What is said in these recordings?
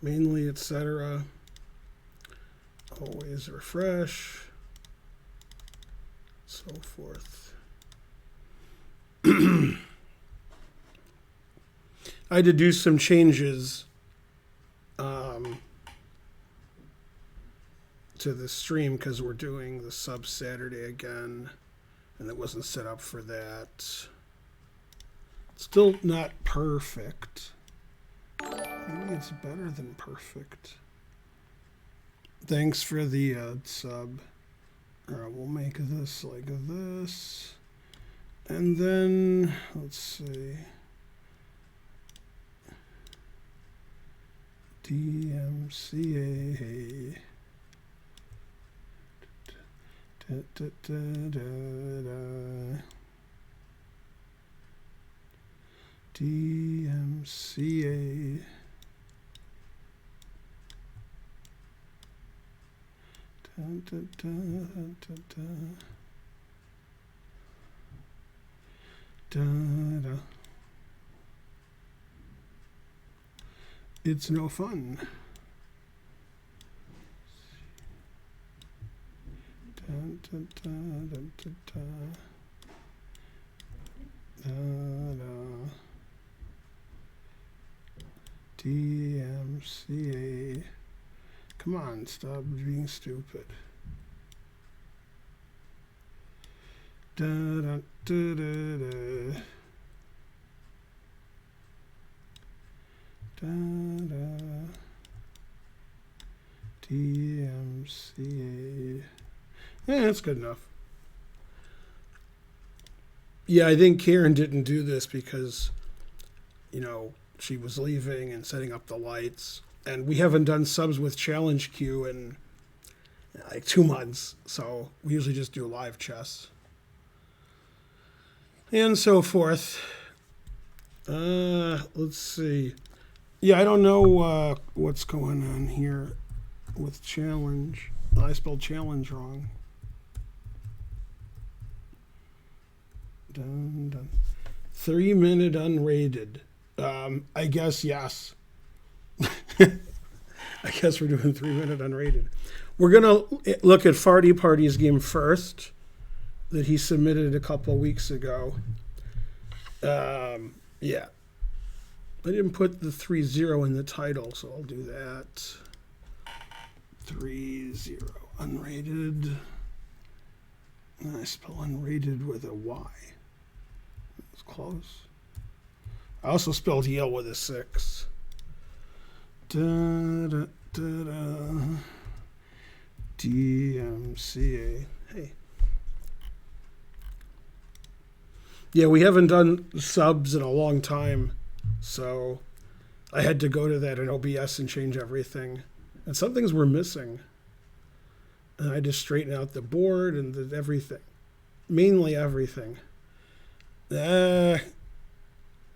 mainly, etc. Always refresh, so forth. I had to do some changes to the stream because we're doing the sub Saturday again, and it wasn't set up for that. Still not perfect. Maybe it's better than perfect. Thanks for the sub. All right, we'll make this like this. And then, let's see. DMCA. Da, da, da, da, da. DMCA. Da, da, da, da, da. Da, da. It's no fun. Da, da, da, da, da, da. Da, da. DMCA. Come on, stop being stupid. Da, da, da, da, da. Da, da. DMCA. Yeah, that's good enough. Yeah, I think Karen didn't do this because, you know, she was leaving and setting up the lights. And we haven't done subs with Challenge Queue in like 2 months. So we usually just do live chess. And so forth. Let's see. Yeah, I don't know what's going on here with challenge. I spelled challenge wrong. Dun, dun. 3 minute unrated. I guess yes. I guess we're doing 3 minute unrated. We're gonna look at Farty Party's game first that he submitted a couple weeks ago. Yeah. I didn't put the 3-0 in the title, so I'll do that. 3-0 unrated. I spell unrated with a Y. That's close. I also spelled Yale with a 6. Da, da, da, da. DMCA. Hey. Yeah, we haven't done subs in a long time, so I had to go to that in OBS and change everything. And some things were missing. And I just straightened out the board and did everything. Mainly everything. That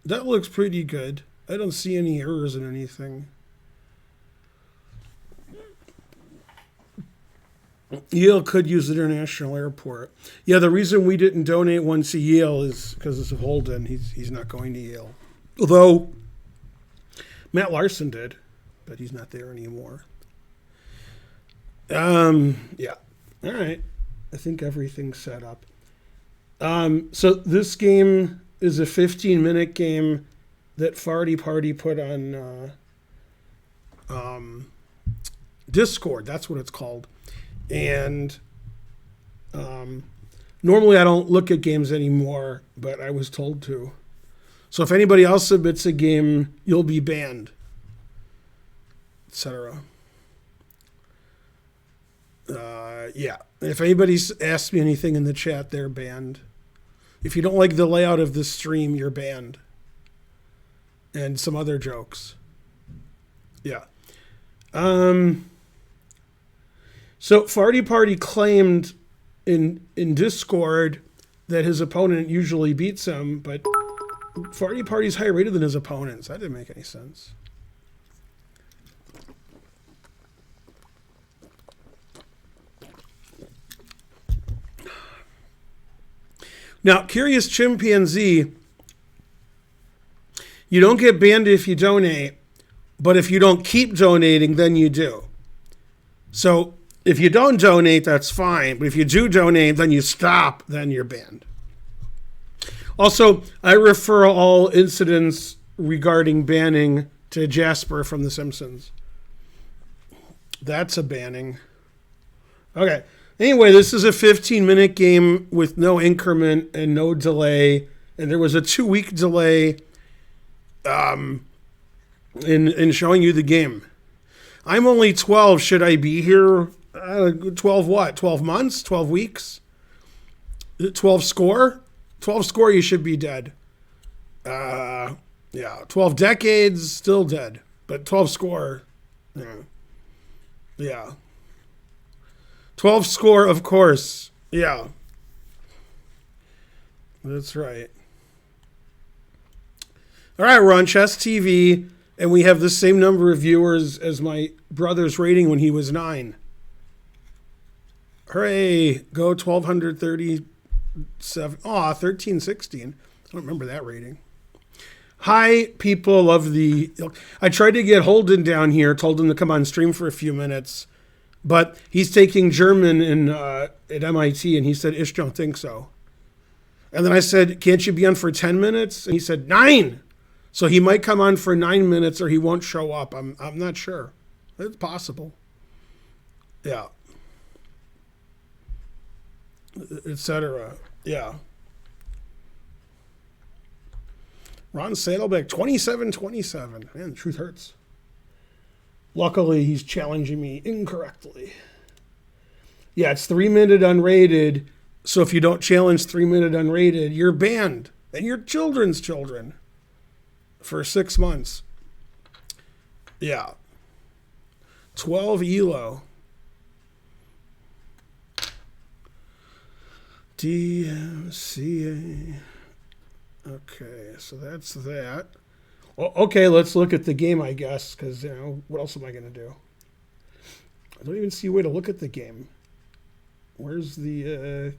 looks pretty good. I don't see any errors in anything. Yale could use the International Airport. Yeah, the reason we didn't donate one to Yale is because it's a Holden. He's not going to Yale. Although Matt Larson did, but he's not there anymore. Yeah. All right. I think everything's set up. So this game is a 15-minute game that Farty Party put on Discord. That's what it's called. And normally I don't look at games anymore, but I was told to. So if anybody else submits a game, you'll be banned, etc. Yeah. If anybody asks me anything in the chat, they're banned. If you don't like the layout of this stream, you're banned. And some other jokes. Yeah. So Farty Party claimed in Discord that his opponent usually beats him, but Farty Party's higher rated than his opponents. That didn't make any sense. Now, Curious Chimpanzee, you don't get banned if you donate. But if you don't keep donating, then you do. So if you don't donate, that's fine. But if you do donate, then you stop, then you're banned. Also, I refer all incidents regarding banning to Jasper from The Simpsons. That's a banning. Okay. Anyway, this is a 15-minute game with no increment and no delay. And there was a 2-week delay in showing you the game. I'm only 12. Should I be here? 12 what? 12 months? 12 weeks? 12 score? 12 score, you should be dead. Yeah. 12 decades, still dead. But 12 score, yeah. 12 score, of course. Yeah. That's right. All right, we're on Chess TV, and we have the same number of viewers as my brother's rating when he was 9. Hooray, go 1,237. Aw, 1316. I don't remember that rating. Hi, people of the... I tried to get Holden down here, told him to come on stream for a few minutes, but he's taking German at MIT, and he said, "Ich don't think so." And then I said, "Can't you be on for 10 minutes?" And he said, 9! So he might come on for 9 minutes or he won't show up. I'm not sure. It's possible. Yeah. Etc. Yeah. Ron Saddleback, 27-27. Man, the truth hurts. Luckily, he's challenging me incorrectly. Yeah, it's 3-minute unrated. So if you don't challenge 3-minute unrated, you're banned. And your children's children. For 6 months. Yeah. 12 ELO. DMCA. Okay, so that's that. Well, okay, let's look at the game, I guess, because, what else am I going to do? I don't even see a way to look at the game. Where's the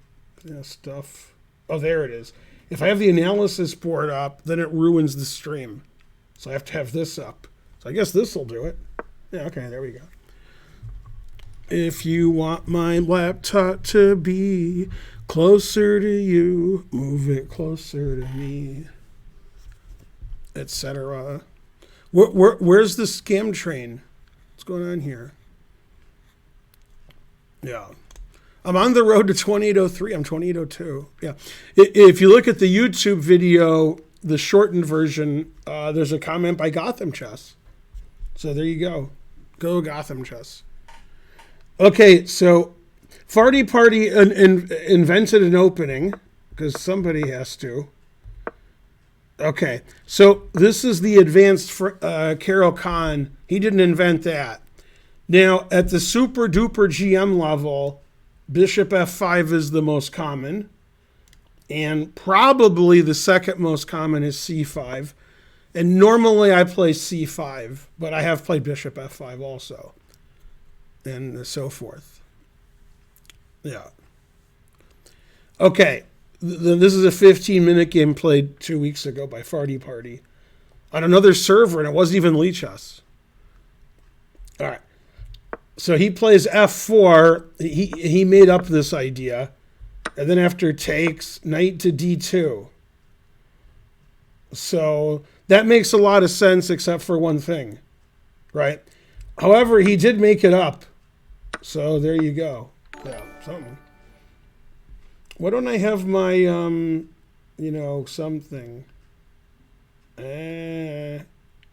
stuff? Oh, there it is. If I have the analysis board up, then it ruins the stream. So I have to have this up. So I guess this will do it. Yeah, okay, there we go. If you want my laptop to be closer to you, move it closer to me, etc. Where's the scam train? What's going on here? Yeah. I'm on the road to 2803. I'm 2802. Yeah. If you look at the YouTube video, the shortened version, there's a comment by Gotham Chess. So there you go. Go Gotham Chess. Okay, so Farty Party invented an opening because somebody has to. Okay, so this is the advanced Carol Khan. He didn't invent that. Now, at the super duper GM level, Bishop F5 is the most common, and probably the second most common is C5. And normally I play C5, but I have played Bishop F5 also, and so forth. Yeah. Okay, this is a 15-minute game played 2 weeks ago by Farty Party on another server, and it wasn't even Lee Chess. All right. So he plays F4. He made up this idea. And then after takes, knight to D2. So that makes a lot of sense except for one thing, right? However, he did make it up. So there you go. Yeah, something. Why don't I have my, something? I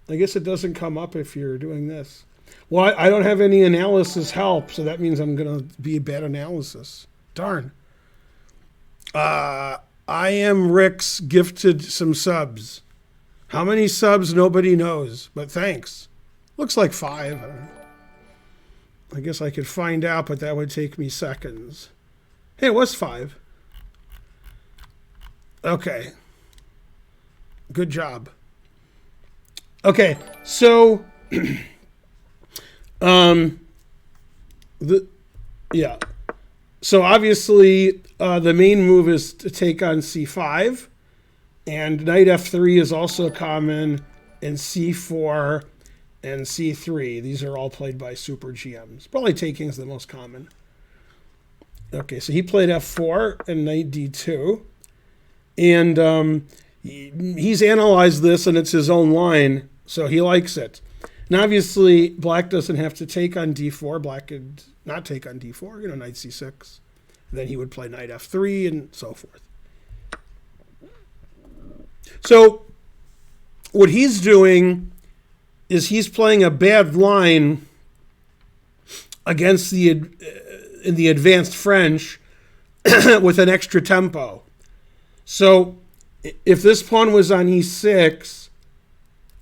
guess it doesn't come up if you're doing this. Well, I don't have any analysis help, so that means I'm going to be a bad analysis. Darn. I am Rick's gifted some subs. How many subs? Nobody knows, but thanks. Looks like 5. I guess I could find out, but that would take me seconds. Hey, it was 5. Okay. Good job. Okay, so... So obviously the main move is to take on C5, and knight F3 is also common, and C4, and c3. These are all played by super GMs. Probably taking's the most common. Okay, so he played f4 and knight d2. And he's analyzed this, and it's his own line, so he likes it. And obviously, black doesn't have to take on d4. Black could not take on d4, knight c6. Then he would play knight f3 and so forth. So what he's doing is he's playing a bad line against in the advanced French with an extra tempo. So if this pawn was on e6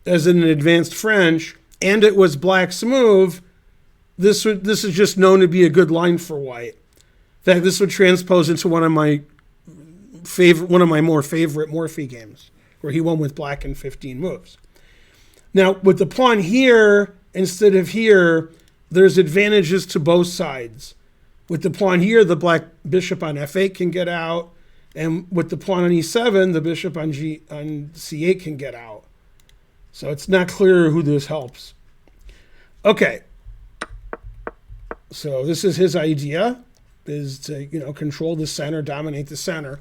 as in an advanced French and it was black's move, this is just known to be a good line for white. In fact, this would transpose into one of my more favorite Morphy games, where he won with black in 15 moves. Now, with the pawn here instead of here, there's advantages to both sides. With the pawn here, the black bishop on f8 can get out, and with the pawn on e7, the bishop on c8 can get out. So it's not clear who this helps. Okay. So this is his idea, is to control the center, dominate the center.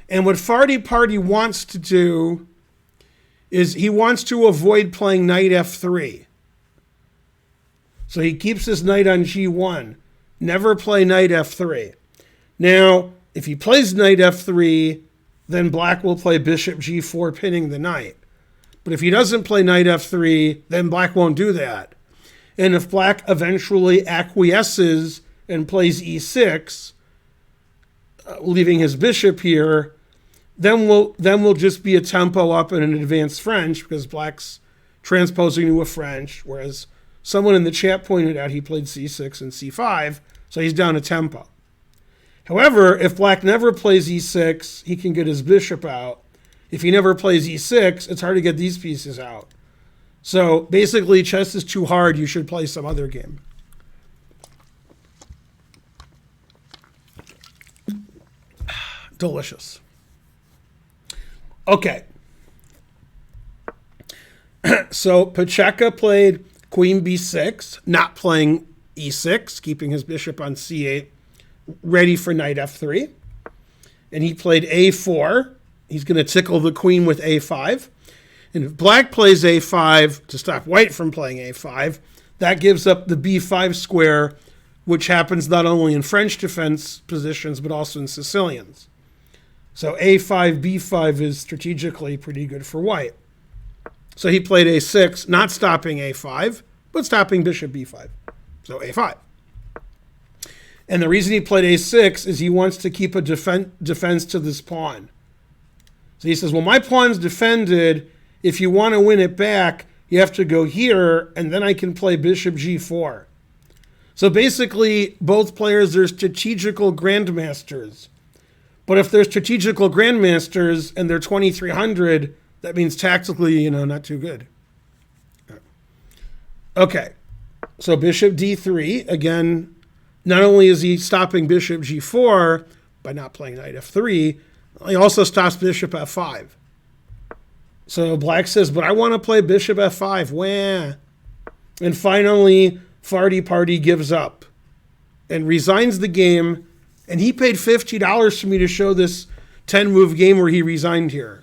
And what Farty wants to do is he wants to avoid playing knight f3. So he keeps his knight on g1. Never play knight f3. Now, if he plays knight f3, then black will play bishop g4, pinning the knight. But if he doesn't play knight f3, then black won't do that. And if black eventually acquiesces and plays e6, leaving his bishop here, then we'll just be a tempo up in an advanced French, because black's transposing to a French, whereas someone in the chat pointed out he played c6 and c5, so he's down a tempo. However, if black never plays e6, he can get his bishop out. If he never plays e6, it's hard to get these pieces out. So basically, chess is too hard. You should play some other game. Delicious. Okay. So Pacheco played queen b6, not playing e6, keeping his bishop on c8, ready for knight f3. And he played a4. He's going to tickle the queen with a5. And if black plays a5 to stop white from playing a5, that gives up the b5 square, which happens not only in French defense positions, but also in Sicilians. So a5, b5 is strategically pretty good for white. So he played a6, not stopping a5, but stopping bishop b5. So a5. And the reason he played a6 is he wants to keep a defense to this pawn. So he says, well, my pawn's defended. If you want to win it back, you have to go here, and then I can play bishop g4. So basically, both players are strategical grandmasters. But if they're strategical grandmasters and they're 2,300, that means tactically, not too good. Okay, so bishop d3. Again, not only is he stopping bishop g4 by not playing knight f3, he also stops bishop f5. So black says, but I want to play bishop f5. Wah. And finally, Farty gives up and resigns the game. And he paid $50 for me to show this 10-move game where he resigned here.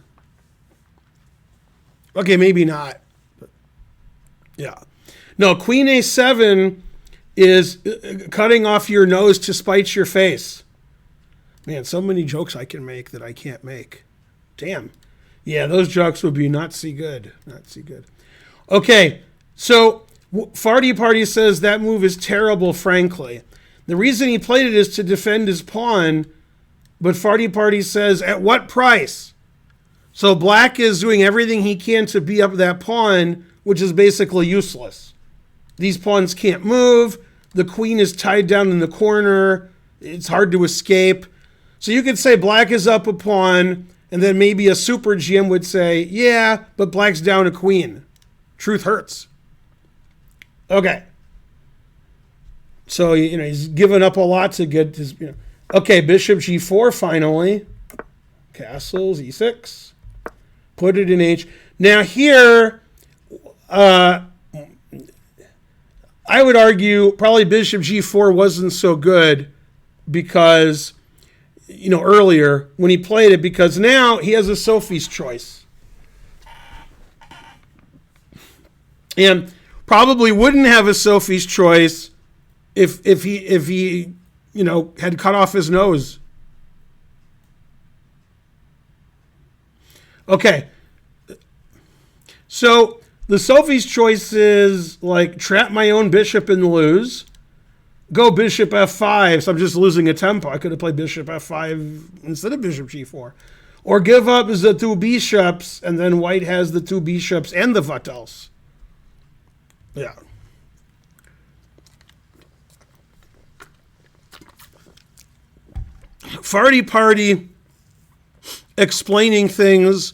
Okay, maybe not. But yeah. No, queen a7 is cutting off your nose to spite your face. Man, so many jokes I can make that I can't make. Damn. Yeah, those jokes would be not so good. Not so good. Okay, so Farty says that move is terrible, frankly. The reason he played it is to defend his pawn, but Farty says, at what price? So black is doing everything he can to beat up that pawn, which is basically useless. These pawns can't move. The queen is tied down in the corner. It's hard to escape. So you could say black is up a pawn, and then maybe a super GM would say, yeah, but black's down a queen. Truth hurts. Okay. So, he's given up a lot to get his, Okay, bishop g4 finally. Castles, e6. Put it in h. Now here, I would argue probably bishop g4 wasn't so good because, earlier when he played it, because now he has a Sophie's choice. And probably wouldn't have a Sophie's choice if he had cut off his nose. Okay. So the Sophie's choice is like trap my own bishop and lose. Go bishop f5, so I'm just losing a tempo. I could have played bishop f5 instead of bishop g4. Or give up the two bishops, and then white has the two bishops and the what else. Yeah. Farty Party explaining things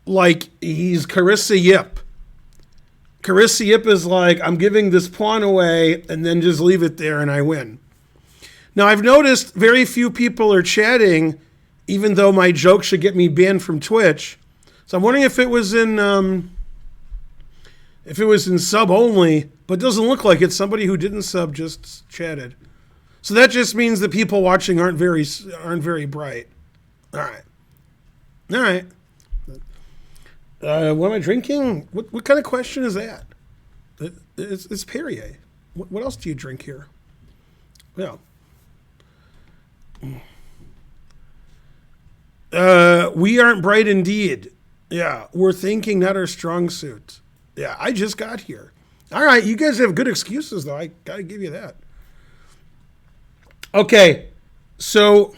like he's Carissa Yip. Carissa Yip is like, I'm giving this pawn away and then just leave it there and I win. Now, I've noticed very few people are chatting, even though my joke should get me banned from Twitch. So I'm wondering if it was in sub only, but it doesn't look like it. Somebody who didn't sub just chatted. So that just means the people watching aren't very bright. All right. What am I drinking? What kind of question is that? It's Perrier. What else do you drink here? Yeah. We aren't bright indeed. Yeah, we're thinking not our strong suit. Yeah, I just got here. All right, you guys have good excuses, though. I got to give you that. Okay, so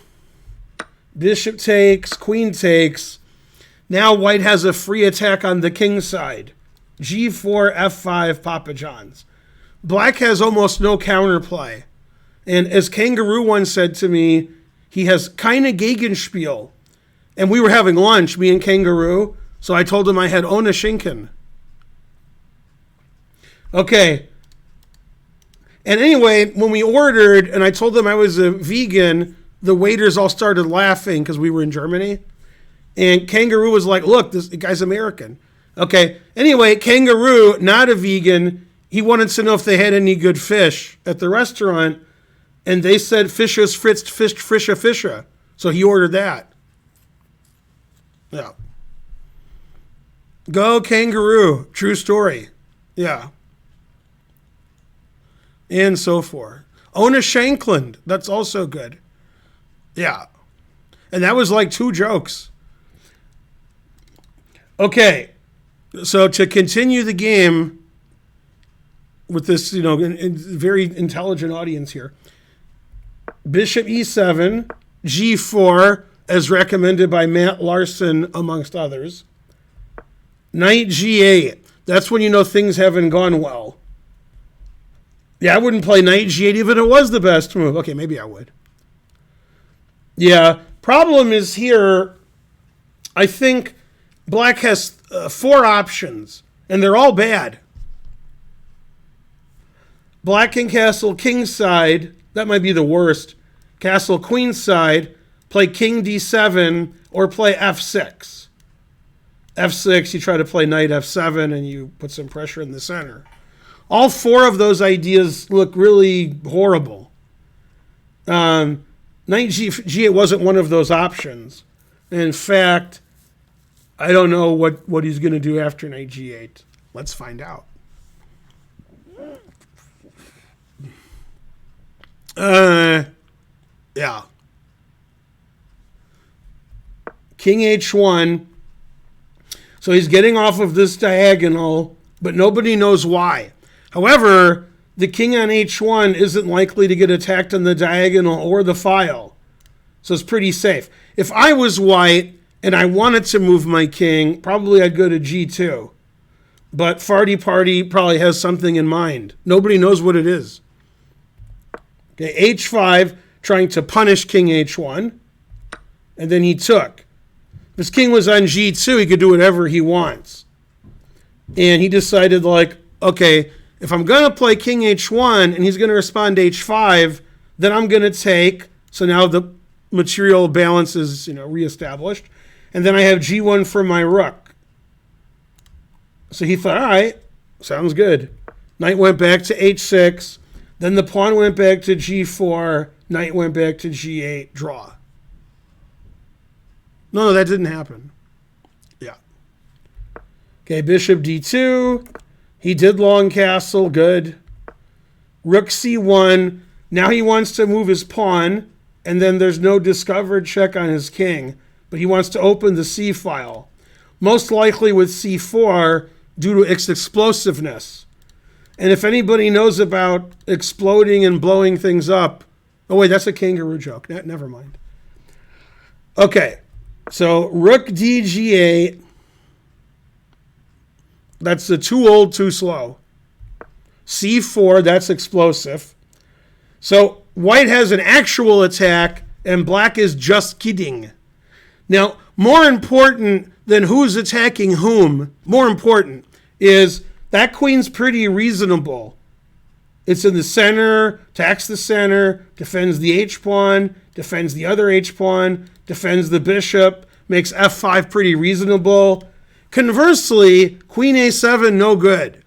bishop takes, queen takes. Now white has a free attack on the king side. G4, F5, Papa John's. Black has almost no counterplay. And as Kangaroo once said to me, he has keine Gegenspiel. And we were having lunch, me and Kangaroo, so I told him I had ohne Schinken. Okay. And anyway, when we ordered, and I told them I was a vegan, the waiters all started laughing because we were in Germany. And Kangaroo was like, look, this guy's American. Okay. Anyway, Kangaroo, not a vegan, he wanted to know if they had any good fish at the restaurant. And they said, Fischer's Fritz, Fischer. So he ordered that. Yeah. Go Kangaroo. True story. Yeah. And so forth. Ona Shankland. That's also good. Yeah. And that was like 2 jokes. Okay. So to continue the game with this, very intelligent audience here. Bishop e7, g4, as recommended by Matt Larson, amongst others. Knight g8. That's when you know things haven't gone well. Yeah, I wouldn't play knight g8 even if it was the best move. Okay, maybe I would. Yeah, problem is here, I think black has 4 options, and they're all bad. Black can castle king side. That might be the worst. Castle queen side. Play king d7 or play f6. f6, you try to play knight f7 and you put some pressure in the center. All 4 of those ideas look really horrible. Knight g8 wasn't one of those options. In fact, I don't know what he's going to do after knight g8. Let's find out. Yeah. King h1. So he's getting off of this diagonal, but nobody knows why. However, the king on h1 isn't likely to get attacked on the diagonal or the file. So it's pretty safe. If I was white and I wanted to move my king, probably I'd go to g2. But Farty Party probably has something in mind. Nobody knows what it is. Okay, h5, trying to punish king h1. And then he took. If his king was on g2, he could do whatever he wants. And he decided, okay, if I'm going to play king h1 and he's going to respond to h5, then I'm going to take. So now the material balance is, reestablished. And then I have g1 for my rook. So he thought, all right, sounds good. Knight went back to h6. Then the pawn went back to g4. Knight went back to g8. Draw. No, that didn't happen. Yeah. Okay, bishop d2. He did long castle. Good. Rook c1. Now he wants to move his pawn, and then there's no discovered check on his king, but he wants to open the c file. Most likely with c4 due to its explosiveness. And if anybody knows about exploding and blowing things up, oh wait, that's a kangaroo joke. Never mind. Okay, so rook d g8. That's the too old, too slow. c4, that's explosive. So white has an actual attack, and black is just kidding. Now, more important than who's attacking whom, more important is that queen's pretty reasonable. It's in the center, attacks the center, defends the h-pawn, defends the other h-pawn, defends the bishop, makes f5 pretty reasonable. Conversely, queen a7, no good.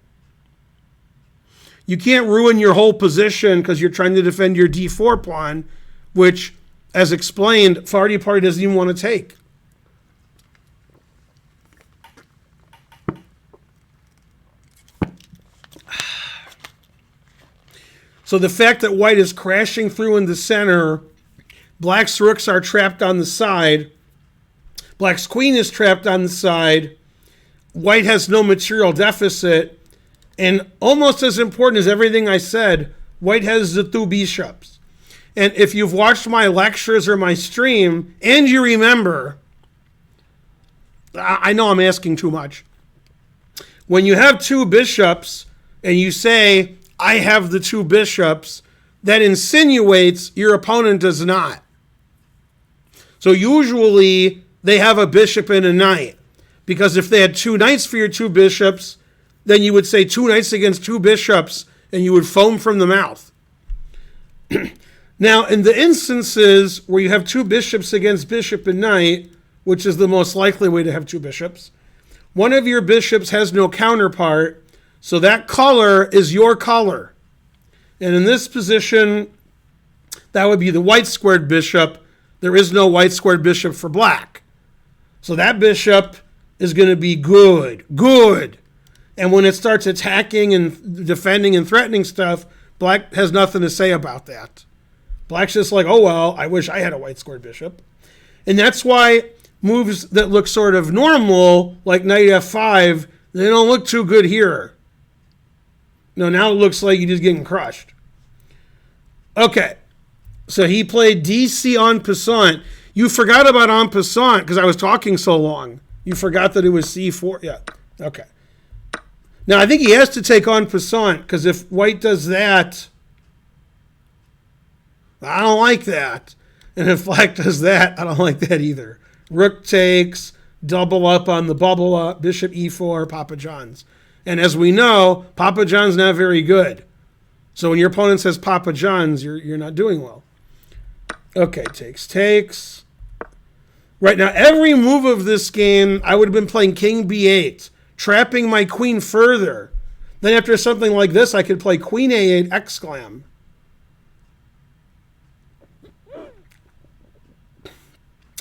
You can't ruin your whole position because you're trying to defend your d4 pawn, which, as explained, Farty party doesn't even want to take. So the fact that white is crashing through in the center, black's rooks are trapped on the side, black's queen is trapped on the side, white has no material deficit, and almost as important as everything I said, white has the two bishops. And if you've watched my lectures or my stream, and you remember, I know I'm asking too much. When you have two bishops and you say, I have the two bishops, that insinuates your opponent does not. So usually they have a bishop and a knight. Because if they had two knights for your two bishops, then you would say two knights against two bishops, and you would foam from the mouth. Now, in the instances where you have two bishops against bishop and knight, which is the most likely way to have two bishops, one of your bishops has no counterpart, so that color is your color. And in this position, that would be the white squared bishop. There is no white squared bishop for black. So that bishop is going to be good, good. And when it starts attacking and defending and threatening stuff, black has nothing to say about that. Black's just like, oh, well, I wish I had a white squared bishop. And that's why moves that look sort of normal, like knight f5, they don't look too good here. No, now it looks like you're just getting crushed. Okay, so he played DC en passant. You forgot about en passant because I was talking so long. You forgot that it was c4. Yeah, okay. Now, I think he has to take en passant because if white does that, I don't like that. And if black does that, I don't like that either. Rook takes, double up on the bubble up, bishop e4, Papa John's. And as we know, Papa John's not very good. So when your opponent says Papa John's, you're not doing well. Okay, takes. Right now, every move of this game, I would have been playing king b8, trapping my queen further. Then after something like this, I could play queen a8 exclam.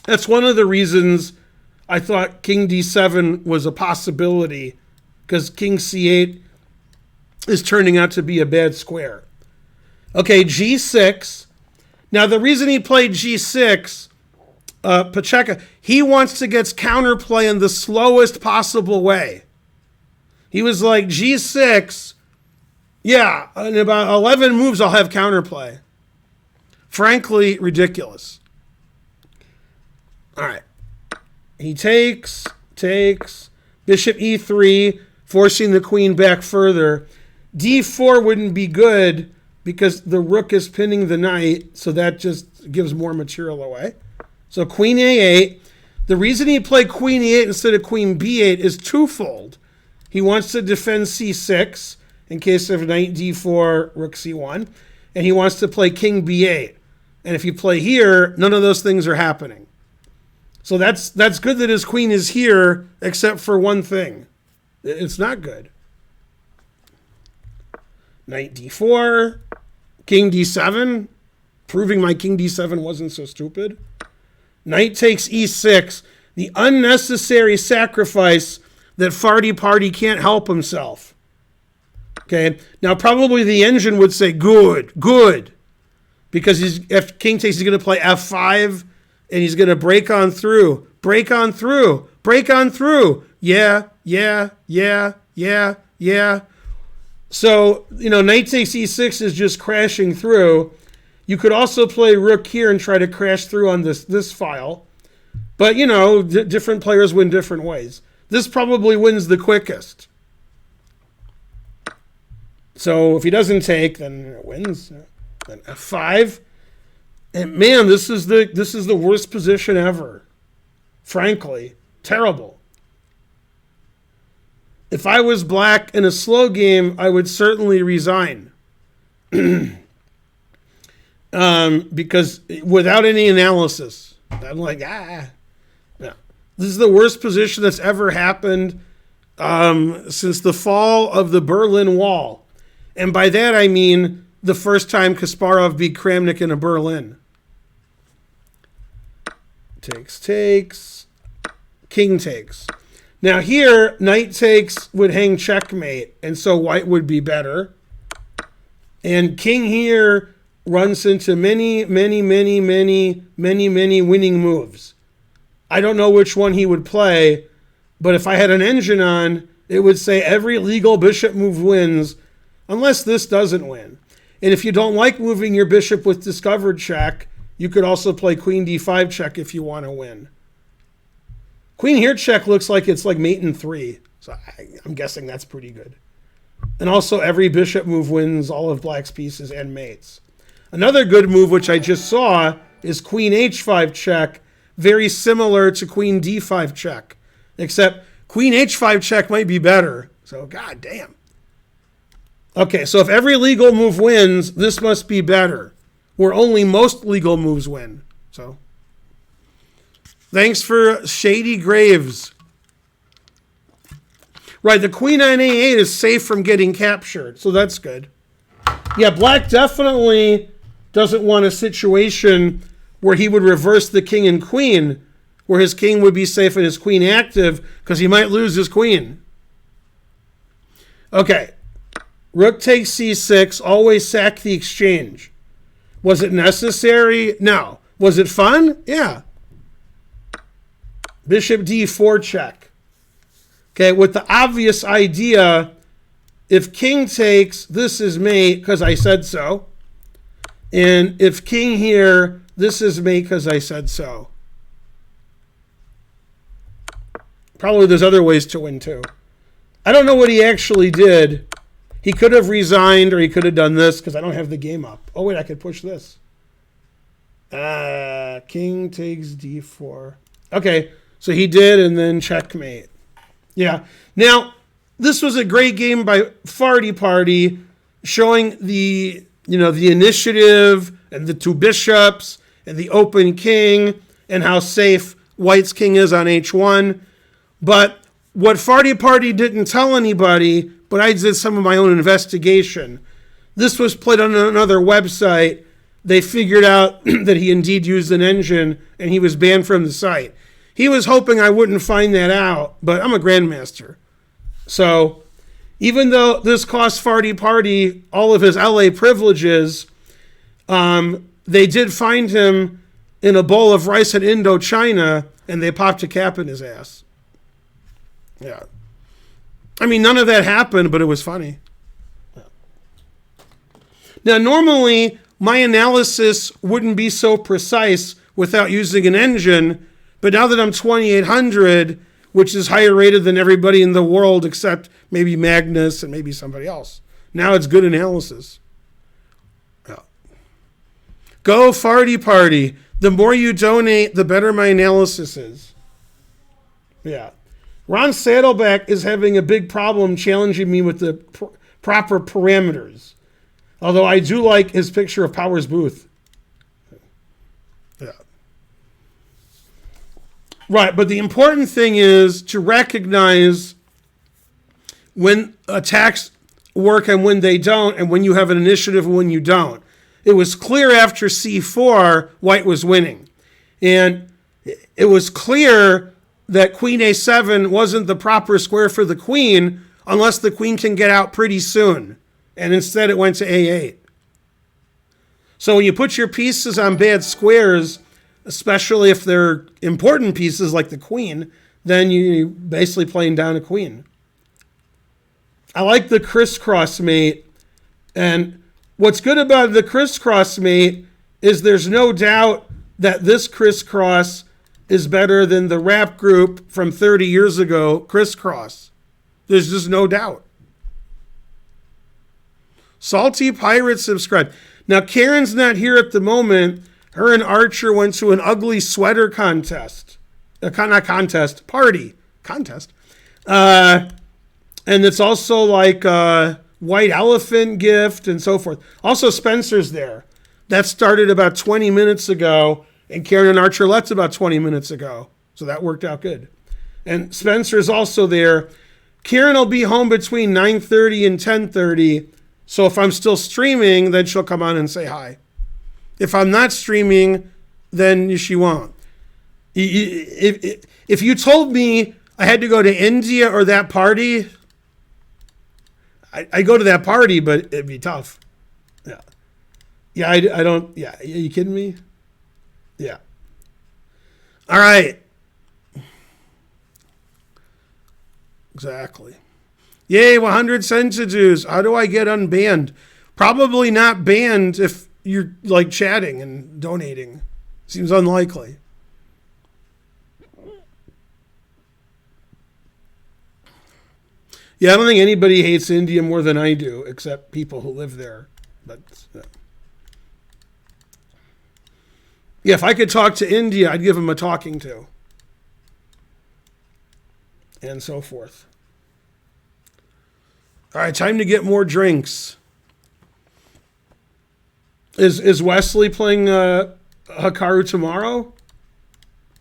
That's one of the reasons I thought king d7 was a possibility, because king c8 is turning out to be a bad square. Okay, g6. Now, the reason he played g6, Pacheco, he wants to get counterplay in the slowest possible way. He was like, g6, yeah, in about 11 moves I'll have counterplay. Frankly, ridiculous. All right. He takes, bishop e3, forcing the queen back further. d4 wouldn't be good because the rook is pinning the knight, so that just gives more material away. So queen a8. The reason he played queen e8 instead of queen b8 is twofold. He wants to defend c6 in case of knight d4, rook c1, and he wants to play king b8. And if you play here, none of those things are happening. So that's good that his queen is here, except for one thing. It's not good. Knight d4, king d7, proving my king d7 wasn't so stupid. Knight takes e6, the unnecessary sacrifice that Farty Party can't help himself. Okay, now probably the engine would say good, because if king takes, he's going to play f5, and he's going to break on through. Yeah. So, knight takes e6 is just crashing through. You could also play rook here and try to crash through on this file. But, different players win different ways. This probably wins the quickest. So if he doesn't take, then it wins. Then f5. And man, this is the worst position ever. Frankly, terrible. If I was black in a slow game, I would certainly resign. Because without any analysis, I'm like, no. This is the worst position that's ever happened since the fall of the Berlin Wall. And by that I mean the first time Kasparov beat Kramnik in a Berlin. Takes. King takes. Now here, knight takes would hang checkmate, and so white would be better. And king here runs into many winning moves. I don't know which one he would play, but if I had an engine on, it would say every legal bishop move wins, unless this doesn't win. And if you don't like moving your bishop with discovered check, you could also play queen d5 check if you want to win. Queen here check looks like it's like mate in 3. So I'm guessing that's pretty good. And also every bishop move wins all of black's pieces and mates. Another good move, which I just saw, is queen h5 check, very similar to queen d5 check, except queen h5 check might be better. So god damn. Okay, so if every legal move wins, this must be better, where only most legal moves win. So thanks for Shady Graves. Right, the queen on a8 is safe from getting captured, so that's good. Yeah, black definitely doesn't want a situation where he would reverse the king and queen, where his king would be safe and his queen active, because he might lose his queen. Okay, rook takes c6, always sack the exchange. Was it necessary? No. Was it fun? Yeah. Bishop d4 check. Okay, with the obvious idea, if king takes, this is mate because I said so. And if king here, this is mate because I said so. Probably there's other ways to win too. I don't know what he actually did. He could have resigned or he could have done this because I don't have the game up. Oh, wait, I could push this. King takes d4. Okay, so he did and then checkmate. Yeah. Now, this was a great game by Farty Party, showing the initiative and the two bishops and the open king and how safe white's king is on h1. But what Farty Party didn't tell anybody, but I did some of my own investigation, this was played on another website. They figured out that he indeed used an engine and he was banned from the site. He was hoping I wouldn't find that out, but I'm a grandmaster. So even though this cost Farty Party all of his LA privileges, they did find him in a bowl of rice in Indochina, and they popped a cap in his ass. Yeah. I mean, none of that happened, but it was funny. Yeah. Now, normally, my analysis wouldn't be so precise without using an engine, but now that I'm 2800, which is higher rated than everybody in the world except maybe Magnus and maybe somebody else, now it's good analysis. Yeah. Go Farty Party. The more you donate, the better my analysis is. Yeah. Ron Saddleback is having a big problem challenging me with the proper parameters. Although I do like his picture of Powers Booth. Yeah. Right, but the important thing is to recognize when attacks work and when they don't, and when you have an initiative and when you don't. It was clear after c4, white was winning. And it was clear that queen a7 wasn't the proper square for the queen unless the queen can get out pretty soon. And instead it went to a8. So when you put your pieces on bad squares, especially if they're important pieces like the queen, then you're basically playing down a queen. I like the crisscross mate. And what's good about the crisscross mate is there's no doubt that this crisscross is better than the rap group from 30 years ago, crisscross. There's just no doubt. Salty Pirate subscribed. Now, Karen's not here at the moment. Her and Archer went to an ugly sweater contest. Not contest, party. Contest. And it's also like a white elephant gift and so forth. Also, Spencer's there. That started about 20 minutes ago, and Karen and Archer left about 20 minutes ago. So that worked out good. And Spencer's also there. Karen will be home between 9:30 and 10:30. So if I'm still streaming, then she'll come on and say hi. If I'm not streaming, then she won't. If you told me I had to go to India or that party, I go to that party, but it'd be tough. Yeah. Yeah, I don't. Yeah. Are you kidding me? Yeah. All right. Exactly. Yay, 100 centidues. How do I get unbanned? Probably not banned if you're like chatting and donating. Seems unlikely. Yeah, I don't think anybody hates India more than I do, except people who live there. But yeah, if I could talk to India, I'd give them a talking to. And so forth. All right, time to get more drinks. Is Wesley playing Hikaru tomorrow?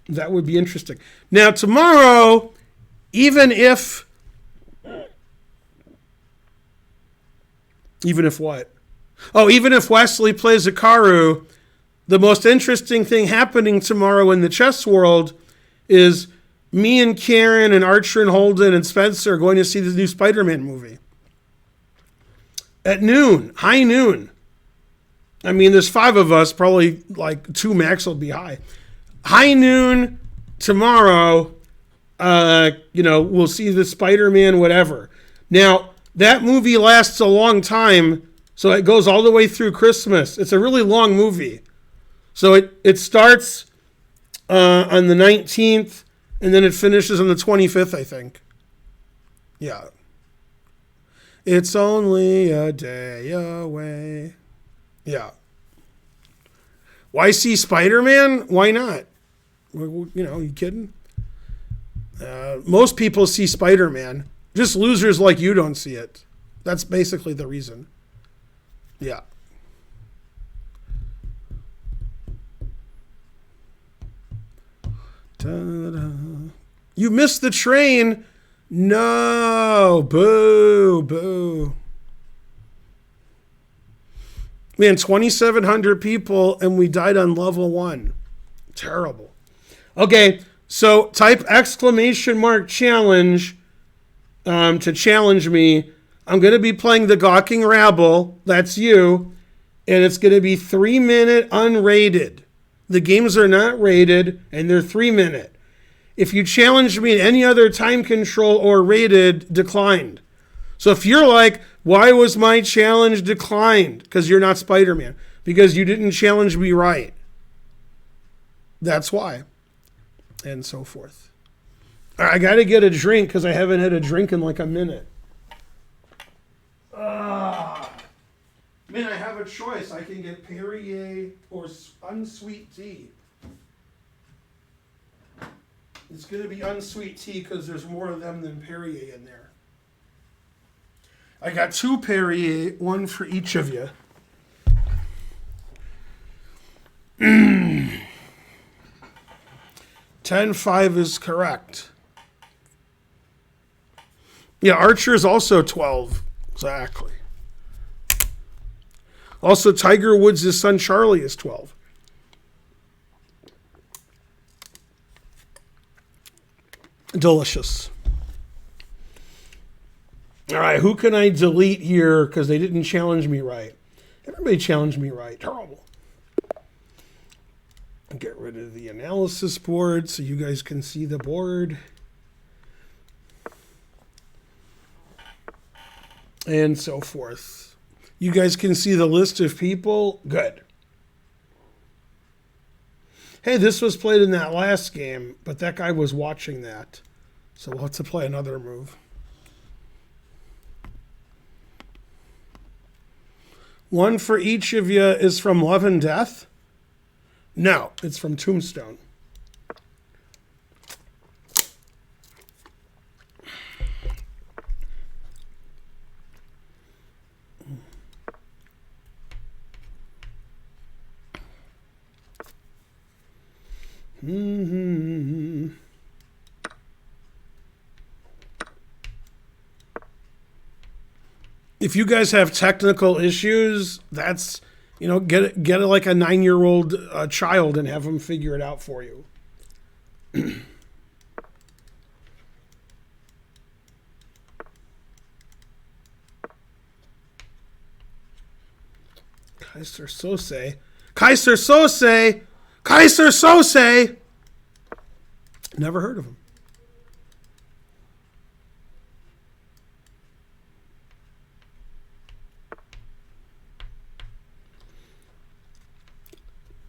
That would be interesting. Now, tomorrow, even if what? Oh, even if Wesley plays Hikaru, the most interesting thing happening tomorrow in the chess world is me and Karen and Archer and Holden and Spencer are going to see the new Spider-Man movie. At noon, high noon. I mean, there's 5 of us, probably like 2 max will be high. High noon tomorrow, we'll see the Spider-Man whatever. Now, that movie lasts a long time, so it goes all the way through Christmas. It's a really long movie. So it starts on the 19th, and then it finishes on the 25th, I think. Yeah. It's only a day away. Yeah. Why see Spider-Man? Why not? You kidding? Most people see Spider-Man. Just losers like you don't see it. That's basically the reason. Yeah. Ta-da. You missed the train. No. Boo. Boo. Man, 2,700 people and we died on level 1. Terrible. Okay, so type !challenge to challenge me. I'm going to be playing the Gawking Rabble. That's you. And it's going to be 3-minute unrated. The games are not rated, and they're 3-minute. If you challenge me in any other time control or rated, declined. So if you're like, why was my challenge declined? Because you're not Spider-Man. Because you didn't challenge me right. That's why. And so forth. I got to get a drink because I haven't had a drink in like a minute. Man, I have a choice. I can get Perrier or unsweet tea. It's going to be unsweet tea because there's more of them than Perrier in there. I got 2 Perrier, 1 for each of you. 10-5 is correct. Yeah, Archer is also 12. Exactly. Also, Tiger Woods' son Charlie is 12. Delicious. All right, who can I delete here because they didn't challenge me right? Everybody challenged me right. Terrible. Get rid of the analysis board so you guys can see the board. And so forth. You guys can see the list of people. Good. Hey, this was played in that last game, but that guy was watching that. So we'll have to play another move. One for each of you is from Love and Death? No, it's from Tombstone. Mm-hmm. If you guys have technical issues, that's, get it like a 9-year-old child and have them figure it out for you. Kaiser Sose. Kaiser Sose! Kaiser Sose! Never heard of him.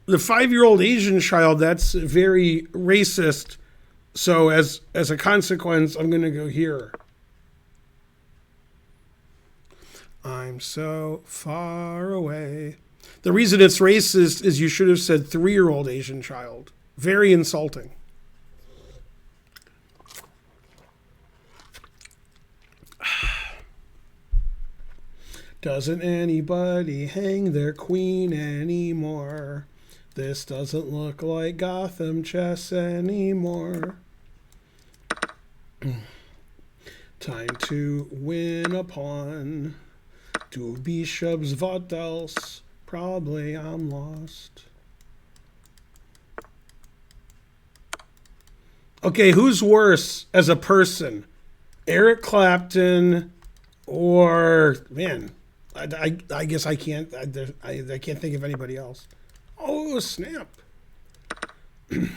The 5-year-old Asian child, that's very racist. So as a consequence, I'm going to go here. I'm so far away. The reason it's racist is you should have said 3-year-old Asian child. Very insulting. Doesn't anybody hang their queen anymore? This doesn't look like Gotham chess anymore. Time to win a pawn. 2 bishops, what else? Probably I'm lost. Okay, who's worse as a person? Eric Clapton or, man, I guess I can't think of anybody else. Oh, snap. I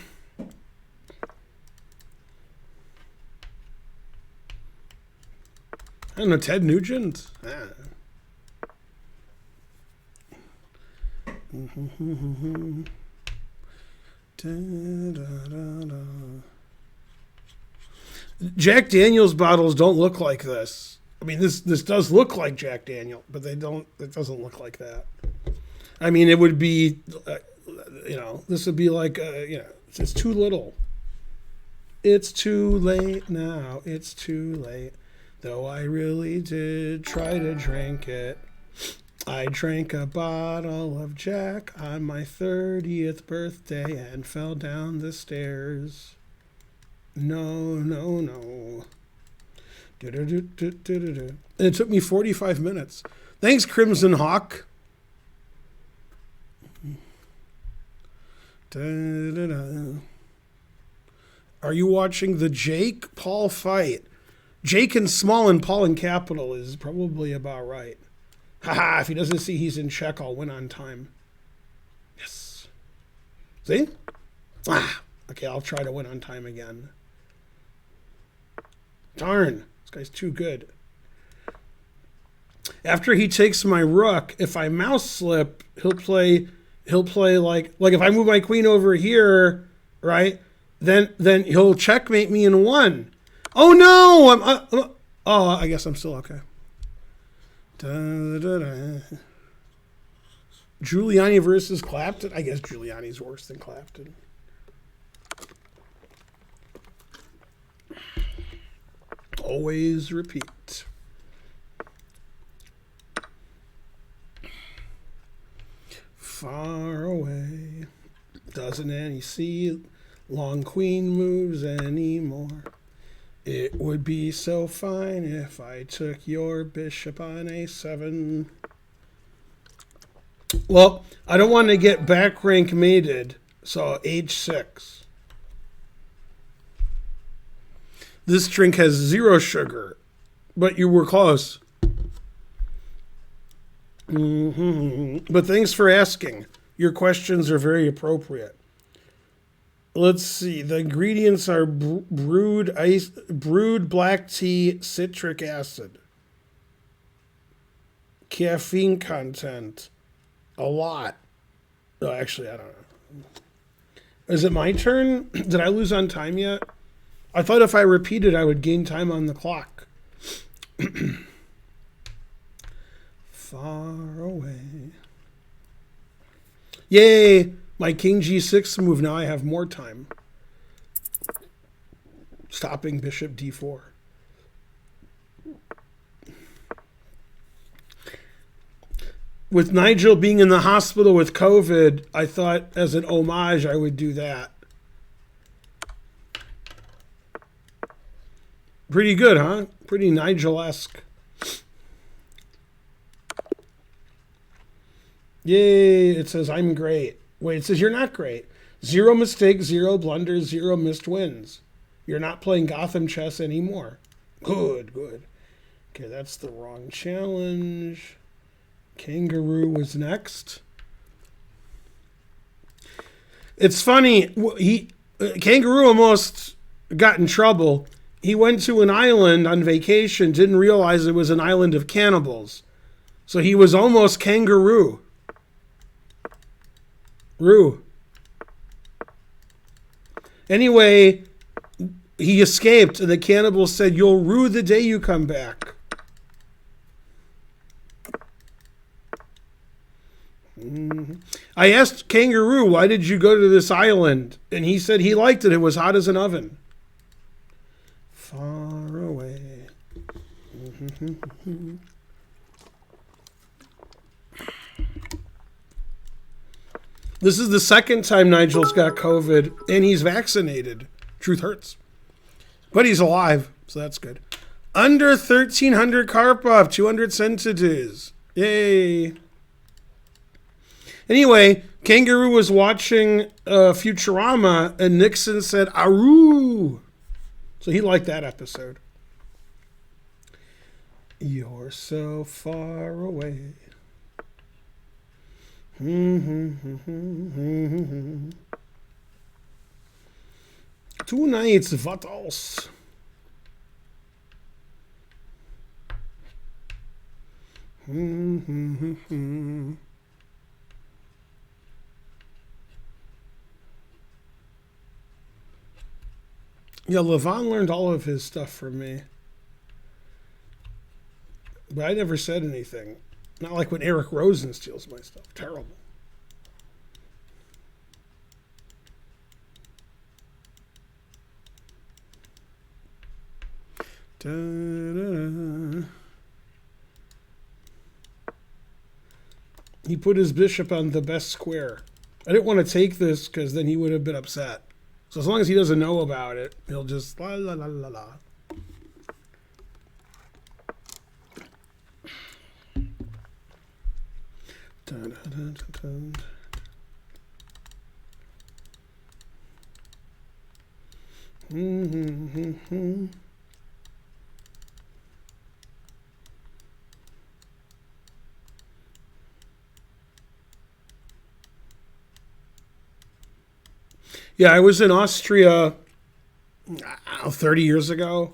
don't know, Ted Nugent? Jack Daniel's bottles don't look like this. I mean, this does look like Jack Daniel, but it doesn't look like that. I mean, it would be, this would be like, it's too little. It's too late now. It's too late. Though I really did try to drink it. I drank a bottle of Jack on my 30th birthday and fell down the stairs. No, no, no. And it took me 45 minutes. Thanks, Crimson Hawk. Are you watching the Jake Paul fight? Jake in small and Paul in capital is probably about right. Haha, if he doesn't see he's in check, I'll win on time. Yes. See? Okay, I'll try to win on time again. Darn, this guy's too good. After he takes my rook, if I mouse slip, he'll play like if I move my queen over here, right? Then he'll checkmate me in 1. Oh no! I guess I'm still okay. Giuliani versus Clapton. I guess Giuliani's worse than Clapton. Always repeat. Far away. Doesn't any see long queen moves anymore. It would be so fine if I took your bishop on a7. Well, I don't want to get back rank mated, so h6. This drink has 0 sugar, but you were close. But thanks for asking. Your questions are very appropriate. Let's see. The ingredients are brewed black tea, citric acid, caffeine content, a lot. Oh, actually, I don't know. Is it my turn? Did I lose on time yet? I thought if I repeated, I would gain time on the clock. Far away. Yay! My king g6 move. Now I have more time. Stopping bishop d4. With Nigel being in the hospital with COVID, I thought as an homage I would do that. Pretty good, huh? Pretty Nigel-esque. Yay, it says I'm great. Wait, it says you're not great. 0 mistakes, 0 blunders, 0 missed wins. You're not playing Gotham chess anymore. Good, good. Okay, that's the wrong challenge. Kangaroo was next. It's funny, Kangaroo almost got in trouble. He went to an island on vacation, didn't realize it was an island of cannibals. So he was almost Kangaroo. Roo. Anyway, he escaped, and the cannibals said, "You'll rue the day you come back." I asked Kangaroo, "Why did you go to this island?" And he said he liked it. It was hot as an oven. Far away. This is the second time Nigel's got COVID, and he's vaccinated. Truth hurts. But he's alive, so that's good. Under 1,300 Karpov, 200 centities. Yay. Anyway, Kangaroo was watching Futurama, and Nixon said, "Aroo." So he liked that episode. You're so far away. 2 knights, what else? Yeah, Levon learned all of his stuff from me. But I never said anything. Not like when Eric Rosen steals my stuff. Terrible. Da-da. He put his bishop on the best square. I didn't want to take this because then he would have been upset. So as long as he doesn't know about it, he'll just la la la la la. Dun, dun, dun, dun, dun. Yeah, I was in Austria 30 years ago.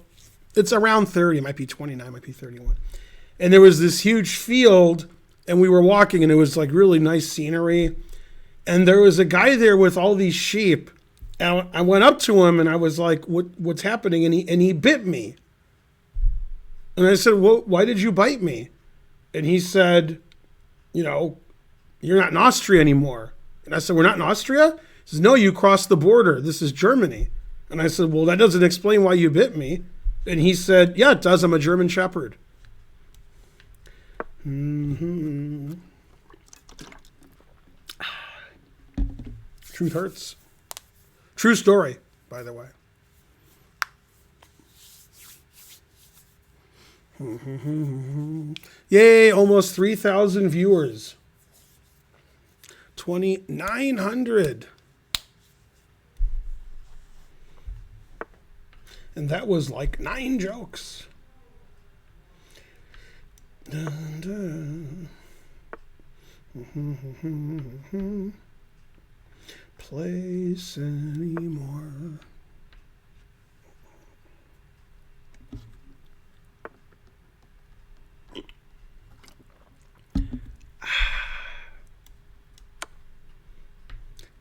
It's around 30. It might be 29, might be 31. And there was this huge field, and we were walking, and it was like really nice scenery. And there was a guy there with all these sheep. And I went up to him, and I was like, what's happening? And he bit me. And I said, well, why did you bite me? And he said, you're not in Austria anymore. And I said, we're not in Austria? He says, no, you crossed the border. This is Germany. And I said, well, that doesn't explain why you bit me. And he said, yeah, it does. I'm a German Shepherd. Truth hurts. True story, by the way. Yay, almost 3,000 viewers. 2,900. And that was like 9 jokes. Dun, dun. Place anymore.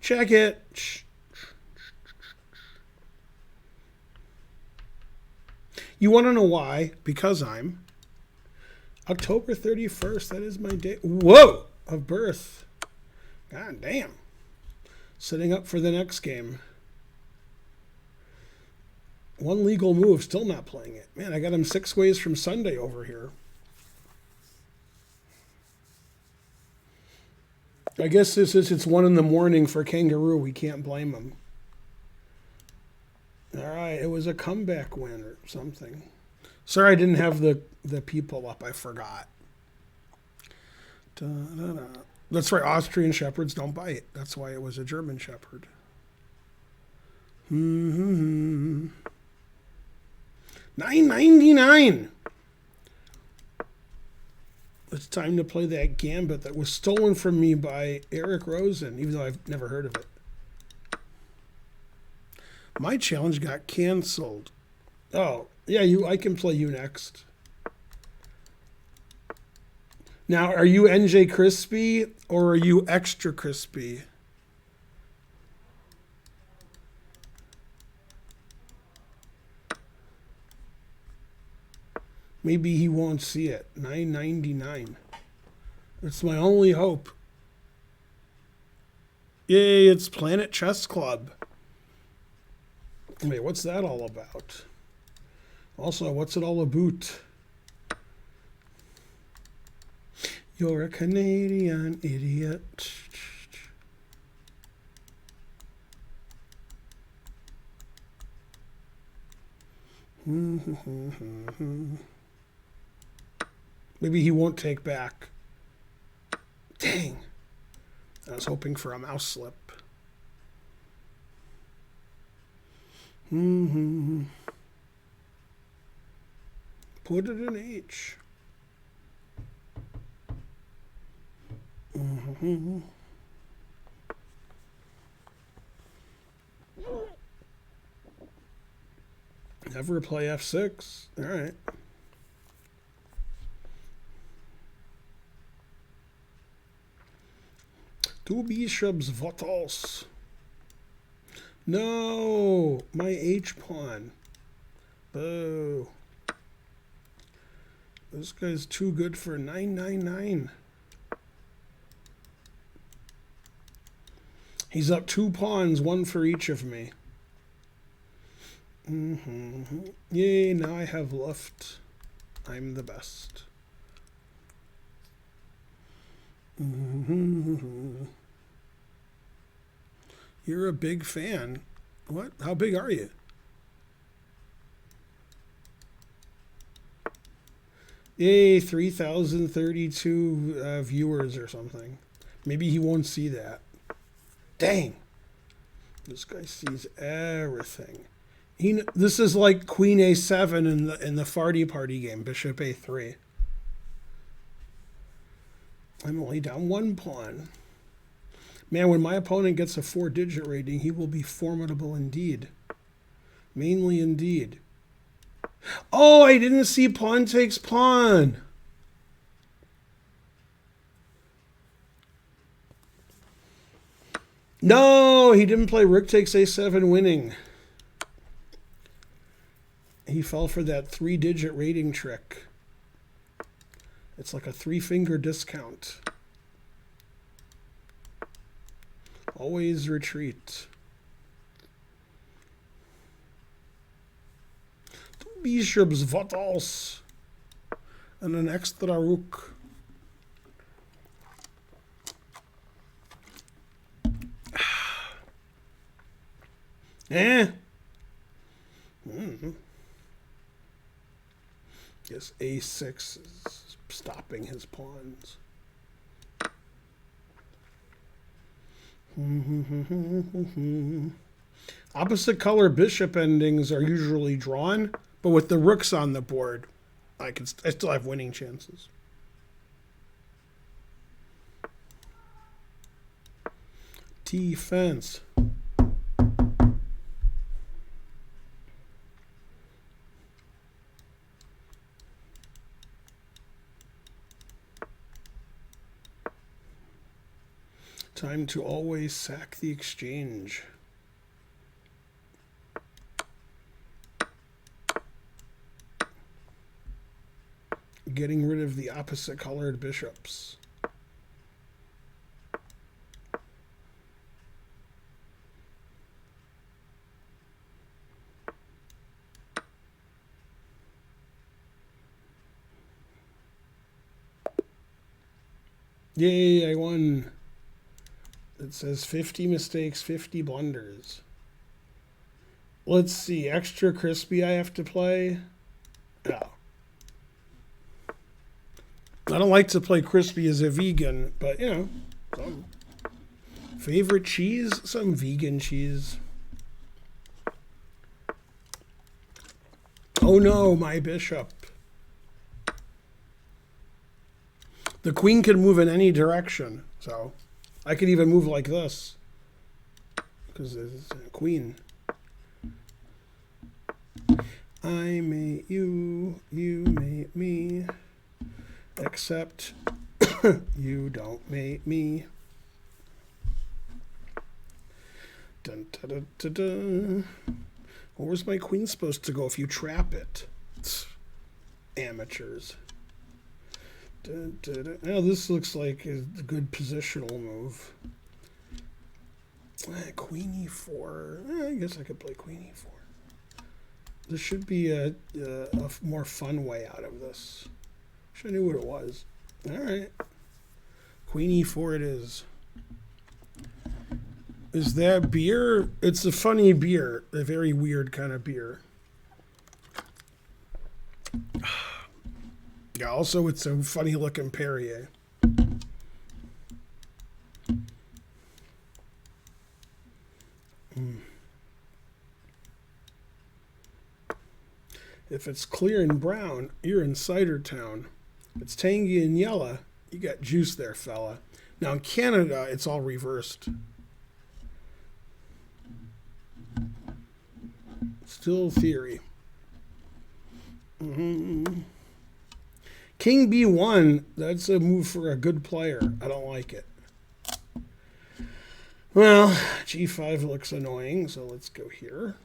Check it. You want to know why? Because I'm October 31st. That is my day. Whoa! Of birth. God damn. Setting up for the next game. One legal move. Still not playing it. Man, I got him 6 ways from Sunday over here. I guess this is it's 1 in the morning for Kangaroo. We can't blame him. All right, it was a comeback win or something. Sorry, I didn't have the people up. I forgot. Da-da-da. That's right. Austrian Shepherds don't bite. That's why it was a German Shepherd. $9.99. It's time to play that gambit that was stolen from me by Eric Rosen, even though I've never heard of it. My challenge got canceled. Oh, yeah, I can play you next. Now, are you NJ Crispy or are you Extra Crispy? Maybe he won't see it. $9.99. It's my only hope. Yay, it's Planet Chess Club. Wait, what's that all about? Also, what's it all about? You're a Canadian idiot. Maybe he won't take back. Dang. I was hoping for a mouse slip. Put it in H. Never play F6. All right. Two bishops, what else? No, my H pawn. Boo. This guy's too good for $9.99. He's up 2 pawns, 1 for each of me. Yay, now I have left. I'm the best. You're a big fan. What? How big are you? Yay, 3,032 viewers or something. Maybe he won't see that. Dang. This guy sees everything. This is like Queen A7 in the Farty party game, Bishop A3. I'm only down 1 pawn. Man, when my opponent gets a 4-digit rating, he will be formidable indeed. Mainly indeed. Oh, I didn't see pawn takes pawn. No, he didn't play rook takes A7 winning. He fell for that 3-digit rating trick. It's like a 3-finger discount. Always retreat. Two bishops, what else? And an extra rook. Yes, a6 is stopping his pawns. Opposite color bishop endings are usually drawn, but with the rooks on the board, I still have winning chances. Defense. Time to always sack the exchange. Getting rid of the opposite colored bishops. Yay, I won. It says 50 mistakes, 50 blunders. Let's see, extra crispy I have to play. Oh. I don't like to play crispy as a vegan, but you know, some favorite cheese, some vegan cheese. Oh no, my bishop. The queen can move in any direction, so I could even move like this because it's a queen. I mate you, you mate me, except you don't mate me. Dun, dun, dun, dun, dun. Where's my queen supposed to go if you trap it? It's amateurs. Dun, dun, dun. Now this looks like a good positional move. Queen e4. I guess I could play queen e4. There should be a more fun way out of this. Wish I knew what it was. All right. Queen e4 it is. Is that beer? It's a funny beer. A very weird kind of beer. Yeah, also it's a funny looking Perrier. If it's clear and brown, you're in cider town. If it's tangy and yellow, you got juice there, fella. Now in Canada, it's all reversed. Still theory. King b1, that's a move for a good player. I don't like it. Well, g5 looks annoying, so let's go here.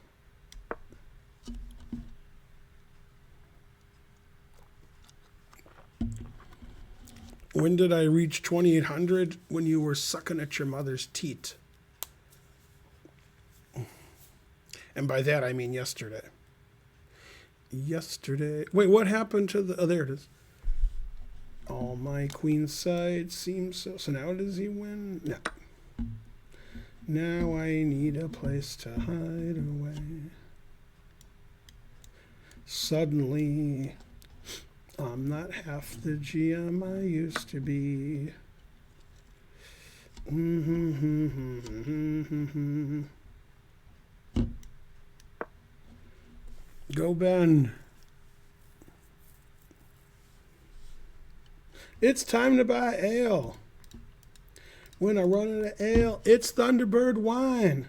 When did I reach 2800? When you were sucking at your mother's teat. And by that, I mean yesterday. Yesterday. Wait, what happened to the... Oh, there it is. All my queen side seems so... So now does he win? No. Now I need a place to hide away. Suddenly, I'm not half the GM I used to be. Go Ben. It's time to buy ale. When I run out of ale, it's Thunderbird wine.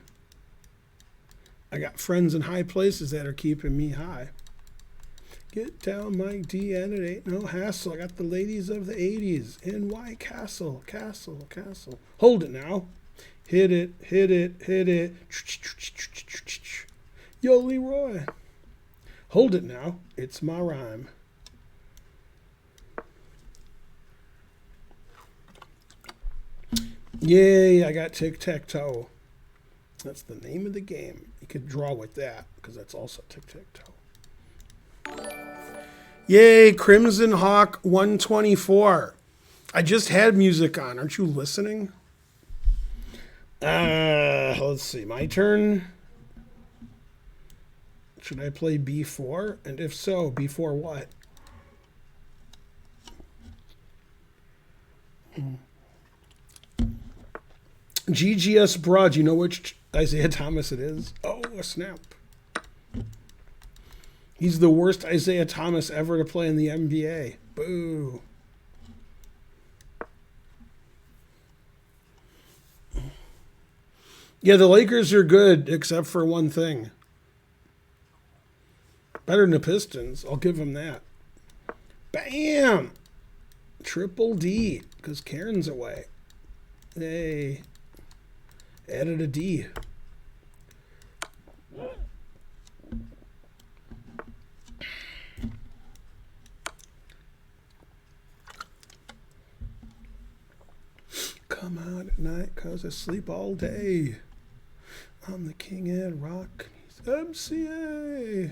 I got friends in high places that are keeping me high. Get down, Mike D, and it ain't no hassle. I got the ladies of the 80s in White Castle, Castle, Castle. Hold it now. Hit it, hit it, hit it. Yo, Leroy. Hold it now. It's my rhyme. Yay, I got tic-tac-toe. That's the name of the game. You could draw with that, because that's also tic-tac-toe. Yay, Crimson Hawk 124. I just had music on. Aren't you listening? Let's see. My turn. Should I play B4? And if so, B4 what? GGS Broad, you know which Isaiah Thomas it is? Oh, a snap. He's the worst Isaiah Thomas ever to play in the NBA. Boo. Yeah, the Lakers are good, except for one thing. Better than the Pistons. I'll give them that. Bam! Triple D, because Karen's away. Hey. Added a D. Come out at night, cause I sleep all day. I'm the king at rock. He's MCA.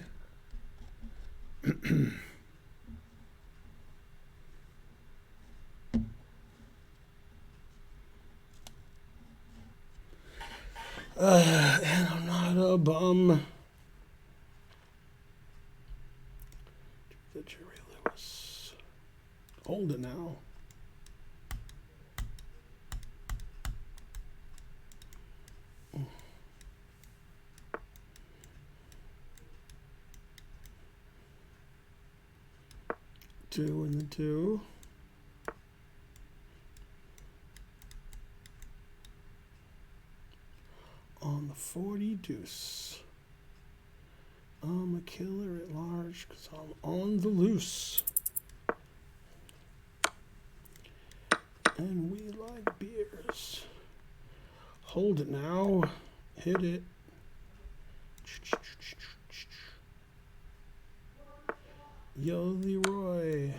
And I'm not a bum. The Jerry Lewis. Hold it now. Two and the two. On the 40 deuce. I'm a killer at large because I'm on the loose. And we like beers. Hold it now. Hit it. Yo, Leroy.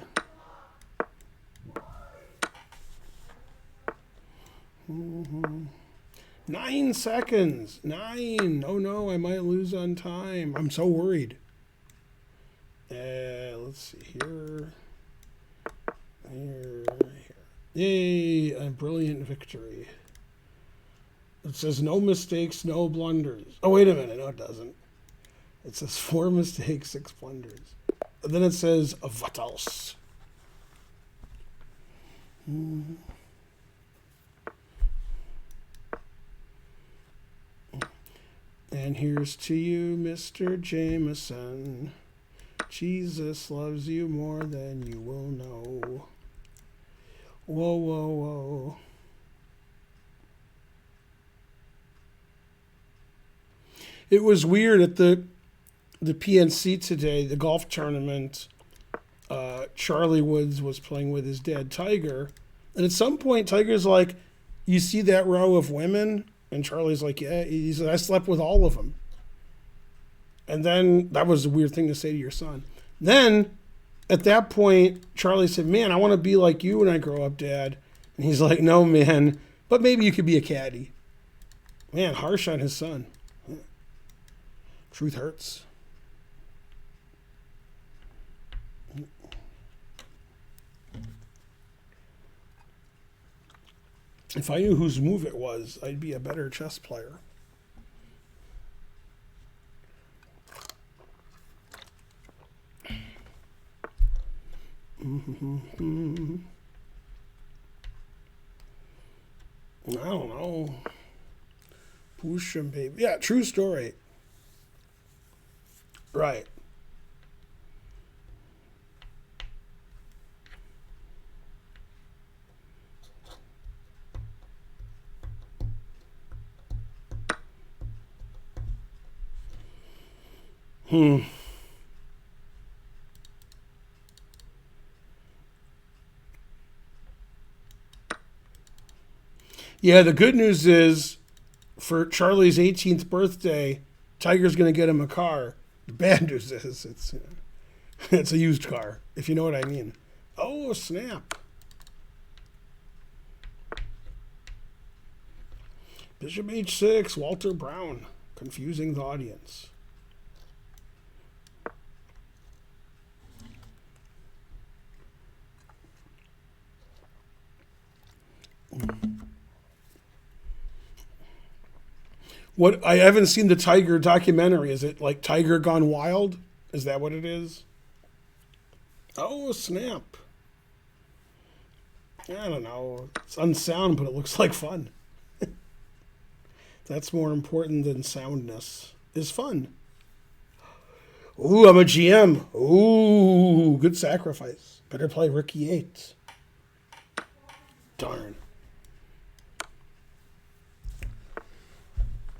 Mm-hmm. 9 seconds. 9. Oh no, I might lose on time. I'm so worried. Let's see here. Here. Yay, a brilliant victory. It says no mistakes, no blunders. Oh, wait a minute. No, it doesn't. It says 4 mistakes, 6 blunders. And then it says, what else? And here's to you, Mr. Jameson. Jesus loves you more than you will know. Whoa, whoa, whoa. It was weird at the PNC today, the golf tournament. Charlie Woods was playing with his dad, Tiger. And at some point, Tiger's like, you see that row of women? And Charlie's like, yeah. He said, I slept with all of them. And then that was a weird thing to say to your son. Then at that point, Charlie said, man, I want to be like you when I grow up, Dad. And he's like, no, man, but maybe you could be a caddy. Man, harsh on his son. Truth hurts. If I knew whose move it was, I'd be a better chess player. I don't know. Push him, baby. Yeah, true story. Right. Yeah, the good news is for Charlie's 18th birthday, Tiger's going to get him a car. The bad news is it's a used car, if you know what I mean. Oh, snap. Bishop h6, Walter Brown, confusing the audience. What I haven't seen the Tiger documentary. Is it like Tiger Gone Wild? Is that what it is? Oh, snap. I don't know. It's unsound, but it looks like fun. That's more important than soundness. Is fun. Ooh, I'm a GM. Ooh, good sacrifice. Better play Rookie 8. Darn.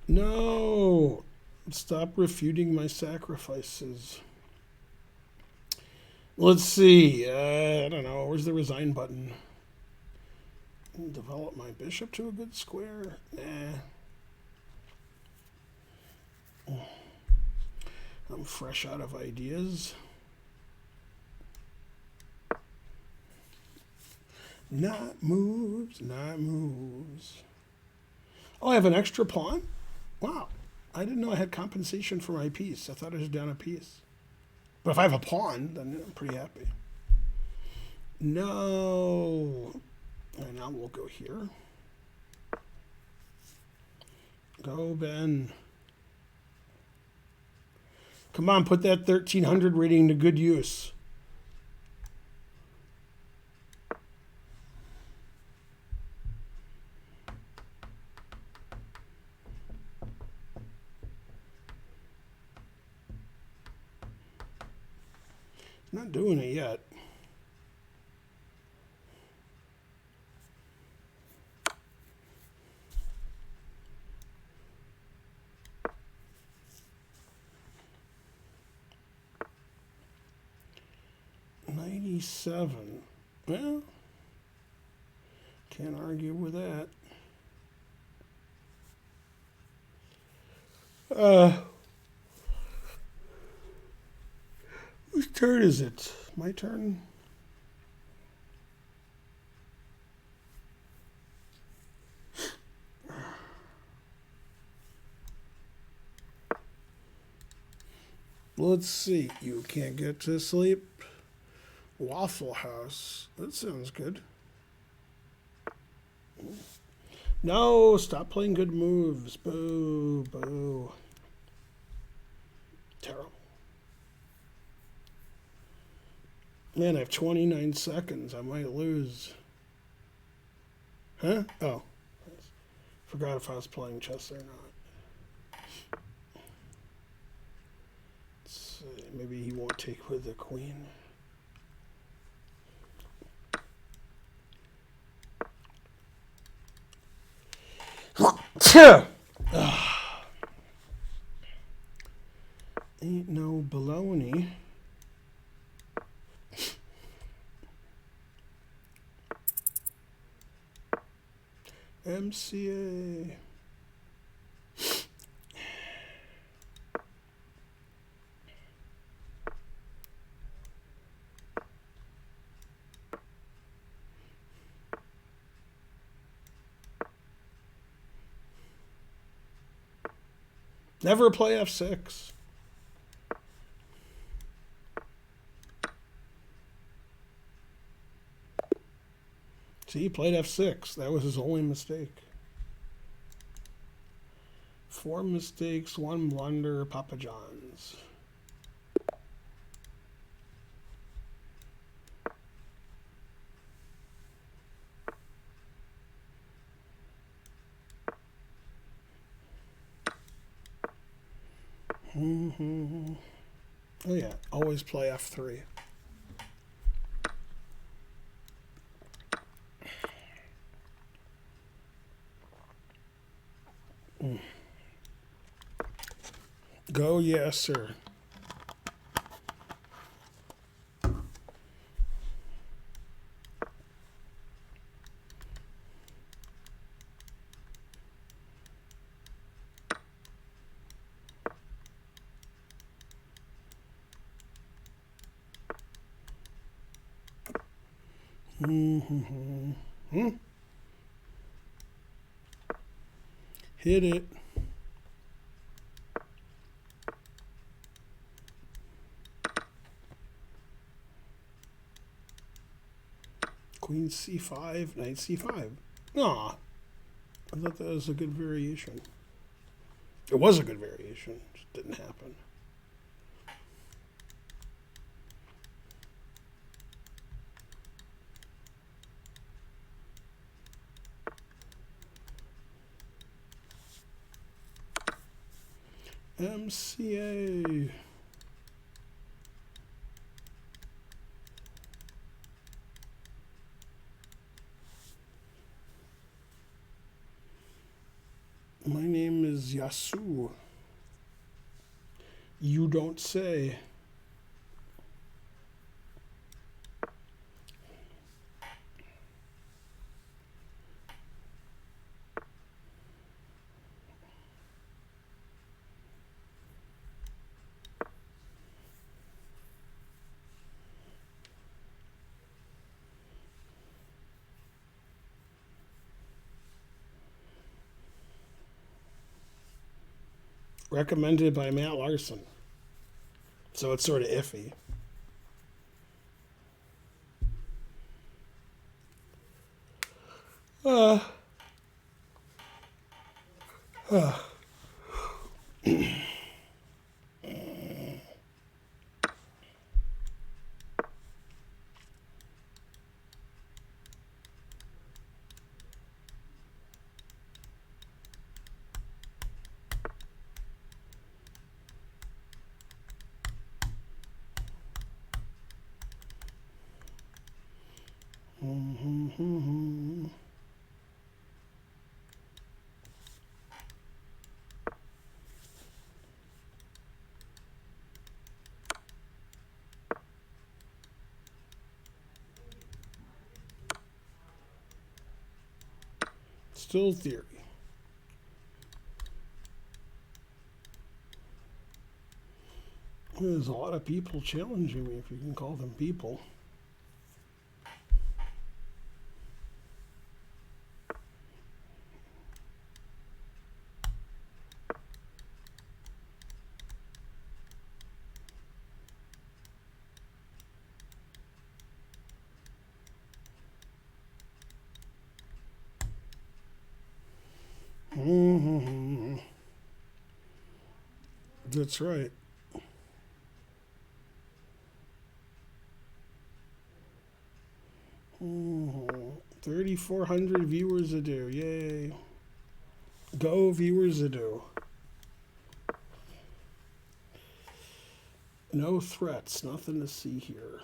No. Stop refuting my sacrifices. Let's see. I don't know. Where's the resign button? Develop my bishop to a good square? Nah. I'm fresh out of ideas. Not moves, not moves. Oh, I have an extra pawn? Wow. I didn't know I had compensation for my piece. I thought I was down a piece. But if I have a pawn, then I'm pretty happy. No. All right, now we'll go here. Go, Ben. Come on, put that 1300 rating to good use. Not doing it yet. $97. Well, can't argue with that. Whose turn is it? My turn? Let's see. You can't get to sleep. Waffle House. That sounds good. No, stop playing good moves. Boo, boo. Terrible. Man, I have 29 seconds. I might lose. Huh? Oh. Forgot if I was playing chess or not. Let's see. Maybe he won't take with the queen. Ain't no baloney. MCA. Never play F6. See, he played F6. That was his only mistake. 4 mistakes, 1 blunder, Papa John's. Oh yeah, always play F3. Go, yes, sir. Hit it. Queen C5, Knight C5. Aw, I thought that was a good variation. It was a good variation, just didn't happen. MCA. My name is Yasu. You don't say. Recommended by Matt Larson. So it's sort of iffy. Still theory. There's a lot of people challenging me, if you can call them people. That's right. 3,400 viewers a do. Yay. Go viewers a do. No threats. Nothing to see here.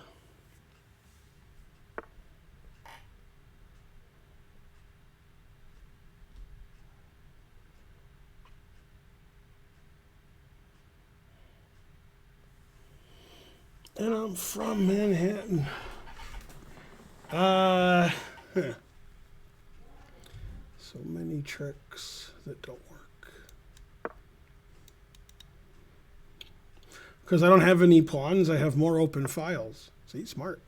And I'm from Manhattan. So many tricks that don't work. Because I don't have any pawns, I have more open files. See, smart.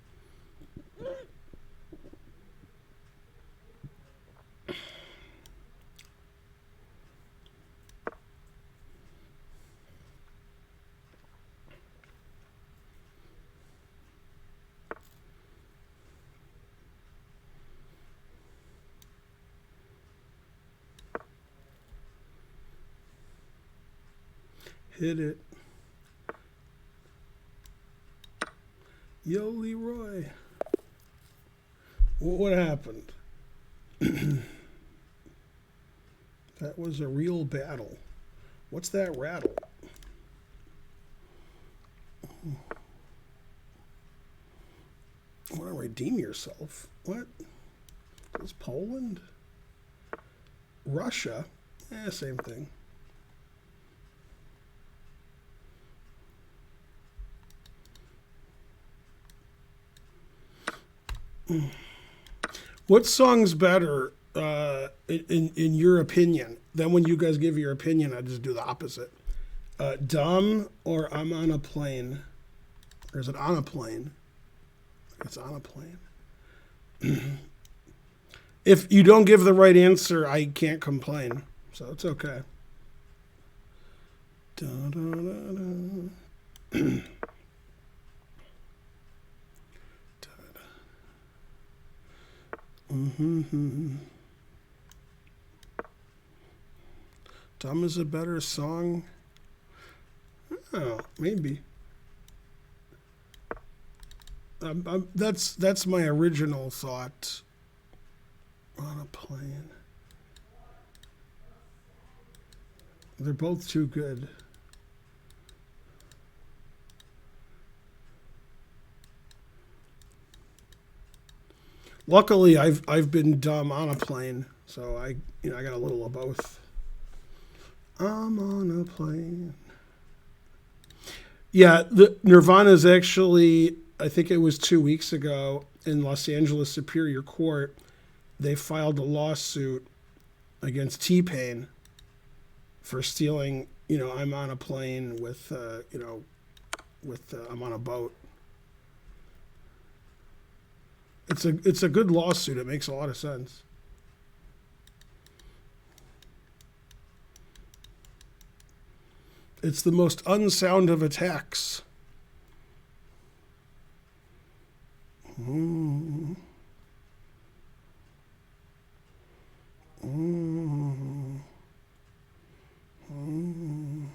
Hit it. Yo, Leroy. What happened? That was a real battle. What's that rattle? Want to redeem yourself? What? Is Poland? Russia? Same thing. What song's better, in your opinion? Then when you guys give your opinion, I just do the opposite. Dumb or I'm on a plane? Or is it on a plane? It's on a plane. If you don't give the right answer, I can't complain. So it's okay. Da, da, da, da. Dumb is a better song? Oh, maybe. That's my original thought. On a plane. They're both too good. Luckily, I've been dumb on a plane, so I got a little of both. I'm on a plane. Yeah, the Nirvana is actually, I think it was 2 weeks ago in Los Angeles Superior Court. They filed a lawsuit against T-Pain for stealing. I'm on a plane with, I'm on a boat. It's a good lawsuit. It makes a lot of sense. It's the most unsound of attacks. Mm. Mm. Mm.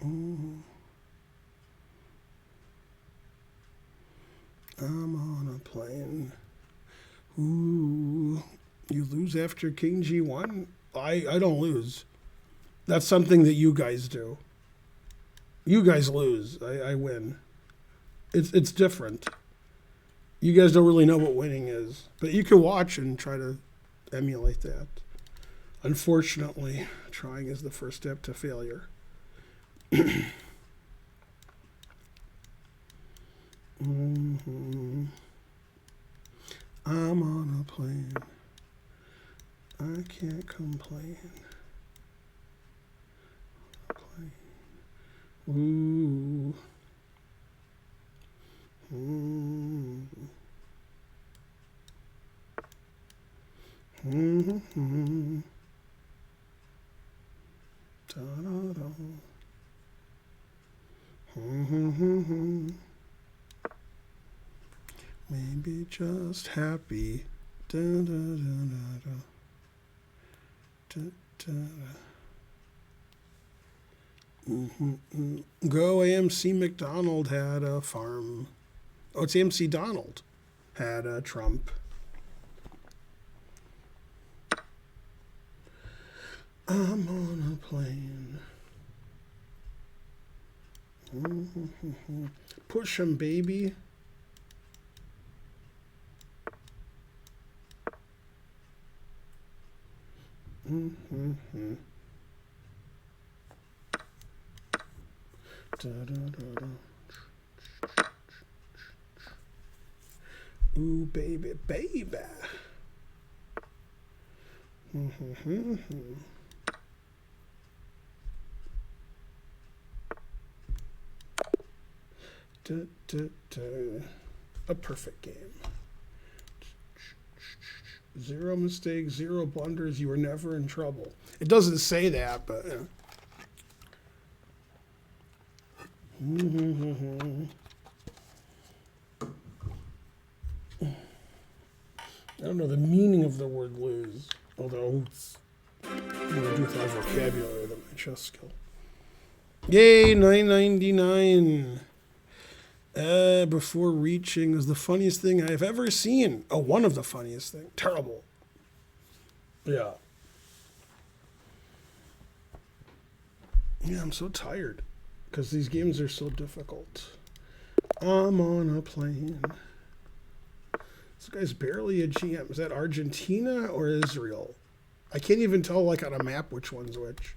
Mm. I'm on a plane. Ooh. You lose after King G1? I don't lose. That's something that you guys do. You guys lose. I win. It's different. You guys don't really know what winning is. But you can watch and try to emulate that. Unfortunately, trying is the first step to failure. Mm-hmm. I'm on a plane. I can't complain. Ooh. Mm. Mm-hmm. Da-da-da. Mm-hmm. Maybe just happy. Da-da-da-da-da. Mm-hmm. Go AMC McDonald had a farm. Oh, it's AMC Donald had a Trump. I'm on a plane. Mm-hmm. Push 'em, baby. Mm-hmm. Da-da-da-da. Ooh, baby, baby. Mm-hmm. Da, da, da. A perfect game. 0 mistakes, 0 blunders. You were never in trouble. It doesn't say that, but. Mm-hmm. I don't know the meaning of the word lose, although I'm going to do with my vocabulary than my chess skill. Yay, $9.99. Before reaching is the funniest thing I've ever seen. Oh, one of the funniest things. Terrible. Yeah. Yeah, I'm so tired because these games are so difficult. I'm on a plane. This guy's barely a GM. Is that Argentina or Israel? I can't even tell, like, on a map which one's which.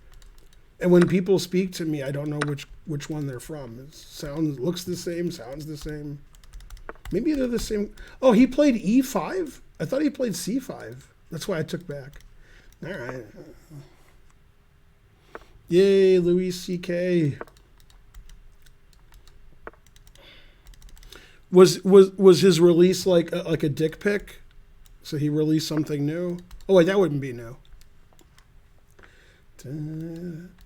And when people speak to me, I don't know which one they're from. It looks the same, sounds the same. Maybe they're the same. Oh, he played E5? I thought he played C5. That's why I took back. All right. Yay, Louis C.K. Was his release like a dick pic? So he released something new? Oh, wait, that wouldn't be new.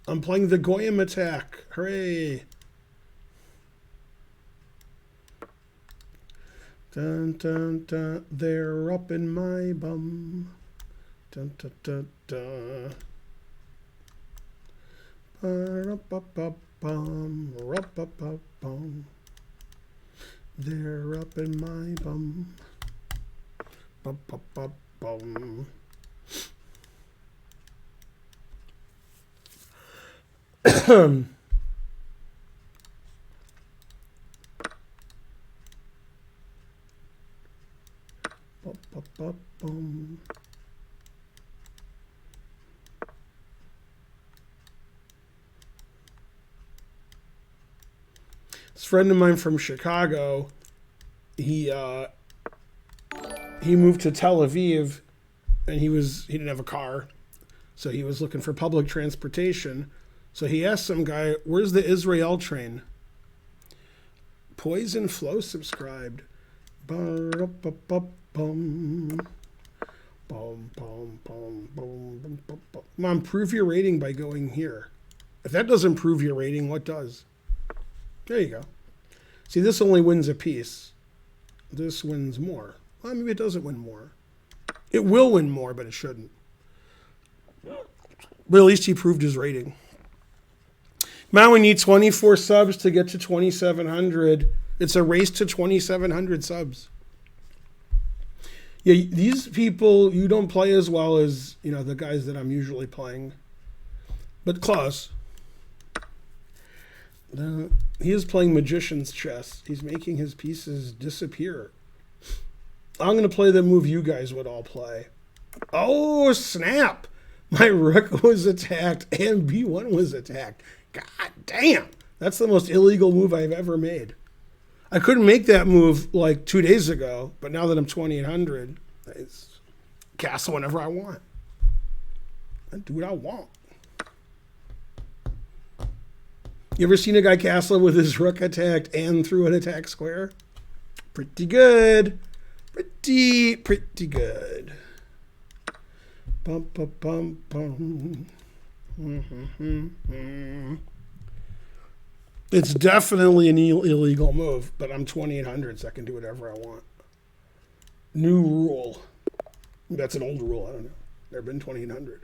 I'm playing the Goyim attack. Hooray. Dun, dun, dun. They're up in my bum. Dun, dun, dun, dun. Ba-da-ba-ba-bum. Ra-ba-ba-bum. They're up in my bum. Ba-ba-ba-bum. Bum. This friend of mine from Chicago, he moved to Tel Aviv, and he didn't have a car, so he was looking for public transportation. So he asked some guy, "Where's the Israel train?" Poison Flow subscribed. Mom, prove your rating by going here. If that doesn't prove your rating, what does? There you go. See, this only wins a piece. This wins more. Well, maybe it doesn't win more. It will win more, but it shouldn't. But at least he proved his rating. Now we need 24 subs to get to 2,700. It's a race to 2,700 subs. Yeah, these people, you don't play as well as, the guys that I'm usually playing. But close. He is playing magician's chess. He's making his pieces disappear. I'm going to play the move you guys would all play. Oh, snap! My rook was attacked and B1 was attacked. God damn! That's the most illegal move I've ever made. I couldn't make that move like 2 days ago, but now that I'm 2,800, I castle whenever I want. I do what I want. You ever seen a guy castle with his rook attacked and threw an attack square? Pretty good. Pretty good. Bum, bum, bum, bum. It's definitely an illegal move, but I'm 2,800, so I can do whatever I want. New rule. That's an old rule. I don't know. Never been 2,800.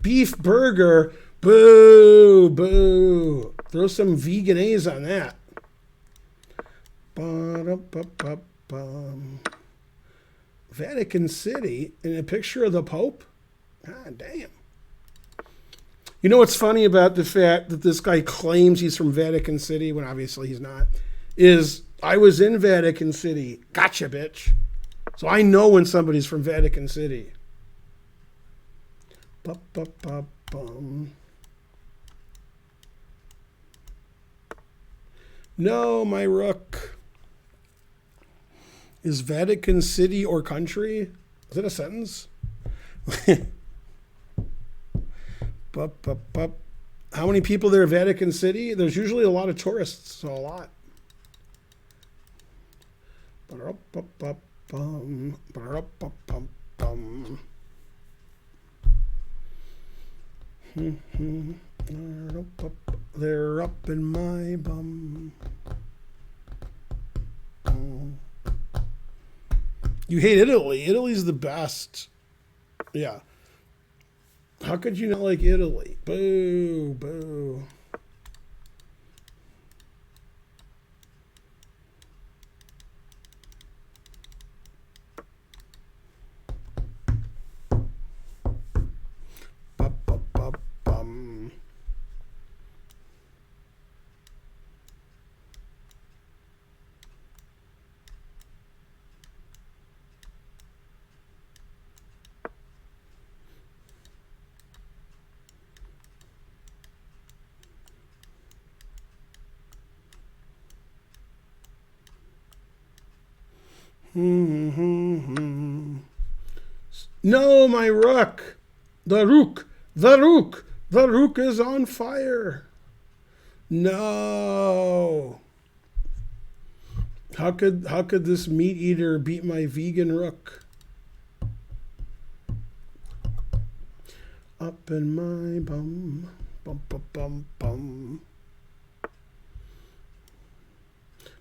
Beef burger. Boo, boo. Throw some veganese on that. Vatican City and a picture of the Pope? God damn. You know what's funny about the fact that this guy claims he's from Vatican City when obviously he's not? Is I was in Vatican City. Gotcha, bitch. So I know when somebody's from Vatican City. No, my rook. Is Vatican City or country? Is it a sentence? How many people there at Vatican City? There's usually a lot of tourists, so a lot. They're up in my bum. You hate Italy. Italy's the best. Yeah. How could you not like Italy? Boo, boo. Bum. No, my rook. The rook is on fire. No. How could this meat eater beat my vegan rook? Up in my bum. Bum, bum, bum, bum.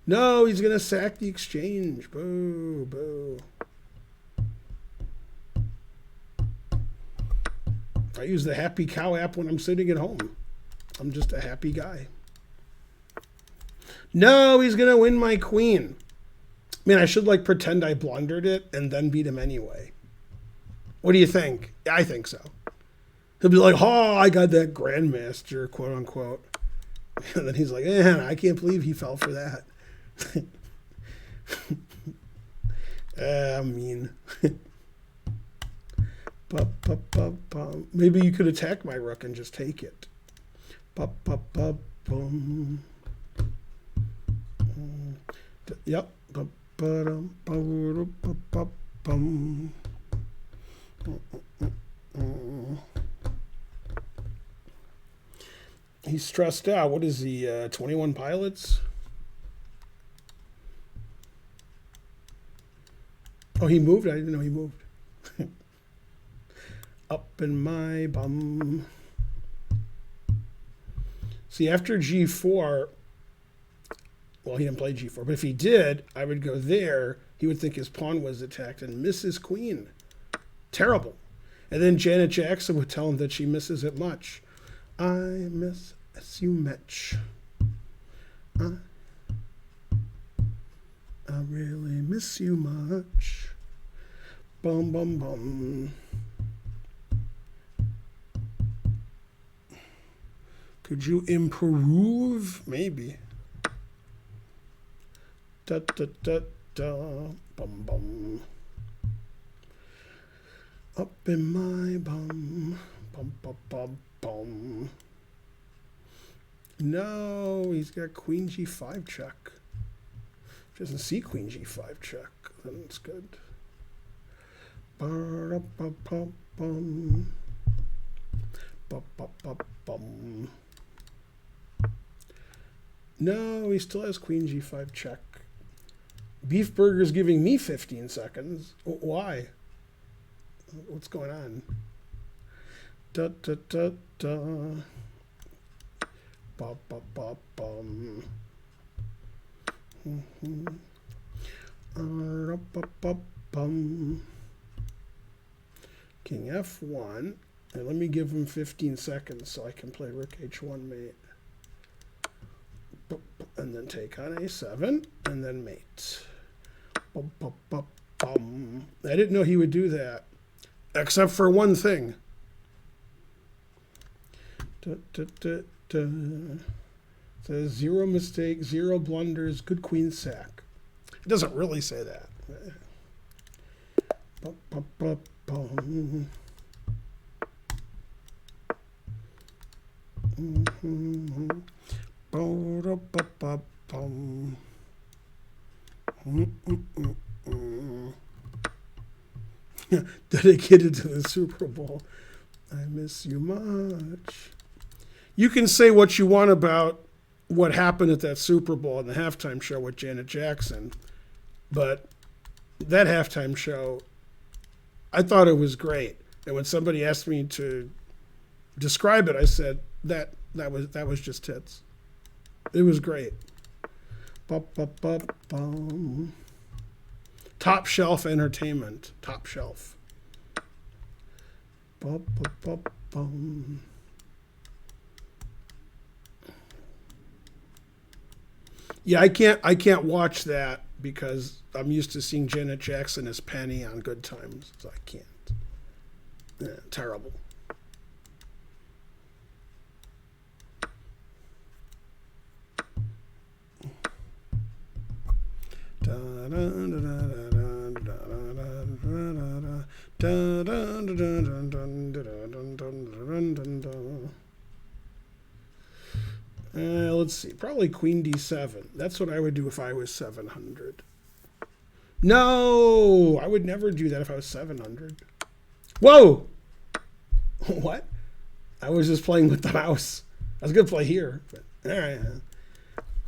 No, he's going to sack the exchange. Boo, boo. I use the Happy Cow app when I'm sitting at home. I'm just a happy guy. No, he's going to win my queen. I mean, I should pretend I blundered it and then beat him anyway. What do you think? I think so. He'll be like, oh, I got that grandmaster, quote unquote. And then he's like, I can't believe he fell for that. I mean, maybe you could attack my rook and just take it. Yep. He's stressed out. What is he, 21 pilots? Oh, he moved? I didn't know he moved. Up in my bum. See, after G4, well, he didn't play G4, but if he did, I would go there. He would think his pawn was attacked and miss his queen. Terrible. And then Janet Jackson would tell him that she misses it much. I miss you much. I really miss you much. Bum, bum, bum. Could you improve? Maybe. Da, da, da, da. Bum, bum. Up in my bum. Bum, bum, bum, bum. No, he's got Queen G5 check. Doesn't see Queen G5 check. Then it's good. Ba-da-ba-ba-bum. Ba-ba-ba-bum. No, he still has Queen G5 check. Beef Burger's giving me 15 seconds. Why? What's going on? Da da da da. Ba ba ba bum. Bum. King F1. And let me give him 15 seconds so I can play Rook H1 mate. And then take on A7 and then mate. Bum, bum, bum, bum. I didn't know he would do that, except for one thing. Da, da, da, da. It says 0 mistakes, 0 blunders, good queen sack. It doesn't really say that. Bum, bum, bum, bum. Mm-hmm. Dedicated to the Super Bowl. I miss you much. You can say what you want about what happened at that Super Bowl in the halftime show with Janet Jackson, but that halftime show, I thought it was great. And when somebody asked me to describe it, I said that was just tits. It was great. Ba-ba-ba-bum. Top shelf entertainment. Top shelf. Ba-ba-ba-bum. Yeah, I can't watch that because I'm used to seeing Janet Jackson as Penny on Good Times, so I can't. Yeah, terrible. Let's see. Probably Queen D7. That's what I would do if I was 700. No, I would never do that if I was 700. Whoa! What? I was just playing with the mouse. I was going to play here. But, all right.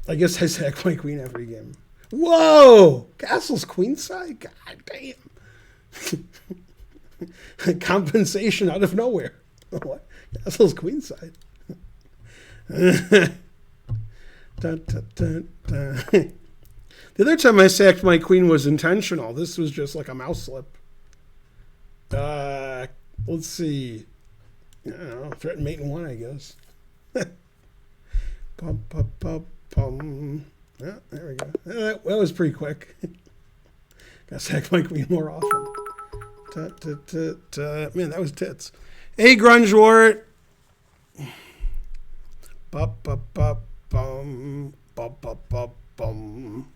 I guess I sack my queen every game. Whoa! Castle's queenside? God damn. Compensation out of nowhere. What? Castle's queenside. Dun, dun, dun, dun. The other time I sacked my queen was intentional. This was just like a mouse slip. Let's see. I don't know. Threaten mate in 1, I guess. Pum, pum, pum, pum. Yeah, there we go. That was pretty quick. Gotta sack my queen more often. Man, that was tits. Hey, Grunge Wart. Bum, bum, bum, bum, bum, bum, bum.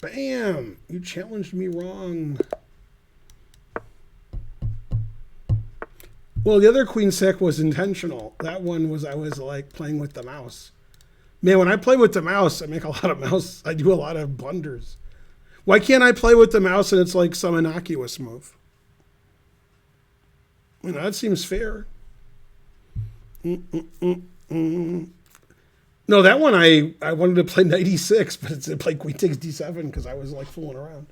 Bam! You challenged me wrong. Well, the other queen sack was intentional. That one was I was like playing with the mouse. Man, when I play with the mouse, I make a lot of mouse. I do a lot of blunders. Why can't I play with the mouse and it's like some innocuous move? You know, that seems fair. No, that one I wanted to play knight e6, but it's played queen takes d7 because I was like fooling around.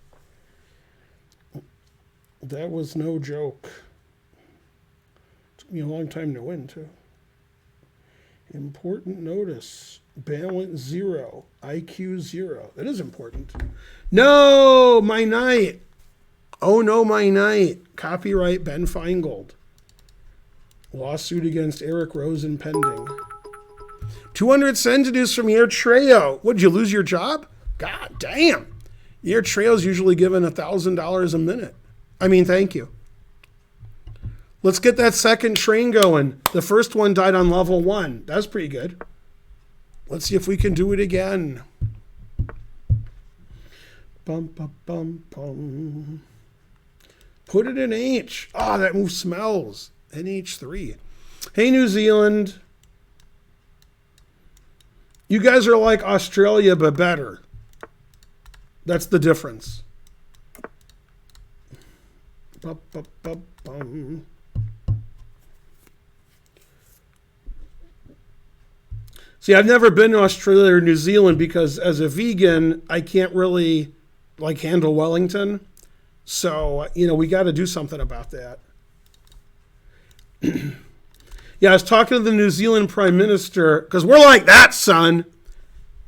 That was no joke. Took me a long time to win, too. Important notice. Balance 0. IQ 0. That is important. No, my knight. Oh, no, my knight. Copyright Ben Feingold. Lawsuit against Eric Rosen pending. 200 centimeters from Treo. What, did you lose your job? God damn. Treo's usually given $1,000 a minute. I mean, thank you. Let's get that second train going. The first one died on level 1. That's pretty good. Let's see if we can do it again. Bum, bum, bum, bum. Put it in H. Oh, that move smells. NH3. Hey, New Zealand. You guys are like Australia, but better. That's the difference. Bum, bum, bum, bum. See, I've never been to Australia or New Zealand because as a vegan, I can't really like handle Wellington. So, you know, we got to do something about that. Yeah, I was talking to the New Zealand Prime Minister because we're like that, son.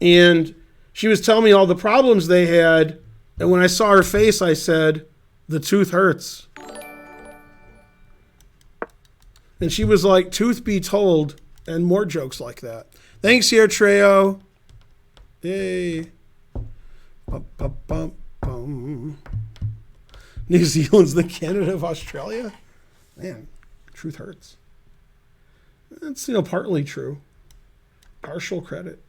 And she was telling me all the problems they had. And when I saw her face, I said, the tooth hurts. And she was like, truth be told, and more jokes like that. Thanks here, Treo. Yay. Bum, bum, bum, bum. New Zealand's the Canada of Australia? Man, truth hurts. That's, you know, partly true. Partial credit.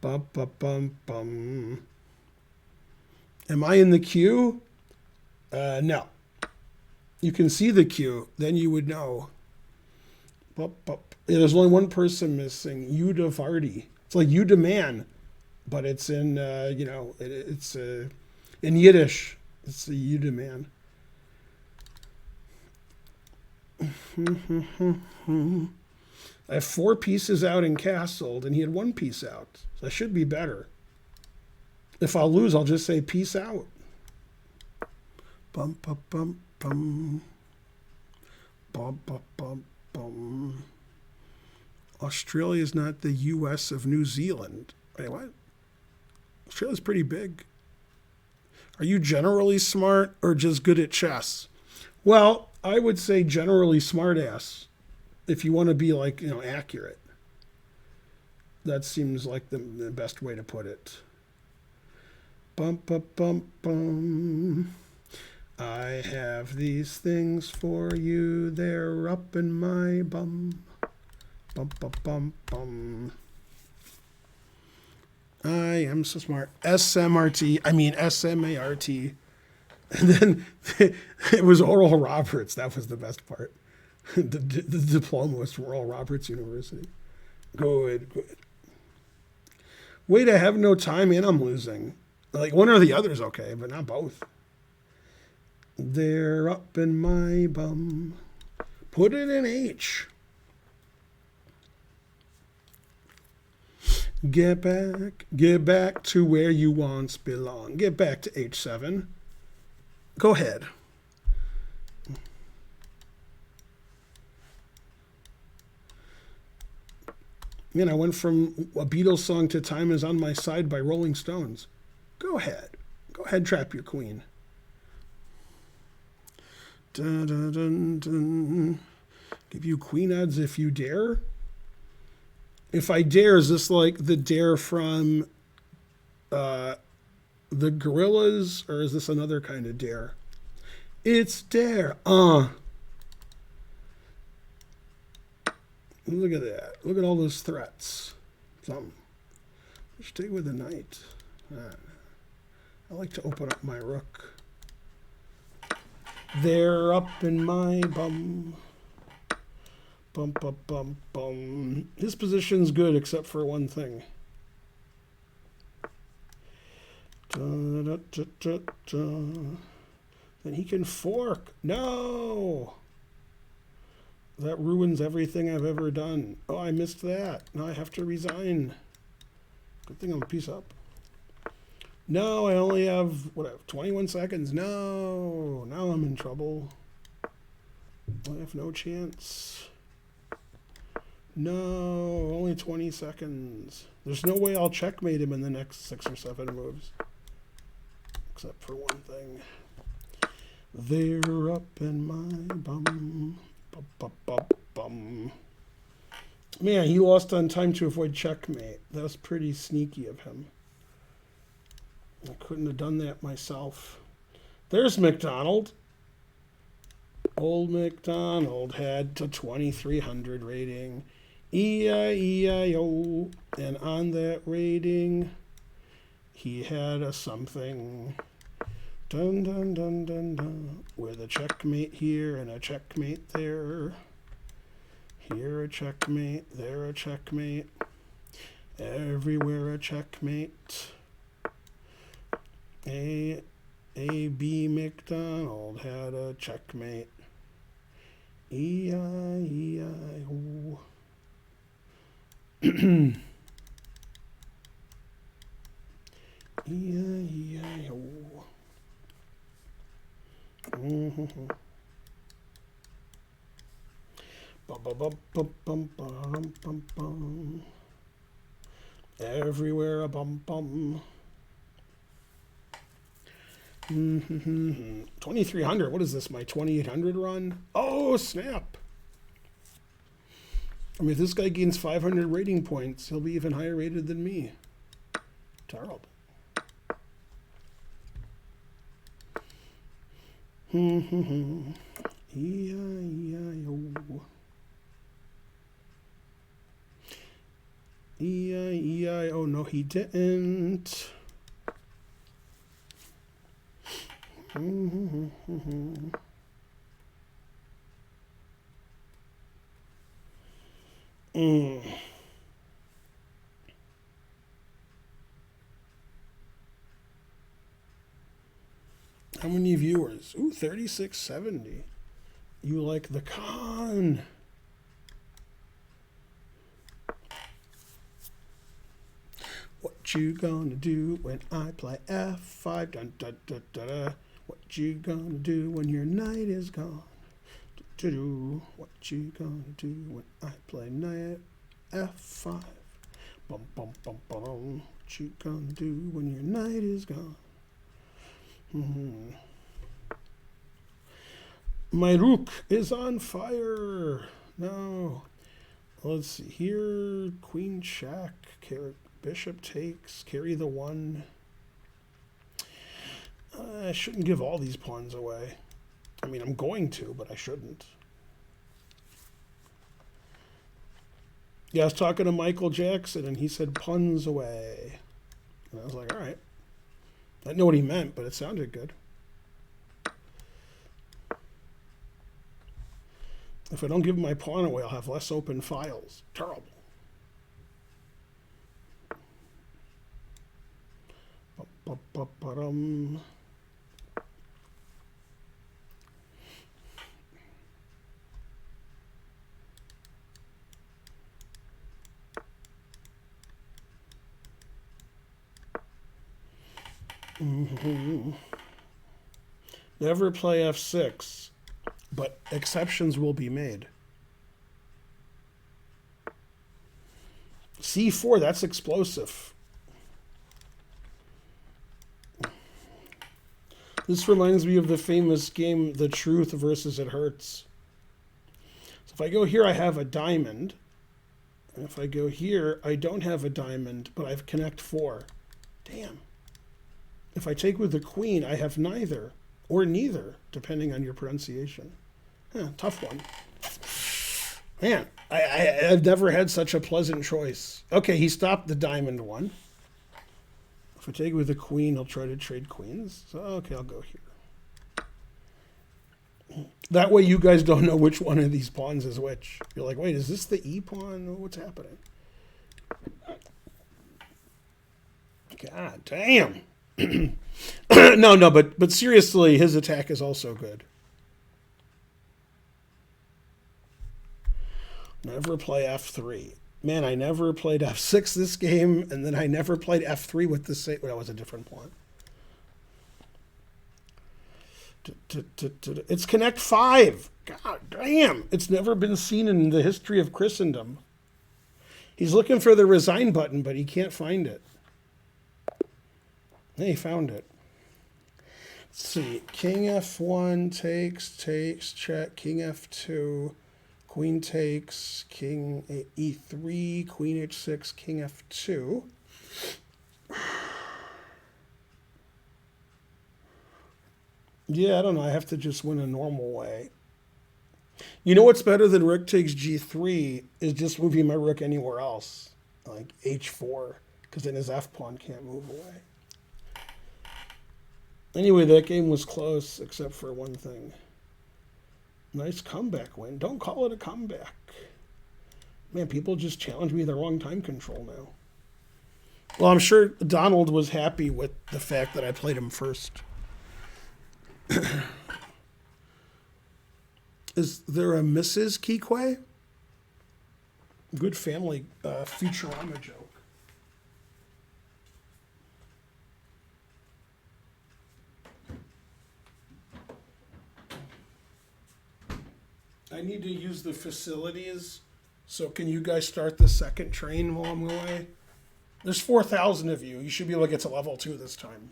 Bum, bum, bum, bum. Am I in the queue? No. You can see the queue, then you would know. Bup, bup. Yeah, there's only one person missing. Yuda Farty. It's like you demand, but it's in you know it's in Yiddish. It's the you demand. I have 4 pieces out in Castled, and he had 1 piece out, so I should be better. If I'll lose, I'll just say peace out. Bum bum bum bum. Bum bum bum. Australia is not the U.S. of New Zealand. Wait, what? Australia's pretty big. Are you generally smart or just good at chess? Well, I would say generally smartass. If you want to be like, you know, accurate. That seems like the best way to put it. Bum bum bum bum. I have these things for you, they're up in my bum. Bum, bum, bum, bum. I am so smart. SMRT, I mean SMART. And then it was Oral Roberts. That was the best part. The diploma was from Oral Roberts University. Good, good. Wait, I have no time and I'm losing. Like one or the other's okay, but not both. They're up in my bum. Put it in H. Get back to where you once belong. Get back to H7. Go ahead. Man, I went from a Beatles song to Time Is On My Side by Rolling Stones. Go ahead. Go ahead, trap your queen. Dun, dun, dun, dun. Give you queen odds if you dare. If I dare, is this like the dare from the Gorillas, or is this another kind of dare? It's dare. Look at that. Look at all those threats. Something. Stay with the knight. I like to open up my rook. They're up in my bum. Bum, bum, bum, bum. His position's good except for one thing. Da, da, da, da, da. Then he can fork. No! That ruins everything I've ever done. Oh, I missed that. Now I have to resign. Good thing I'm a piece up. No, I only have, 21 seconds. No! Now I'm in trouble. I have no chance. No, only 20 seconds. There's no way I'll checkmate him in the next 6 or 7 moves. Except for one thing. They're up in my bum. Bum, bum, bum, bum. Man, he lost on time to avoid checkmate. That was pretty sneaky of him. I couldn't have done that myself. There's McDonald. Old McDonald had to 2,300 rating. E-I-E-I-O. And on that rating, he had a something. Dun, dun, dun, dun, dun. With a checkmate here and a checkmate there. Here a checkmate, there a checkmate. Everywhere a checkmate. A.B. McDonald had a checkmate. E-I-E-I-O. E-I-E-I-O. Bum, bum, bum, bum, bum, bum, bum, bum. Everywhere a bum bum. 2,300. What is this? My 2,800 run? Oh, snap. I mean, if this guy gains 500 rating points, he'll be even higher rated than me. Terrible. E-I-E-I-O. E-I-E-I-O. No, he didn't. How many viewers? Ooh, 3670. You like the con. What you gonna do when I play F5? Dun, dun, dun, dun, dun. What you gonna do when your knight is gone? What you gonna do when I play knight F5? Bum, bum, bum, bum. What you gonna do when your knight is gone? My rook is on fire. No. Let's see here. Queen check. Bishop takes. Carry the 1. I shouldn't give all these pawns away. I mean, I'm going to, but I shouldn't. Yeah, I was talking to Michael Jackson, and he said puns away. And I was like, all right. I didn't know what he meant, but it sounded good. If I don't give my pawn away, I'll have less open files. Terrible. Ba-ba-ba-dum. Never play F6, but exceptions will be made. C4, that's explosive. This reminds me of the famous game, The Truth versus It Hurts. So if I go here, I have a diamond. And if I go here, I don't have a diamond, but I have connect 4. Damn. If I take with the queen, I have neither, or neither, depending on your pronunciation. Tough one. Man, I've never had such a pleasant choice. Okay, he stopped the diamond one. If I take it with the queen, he'll try to trade queens. So, okay, I'll go here. That way you guys don't know which one of these pawns is which. You're like, wait, is this the E pawn? What's happening? God damn. No, but seriously, his attack is also good. Never play F3. Man, I never played F6 this game, and then I never played F3 with the same. Well, that was a different pawn. It's Connect 5. God damn. It's never been seen in the history of Christendom. He's looking for the resign button, but he can't find it. He found it. Let's see. King F1 takes, check. King F2, queen takes, king E3, queen H6, king F2. Yeah, I don't know. I have to just win a normal way. You know what's better than rook takes G3 is just moving my rook anywhere else, like H4, because then his F pawn can't move away. Anyway, that game was close, except for one thing. Nice comeback win. Don't call it a comeback. Man, people just challenge me the wrong time control now. Well, I'm sure Donald was happy with the fact that I played him first. Is there a Mrs. Kikwe? Good family Futurama joke. I need to use the facilities. So can you guys start the second train while I'm away? There's 4,000 of you. You should be able to get to level 2 this time.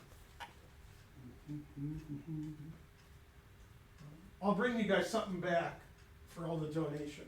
I'll bring you guys something back for all the donations.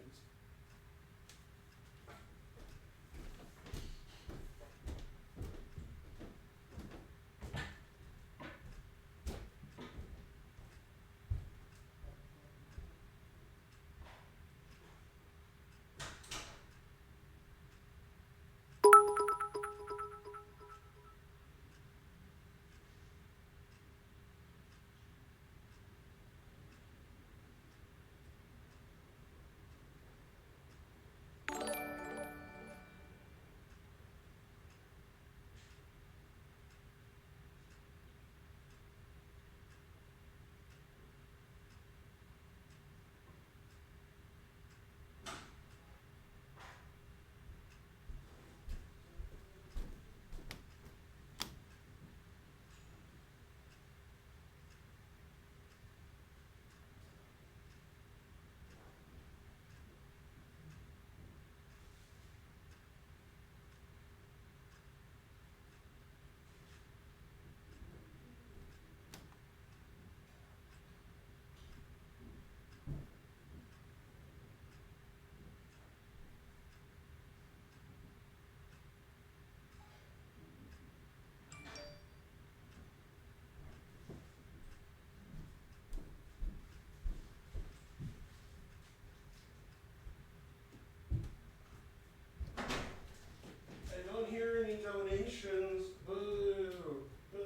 Hear any donations? Boo! Boo!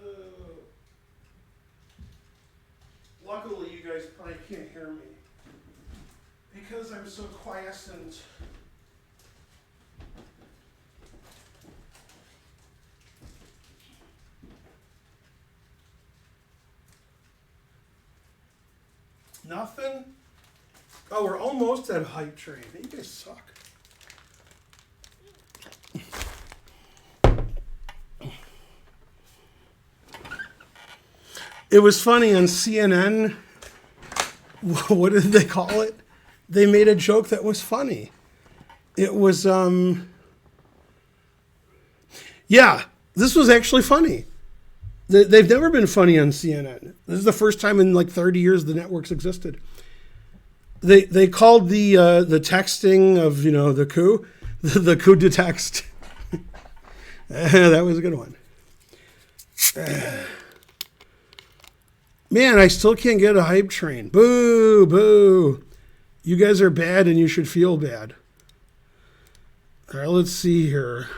Luckily, you guys probably can't hear me because I'm so quiescent. Nothing? Oh, we're almost at hype train. You guys suck. It was funny on CNN. What did they call it? They made a joke that was funny. It was, yeah, this was actually funny. They've never been funny on CNN. This is the first time in like 30 years the networks existed. They called the texting of, the coup, the coup de text. That was a good one. Man, I still can't get a hype train. Boo, boo. You guys are bad and you should feel bad. All right, let's see here.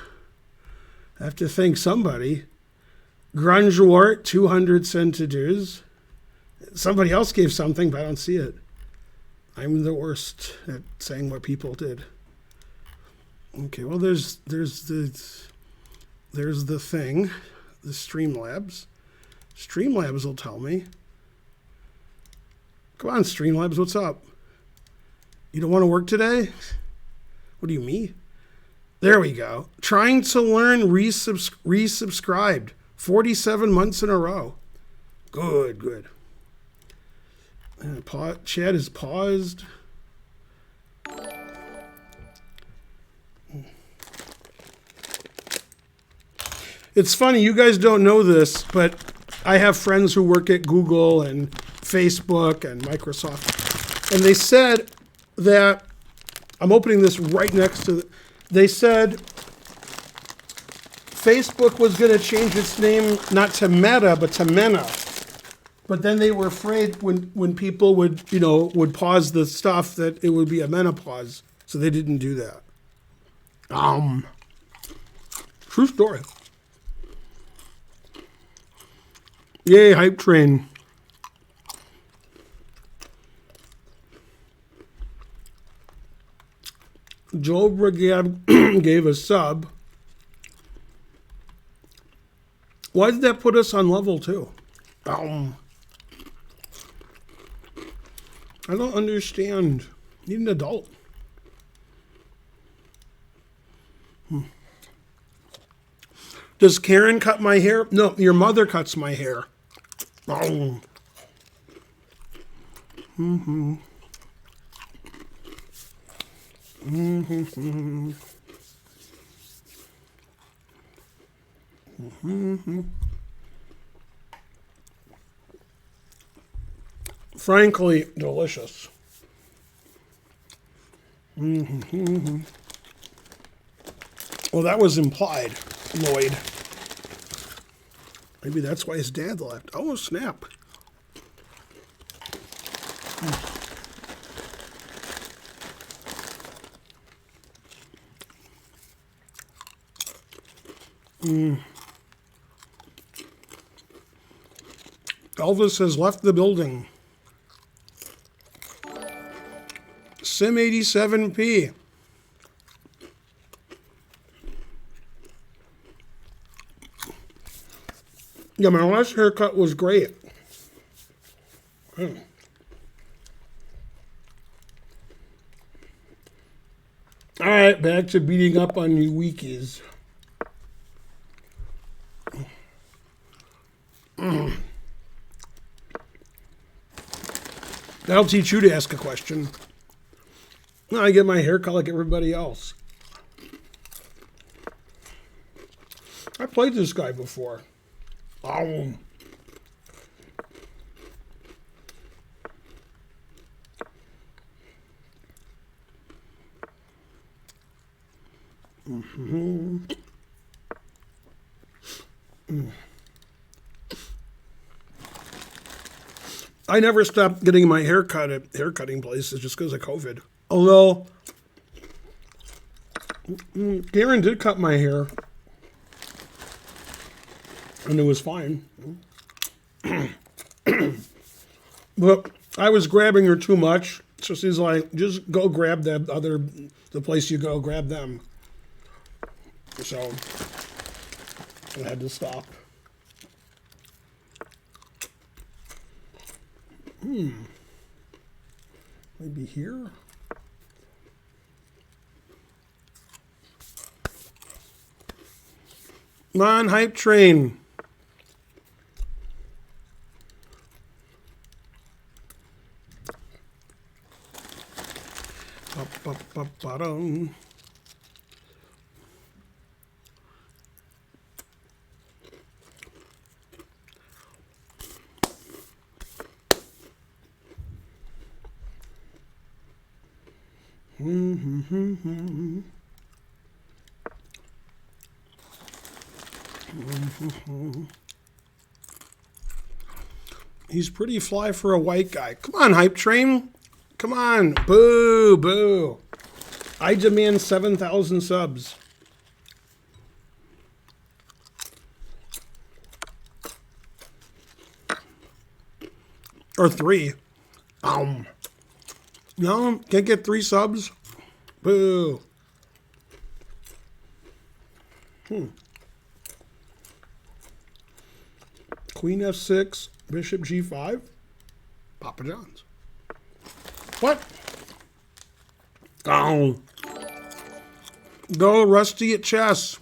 I have to thank somebody. Grunge Wart, 200 centidues. Somebody else gave something, but I don't see it. I'm the worst at saying what people did. Okay, well, there's the thing, the Streamlabs. Streamlabs will tell me. Come on, Streamlabs, what's up? You don't want to work today? What do you mean? There we go. Trying to learn resubscribed. 47 months in a row. Good, good. Chat is paused. It's funny, you guys don't know this, but I have friends who work at Google and Facebook and Microsoft. And they said that, I'm opening this right next to, they said Facebook was going to change its name not to Meta, but to Mena. But then they were afraid when people would pause the stuff that it would be a menopause. So they didn't do that. True story. Yay, hype train. Joe Brigab gave a sub. Why did that put us on level 2? I don't understand. Need an adult. Does Karen cut my hair? No, your mother cuts my hair. Frankly, delicious. Well, that was implied, Lloyd. Maybe that's why his dad left. Oh, snap. Elvis has left the building. Sim 87p. Yeah, my last haircut was great. All right, back to beating up on you weekies. That'll teach you to ask a question. I get my hair cut like everybody else. I played this guy before. I never stopped getting my hair cut at haircutting places just because of COVID. Although, Karen did cut my hair. And it was fine. But I was grabbing her too much. So she's like, just go grab the place you go, grab them. So I had to stop. Maybe here? Come on, hype train. Ba-ba-ba-ba-dum. He's pretty fly for a white guy. Come on, hype train. Come on. Boo, boo. I demand 7,000 subs. Or 3. No, can't get 3 subs. Boo. Queen F6, Bishop G5, Papa John's. What? Oh. Go Rusty at chess.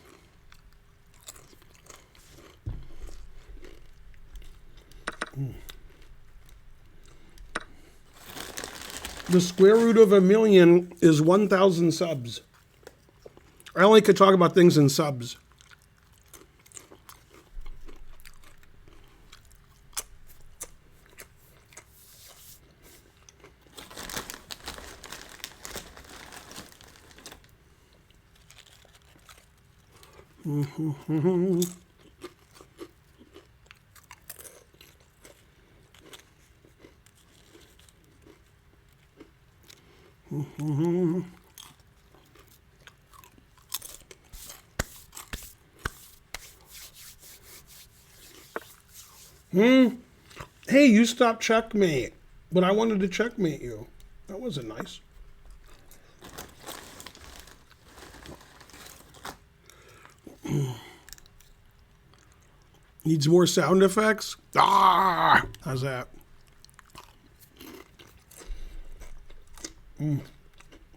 The square root of 1,000,000 is 1,000 subs. I only could talk about things in subs. Hey, you stopped checkmate, but I wanted to checkmate you. That wasn't nice. Needs more sound effects? Ah! How's that?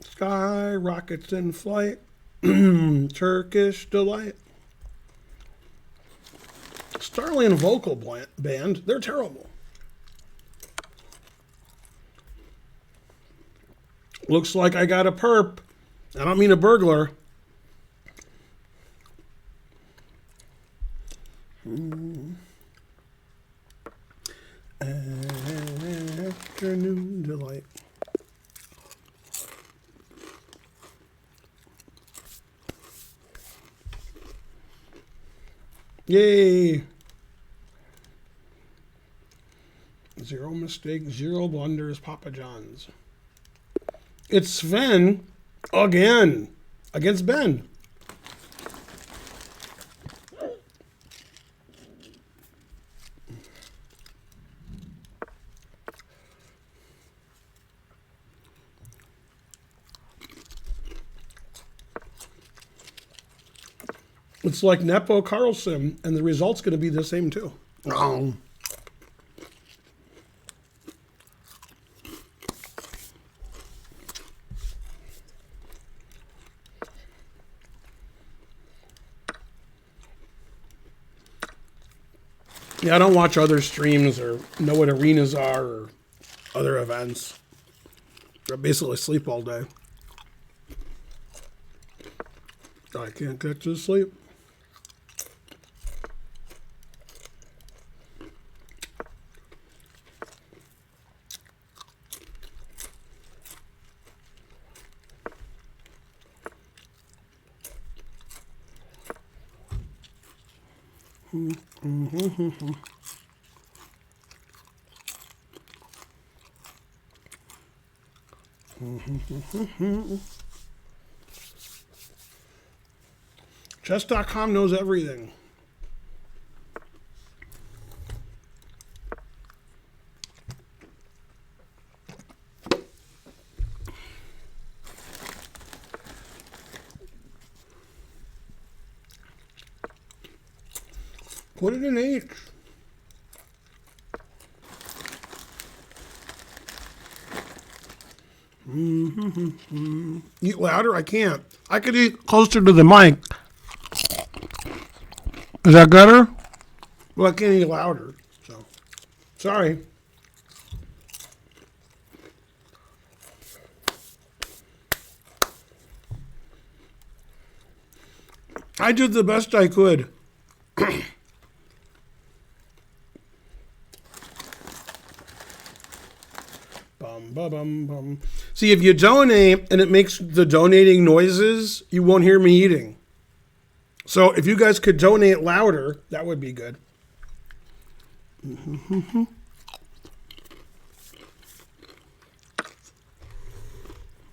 Sky, rockets in flight. Turkish delight. Starland Vocal Band, they're terrible. Looks like I got a perp. I don't mean a burglar. Afternoon delight. Yay! 0 mistakes, 0 blunders, Papa John's. It's Sven again against Ben. It's like Nepo Carlson, and the result's going to be the same too. Oh. Yeah, I don't watch other streams or know what arenas are or other events. I basically sleep all day. I can't get to sleep. Chess.com knows everything. Put it in H. Eat louder? I can't. I could eat closer to the mic. Is that better? Well, I can't eat louder, so sorry. I did the best I could. Bum, bum. See, if you donate and it makes the donating noises, you won't hear me eating. So if you guys could donate louder, that would be good.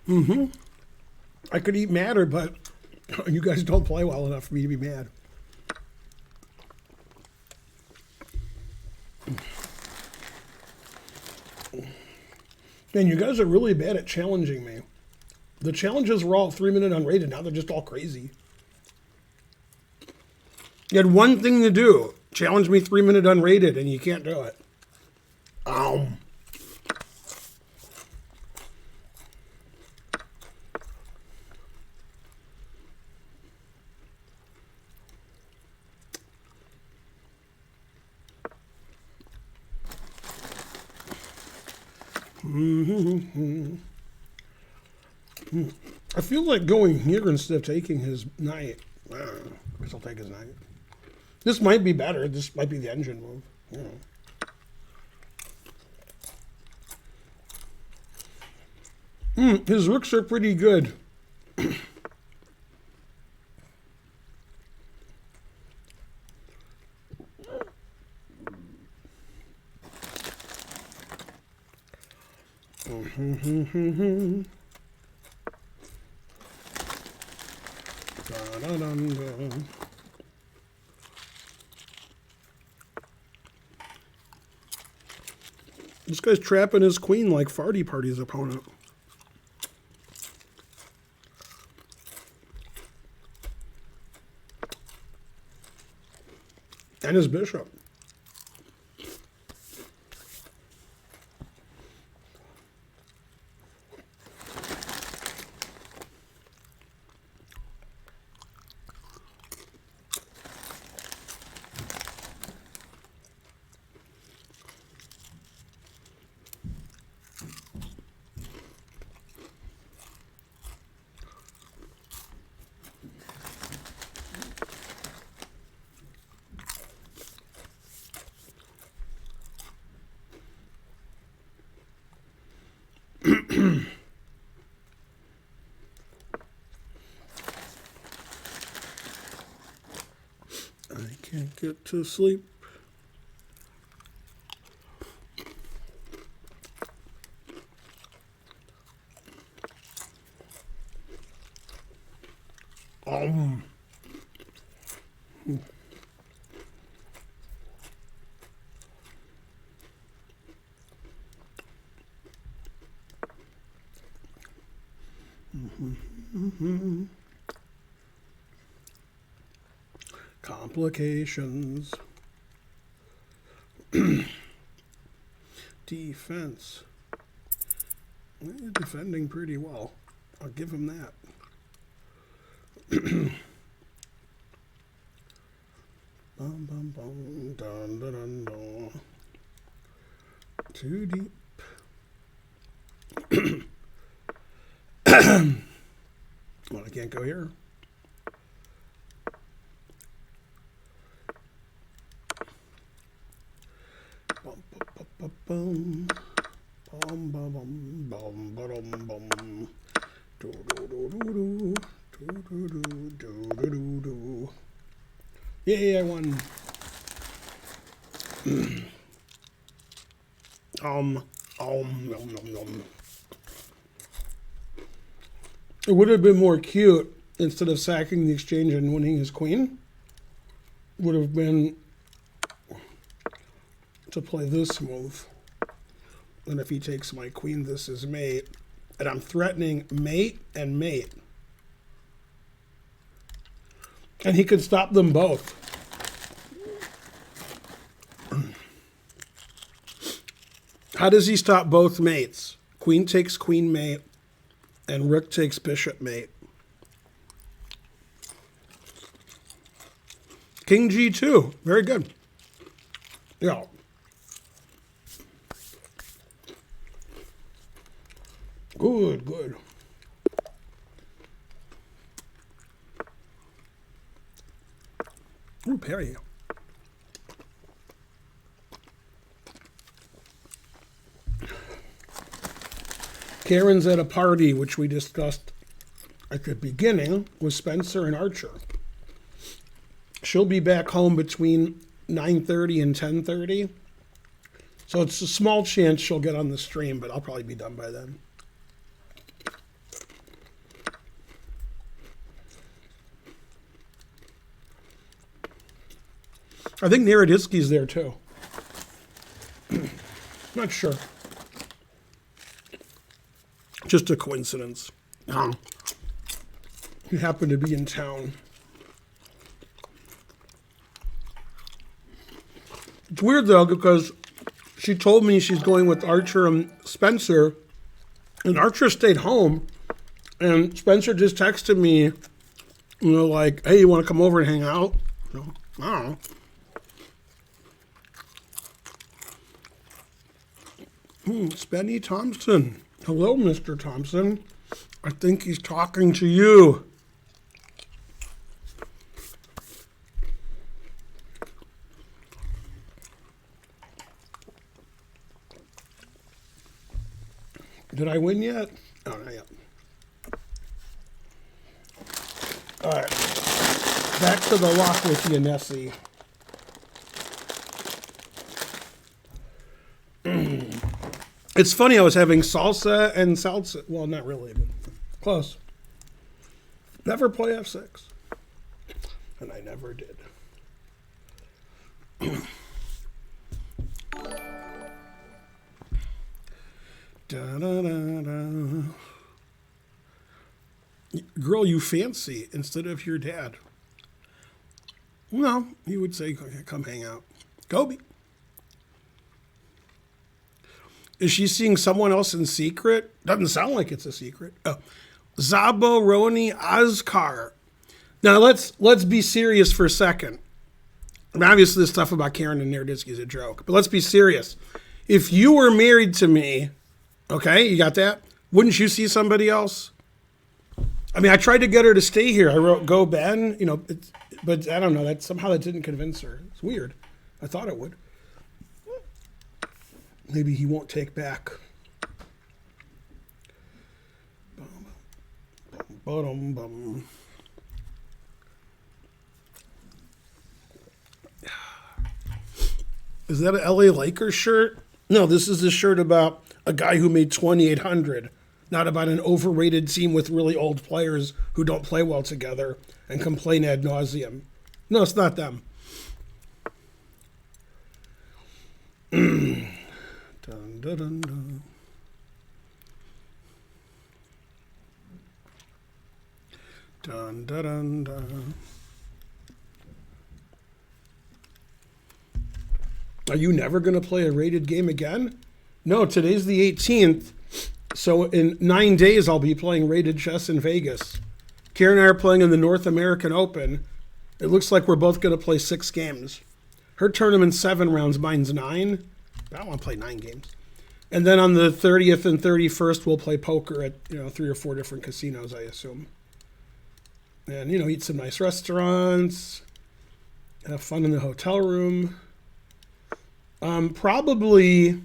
I could eat madder, but you guys don't play well enough for me to be mad. Man, you guys are really bad at challenging me. The challenges were all 3-minute unrated. Now they're just all crazy. You had one thing to do. Challenge me 3-minute unrated, and you can't do it. Ow. I feel like going here instead of taking his knight. I guess I'll take his knight. This might be better. This might be the engine move. His rooks are pretty good. This guy's trapping his queen like Farty Party's opponent. And his bishop. I can't get to sleep. Complications. Defense. Well, you're defending pretty well. I'll give him that. Bum, bum, bum, dun, dun, dun, dun. Too deep. Well, I can't go here. Bum, bum, bum, bum, bum, bum, bum, bum, bum. Do, do, do, do, do, do, do, do, do, do, do. Yay, I won. Nom, nom, nom. It would have been more cute, instead of sacking the exchange and winning his queen, would have been to play this move. And if he takes my queen, this is mate. And I'm threatening mate and mate. And he could stop them both. How does he stop both mates? Queen takes queen mate, and rook takes bishop mate. King G2. Very good. Yeah. Good, good. Ooh, parry. Karen's at a party, which we discussed at the beginning, with Spencer and Archer. She'll be back home between 9:30 and 10:30. So it's a small chance she'll get on the stream, but I'll probably be done by then. I think Naroditsky's there too. Not sure. Just a coincidence. He happened to be in town. It's weird though, because she told me she's going with Archer and Spencer, and Archer stayed home, and Spencer just texted me, like, hey, you want to come over and hang out? I don't know. Spenny Thompson. Hello, Mr. Thompson. I think he's talking to you. Did I win yet? Oh, not yet. All right. Back to the lock with you, Nessie. It's funny, I was having salsa and salsa. Well, not really, but close. Never play F6. And I never did. Da, da, da, da. Girl, you fancy instead of your dad. Well, he would say, come hang out. Kobe. Is she seeing someone else in secret? Doesn't sound like it's a secret. Oh. Zabo Roni Azkar. Now let's be serious for a second. I mean, obviously, this stuff about Karen and Naroditsky is a joke, but let's be serious. If you were married to me, okay, you got that? Wouldn't you see somebody else? I mean, I tried to get her to stay here. I wrote "Go Ben," but I don't know. That somehow that didn't convince her. It's weird. I thought it would. Maybe he won't take back. Is that an LA Lakers shirt? No, this is a shirt about a guy who made 2,800, not about an overrated team with really old players who don't play well together and complain ad nauseum. No, it's not them. Dun, dun, dun, dun. Dun, dun, dun, dun. Are you never going to play a rated game again? No, today's the 18th. So in 9 days, I'll be playing rated chess in Vegas. Karen and I are playing in the North American Open. It looks like we're both going to play 6 games. Her tournament's 7 rounds, mine's 9. I don't want to play 9 games. And then on the 30th and 31st, we'll play poker at 3 or 4 different casinos, I assume. And, eat some nice restaurants, have fun in the hotel room. Probably,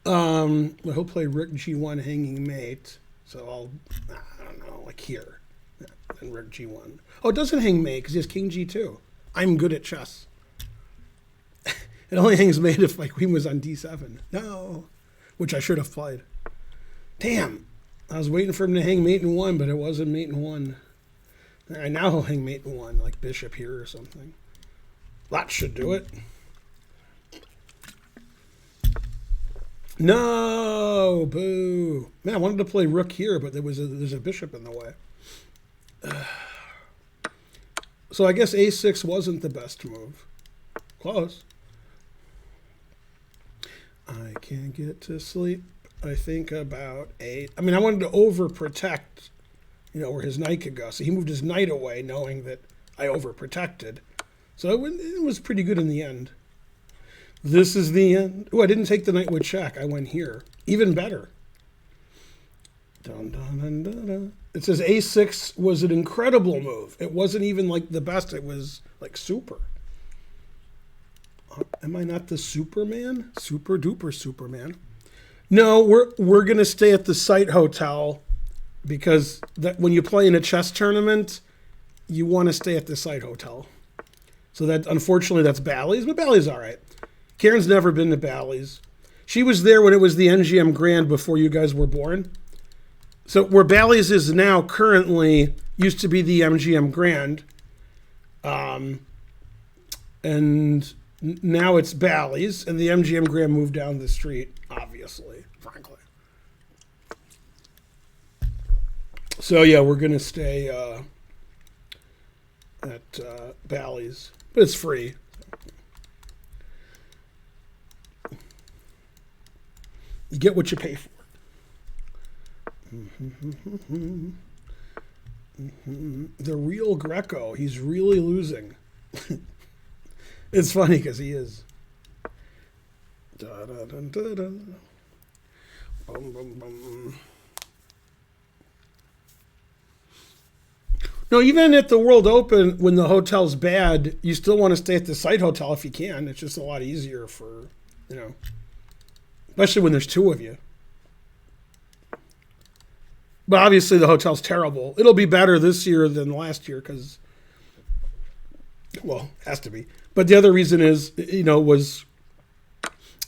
he'll play Rook G1 hanging mate. So I don't know, like here. And Rook G1. Oh, it doesn't hang mate because he has King G2. I'm good at chess. It only hangs mate if my queen was on D7. No, which I should have played. Damn, I was waiting for him to hang mate in 1, but it wasn't mate in 1. All right, now he'll hang mate in 1, like bishop here or something. That should do it. No, boo. Man, I wanted to play rook here, but there's a bishop in the way. So I guess a6 wasn't the best move. Close. I can't get to sleep. I think about 8. I mean, I wanted to overprotect, where his knight could go. So he moved his knight away, knowing that I overprotected. So it was pretty good in the end. This is the end. Oh, I didn't take the knight with check. I went here. Even better. Dun, dun, dun, dun, dun. It says a6 was an incredible move. It wasn't even like the best. It was like super. Am I not the Superman? Super duper Superman. No, we're gonna stay at the site hotel because when you play in a chess tournament, you want to stay at the site hotel. So that unfortunately that's Bally's, but Bally's all right. Karen's never been to Bally's. She was there when it was the NGM Grand before you guys were born. So where Bally's is now currently used to be the MGM Grand. And now it's Bally's, and the MGM Grand moved down the street, obviously, frankly. So, yeah, we're going to stay at Bally's, but it's free. You get what you pay for. The real Greco, he's really losing. It's funny because he is. Da, da, da, da, da. Bum, bum, bum. No, even at the World Open, when the hotel's bad, you still want to stay at the site hotel if you can. It's just a lot easier for, especially when there's two of you. But obviously the hotel's terrible. It'll be better this year than last year because, well, it has to be. But the other reason is, was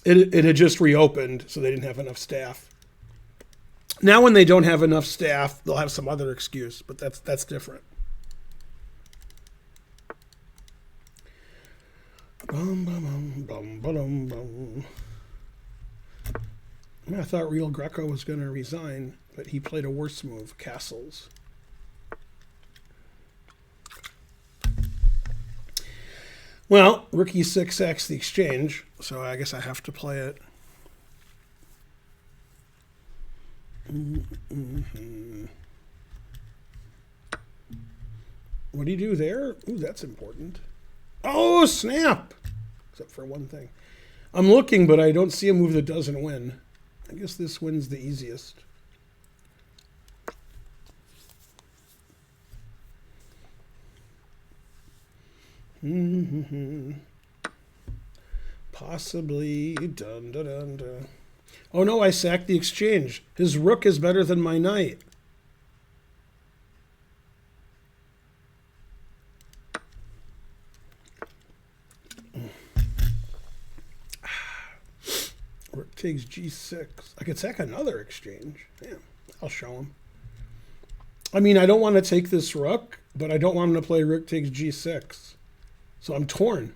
it had just reopened, so they didn't have enough staff. Now when they don't have enough staff, they'll have some other excuse, but that's different. Bum, bum, bum, bum, bum. I thought Real Greco was going to resign, but he played a worse move, Castles. Well, Rookie 6X the exchange, so I guess I have to play it. Mm-hmm. What do you do there? Ooh, that's important. Oh, snap! Except for one thing. I'm looking, but I don't see a move that doesn't win. I guess this wins the easiest. Mm-hmm. Possibly. Dun, dun, dun, dun. Oh no, I sacked the exchange. His rook is better than my knight. Rook takes g6. I could sack another exchange. Damn, I'll show him. I mean, I don't want to take this rook, but I don't want him to play rook takes g6. So I'm torn.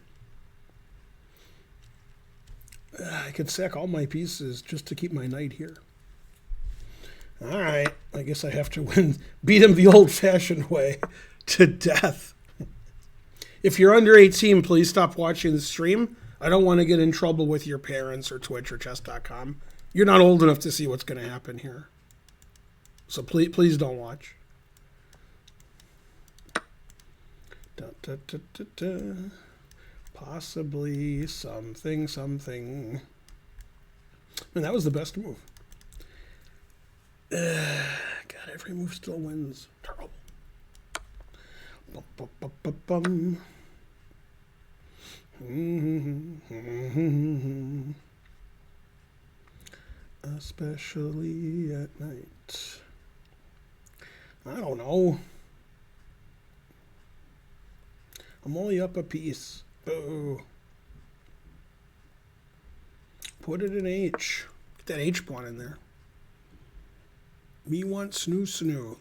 I could sack all my pieces just to keep my knight here. All right, I guess I have to beat him the old-fashioned way to death. If you're under 18, please stop watching the stream. I don't want to get in trouble with your parents or Twitch or chess.com. You're not old enough to see what's going to happen here. So please don't watch. Da, da, da, da, da. Possibly something. And that was the best move. God, every move still wins. Terrible. Bum, bum, bum, bum, bum. Especially at night. I don't know. I'm only up a piece. Boo. Put it in H. Get that H pawn in there. Me want snoo.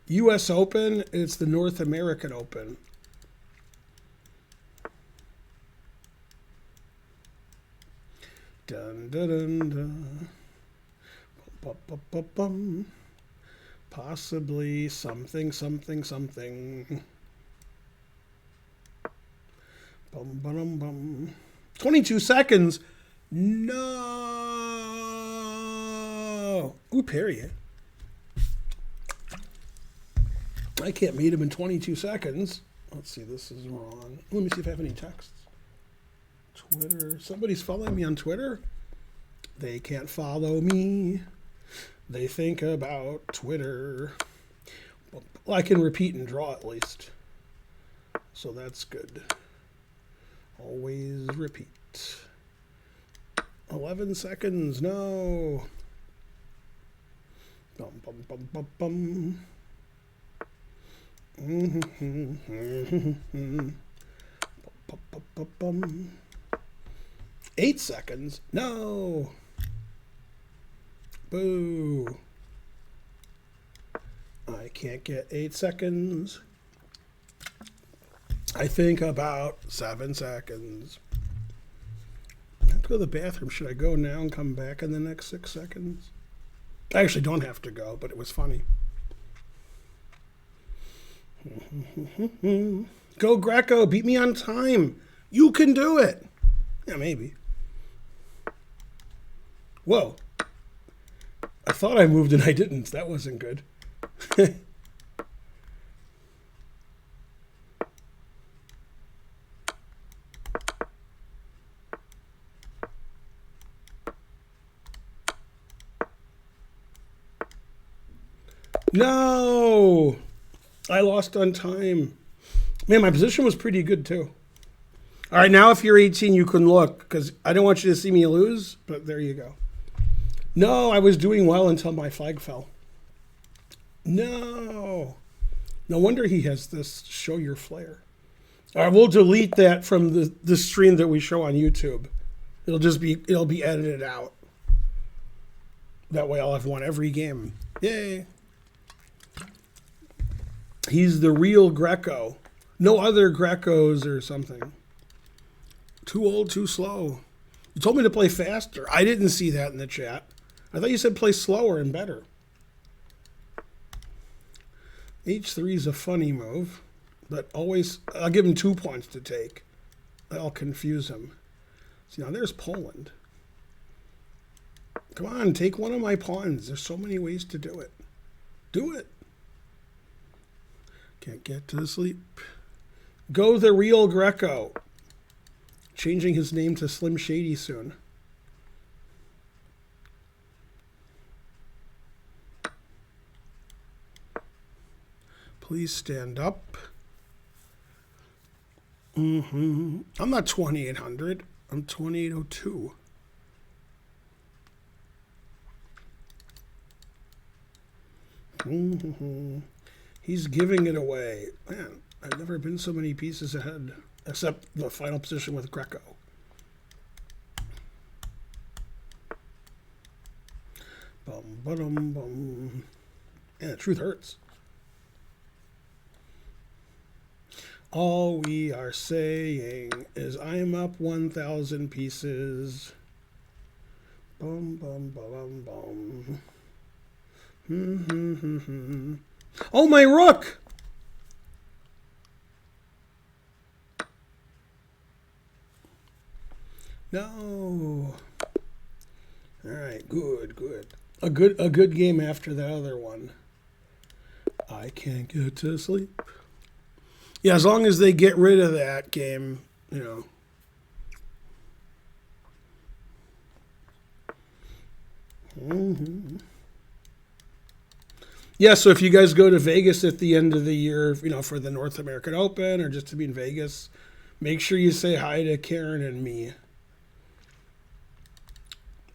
U.S. Open, it's the North American Open. Dun, dun, dun, dun. Bum, bum, bum, bum. Possibly something. Bum, bum, bum. 22 seconds. No. Ooh, parry it. I can't meet him in 22 seconds. Let's see, this is wrong. Let me see if I have any texts. Twitter. Somebody's following me on Twitter. They can't follow me. They think about Twitter. Well, I can repeat and draw at least. So that's good. Always repeat. 11 seconds. No. Bum, bum, bum, bum, bum. Bum, bum, bum, bum. 8 seconds. No. Boo. I can't get 8 seconds. I think about 7 seconds. I have to go to the bathroom. Should I go now and come back in the next 6 seconds? I actually don't have to go, but it was funny. Go Greco, beat me on time. You can do it. Yeah, maybe. Whoa. I thought I moved and I didn't. That wasn't good. No! I lost on time. Man, my position was pretty good too. All right, now if you're 18, you can look, because I don't want you to see me lose, but there you go. No, I was doing well until my flag fell. No. No wonder he has this show your flair. All right, we'll delete that from the stream that we show on YouTube. It'll be edited out. That way I'll have won every game. Yay. He's the real Greco. No other Grecos or something. Too old, too slow. You told me to play faster. I didn't see that in the chat. I thought you said play slower and better. H3 is a funny move, but always, I'll give him 2 points to take. I'll confuse him. See, now there's Poland. Come on, take one of my pawns. There's so many ways to do it. Do it. Can't get to sleep. Go the real Greco. Changing his name to Slim Shady soon. Please stand up. I'm not 2800. I'm 2802. He's giving it away. Man, I've never been so many pieces ahead, except the final position with Greco. Bum, ba-dum, bum. Yeah, the truth hurts. All we are saying is I'm up 1,000 pieces. Bum, bum, bum, bum. Oh, my rook! No. All right, good. A good game after that other one. I can't get to sleep. Yeah, as long as they get rid of that game, you know. Yeah, so if you guys go to Vegas at the end of the year, you know, for the North American Open or just to be in Vegas, make sure you say hi to Karen and me.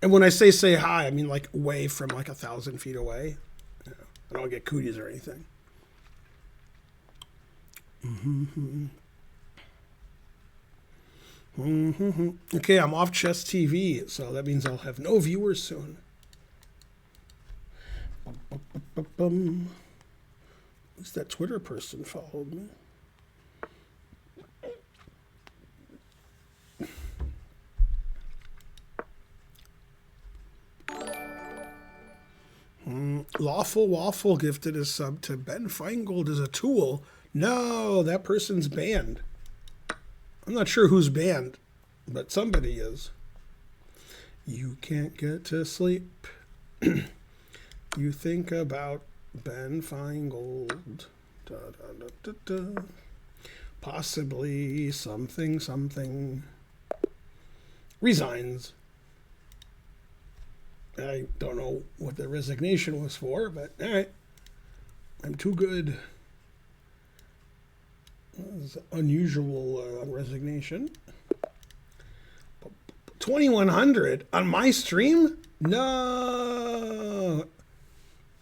And when I say hi, I mean like away from like 1,000 feet away. You know, I don't get cooties or anything. Okay, I'm off Chess TV, so that means I'll have no viewers soon. At least that Twitter person followed me. Lawful Waffle gifted a sub to Ben Feingold as a tool. No, that person's banned. I'm not sure who's banned, but somebody is. You can't get to sleep. You think about Ben Feingold. Da, da, da, da, da. Possibly something. Resigns. I don't know what the resignation was for, but all right. I'm too good. That was unusual resignation. 2,100 on my stream? No.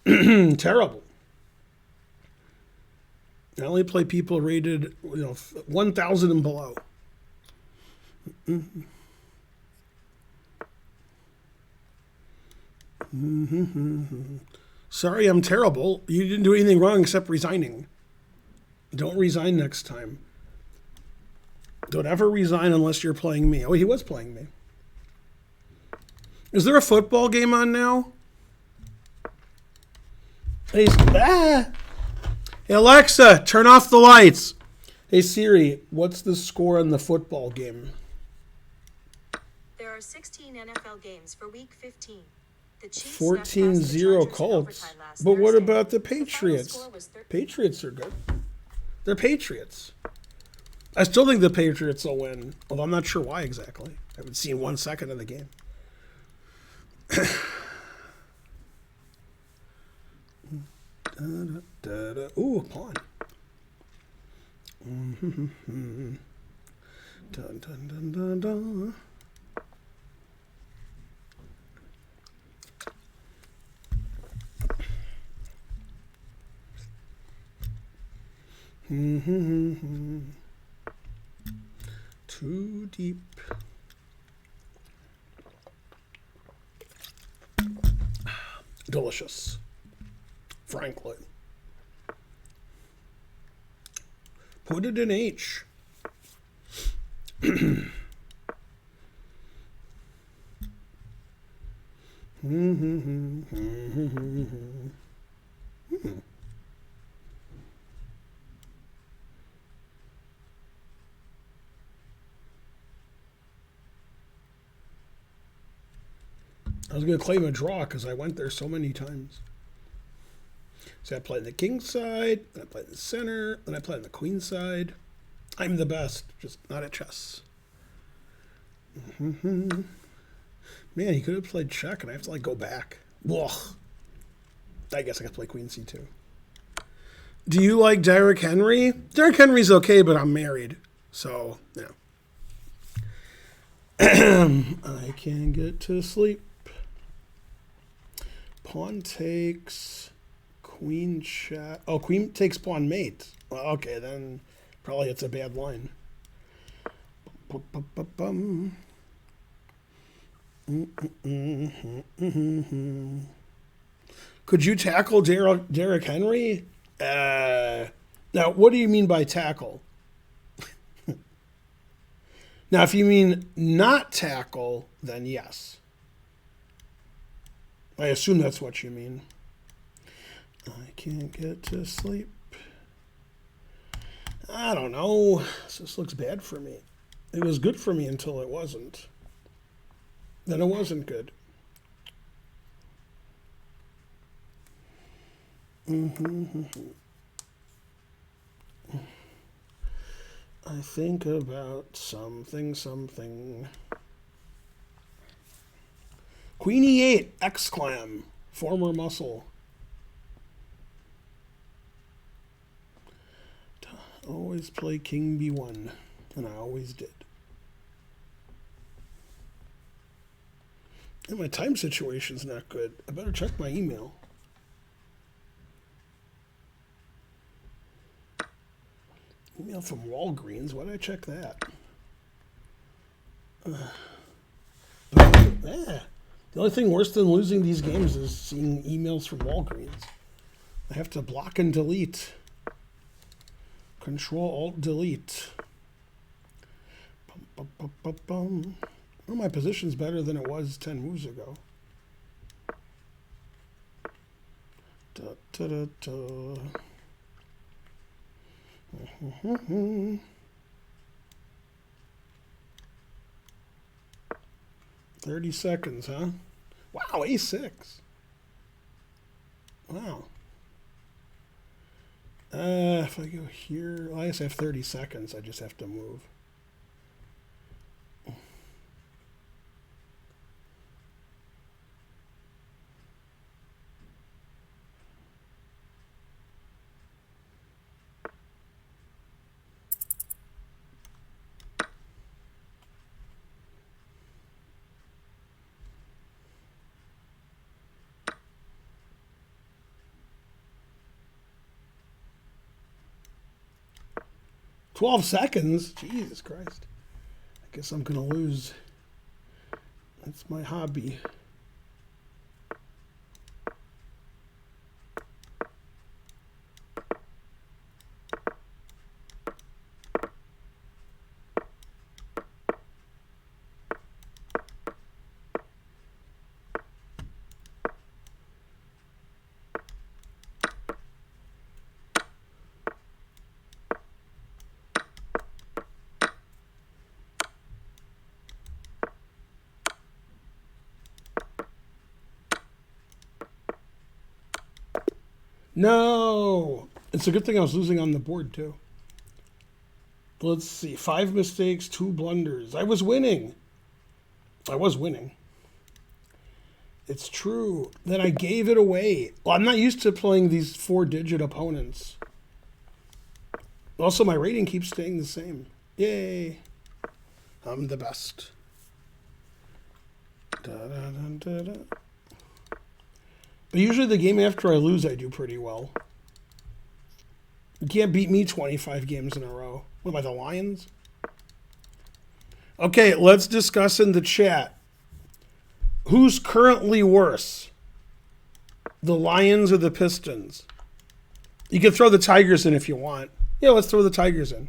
Terrible. I only play people rated, 1,000 and below. Sorry, I'm terrible. You didn't do anything wrong except resigning. Don't resign next time. Don't ever resign unless you're playing me. Oh, he was playing me. Is there a football game on now? Hey, hey, Alexa, turn off the lights. Hey, Siri, what's the score on the football game? There are 16 NFL games for Week 15. The Chiefs 14-0 Colts. But what about the Patriots? Patriots are good. They're Patriots. I still think the Patriots will win, although I'm not sure why exactly. I haven't seen 1 second of the game. Ooh, a pawn. Dun, dun, dun, dun, dun. Too deep. Delicious. Franklin. Put it in H. I was going to claim a draw because I went there so many times. So I played the king side, then I played the center, then I played the queen side. I'm the best, just not at chess. Man, he could have played check, and I have to go back. Ugh. I guess I got to play queen c2. Do you like Derrick Henry? Derrick Henry's okay, but I'm married, so yeah. I can't get to sleep. Pawn takes, queen check. Oh, queen takes pawn mate. Well, okay, then probably it's a bad line. Could you tackle Derrick Henry? Now, what do you mean by tackle? Now, if you mean not tackle, then yes. I assume that's what you mean. I can't get to sleep. I don't know. This looks bad for me. It was good for me until it wasn't. Then it wasn't good. I think about something. Queen e8, exclam, former muscle. Always play king b1, and I always did. And my time situation's not good. I better check my email. Email from Walgreens. Why did I check that? The only thing worse than losing these games is seeing emails from Walgreens. I have to block and delete. Control-Alt-Delete. Well, my position's better than it was 10 moves ago. Da, da, da, da. 30 seconds, huh? Wow, A6. Wow. If I go here, well, I guess I have 30 seconds. I just have to move. $12 seconds? Jesus Christ. I guess I'm going to lose. That's my hobby. No! It's a good thing I was losing on the board, too. Let's see. 5 mistakes, 2 blunders. I was winning. It's true. Then I gave it away. Well, I'm not used to playing these 4-digit opponents. Also, my rating keeps staying the same. Yay. I'm the best. Da-da-da-da-da. But usually the game after I lose, I do pretty well. You can't beat me 25 games in a row. What am I, the Lions? Okay, let's discuss in the chat. Who's currently worse? The Lions or the Pistons? You can throw the Tigers in if you want. Yeah, let's throw the Tigers in.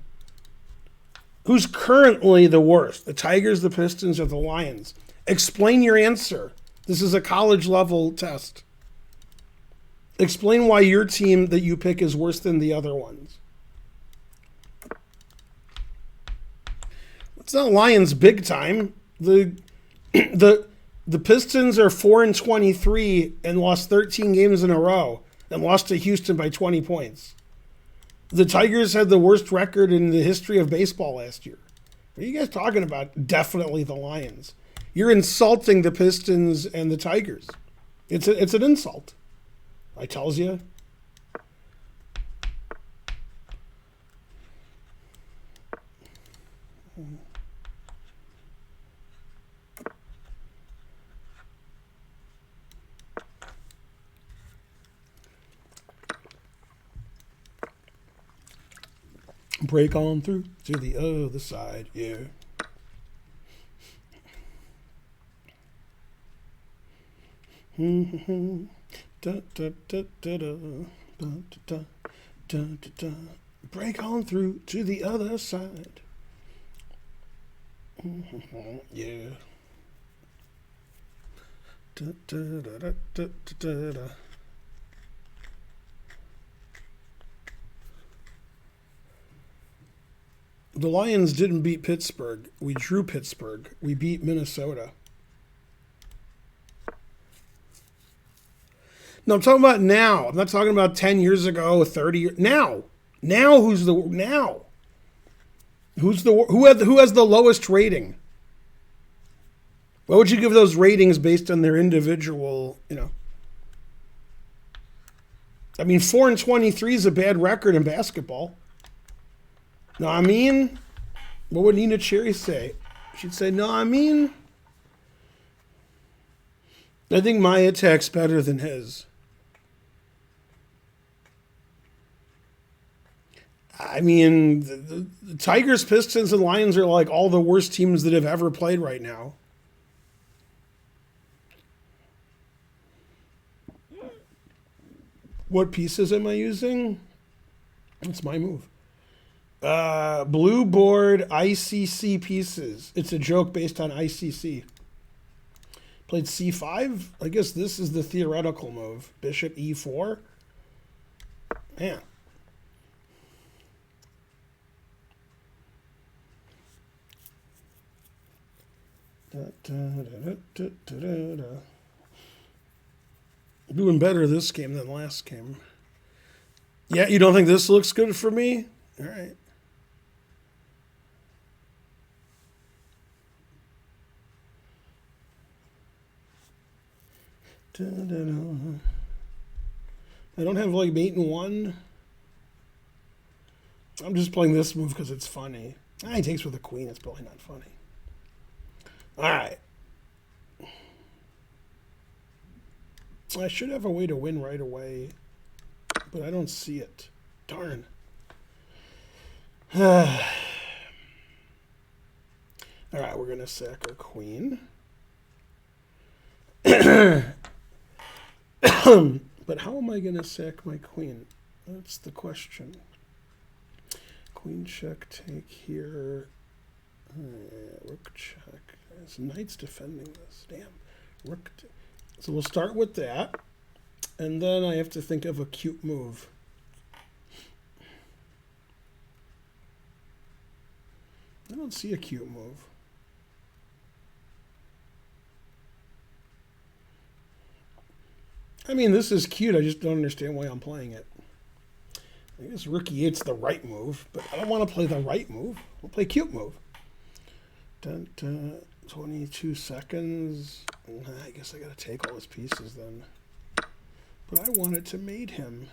Who's currently the worst? The Tigers, the Pistons, or the Lions? Explain your answer. This is a college level test. Explain why your team that you pick is worse than the other ones. It's not Lions big time. The Pistons are 4-23 and lost 13 games in a row and lost to Houston by 20 points. The Tigers had the worst record in the history of baseball last year. What are you guys talking about? Definitely the Lions. You're insulting the Pistons and the Tigers. It's an insult. I tells you. Break on through to the other side, yeah. Da, da, da, da, da, da, da, da, da. Break on through to the other side. Yeah. Da, da, da, da, da, da, da. The Lions didn't beat Pittsburgh. We drew Pittsburgh. We beat Minnesota. No, I'm talking about now. I'm not talking about 10 years ago, 30 years. Now. Now who has the lowest rating? What would you give those ratings based on their individual, I mean, 4-23 is a bad record in basketball. No, I mean, what would Nina Cherry say? She'd say, no, I mean, I think my attack's better than his. I mean, the Tigers, Pistons, and Lions are like all the worst teams that have ever played right now. What pieces am I using? It's my move. Blue board ICC pieces. It's a joke based on ICC. Played C5. I guess this is the theoretical move. Bishop E4. Man. Doing better this game than last game. Yeah, you don't think this looks good for me? All right. I don't have like mate and 1. I'm just playing this move because it's funny. He takes with a queen. It's probably not funny. All right. I should have a way to win right away, but I don't see it. Darn. All right, we're going to sack our queen. But how am I going to sack my queen? That's the question. Queen check, take here. Rook check. This knight's defending this. Damn. Rook. So we'll start with that. And then I have to think of a cute move. I don't see a cute move. I mean, this is cute. I just don't understand why I'm playing it. I guess Rookie 8's the right move, but I don't want to play the right move. We'll play cute move. Dun, dun, 22 seconds. I guess I got to take all his pieces then. But I wanted to mate him.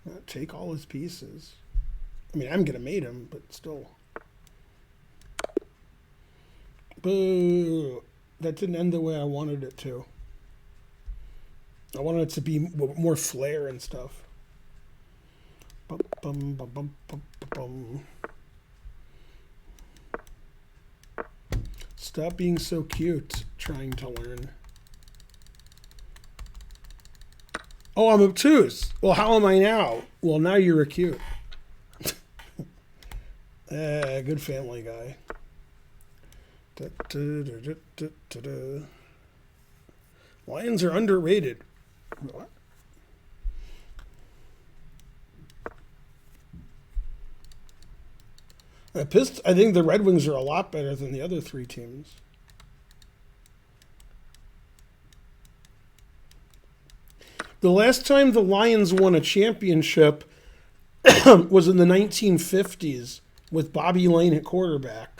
Not take all his pieces. I mean, I'm going to mate him, but still. Boo. That didn't end the way I wanted it to. I wanted it to be more flair and stuff. Bum, bum, bum, bum, bum, bum. Stop being so cute, trying to learn. Oh, I'm obtuse. Well, how am I now? Well, now you're a cute. Good Family Guy. Da, da, da, da, da, da, da. Lions are underrated. What? I think the Red Wings are a lot better than the other three teams. The last time the Lions won a championship was in the 1950s with Bobby Lane at quarterback.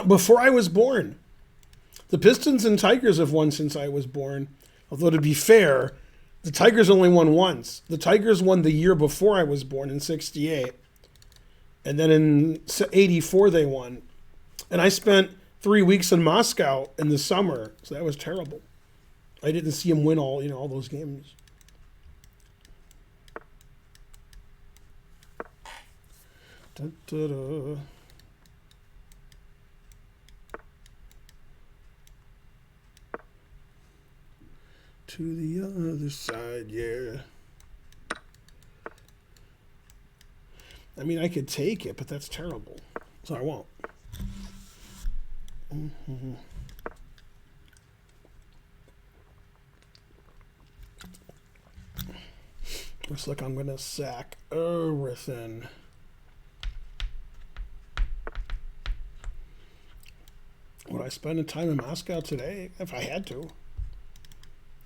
Before I was born. The Pistons and Tigers have won since I was born. Although, to be fair, the Tigers only won once. The Tigers won the year before I was born in 68. And then in 84 they won. And I spent 3 weeks in Moscow in the summer, so that was terrible. I didn't see him win all those games. Da, da, da. To the other side, yeah. I mean, I could take it, but that's terrible. So I won't. Mm-hmm. Looks like I'm going to sack everything. Would I spend time in Moscow today if I had to?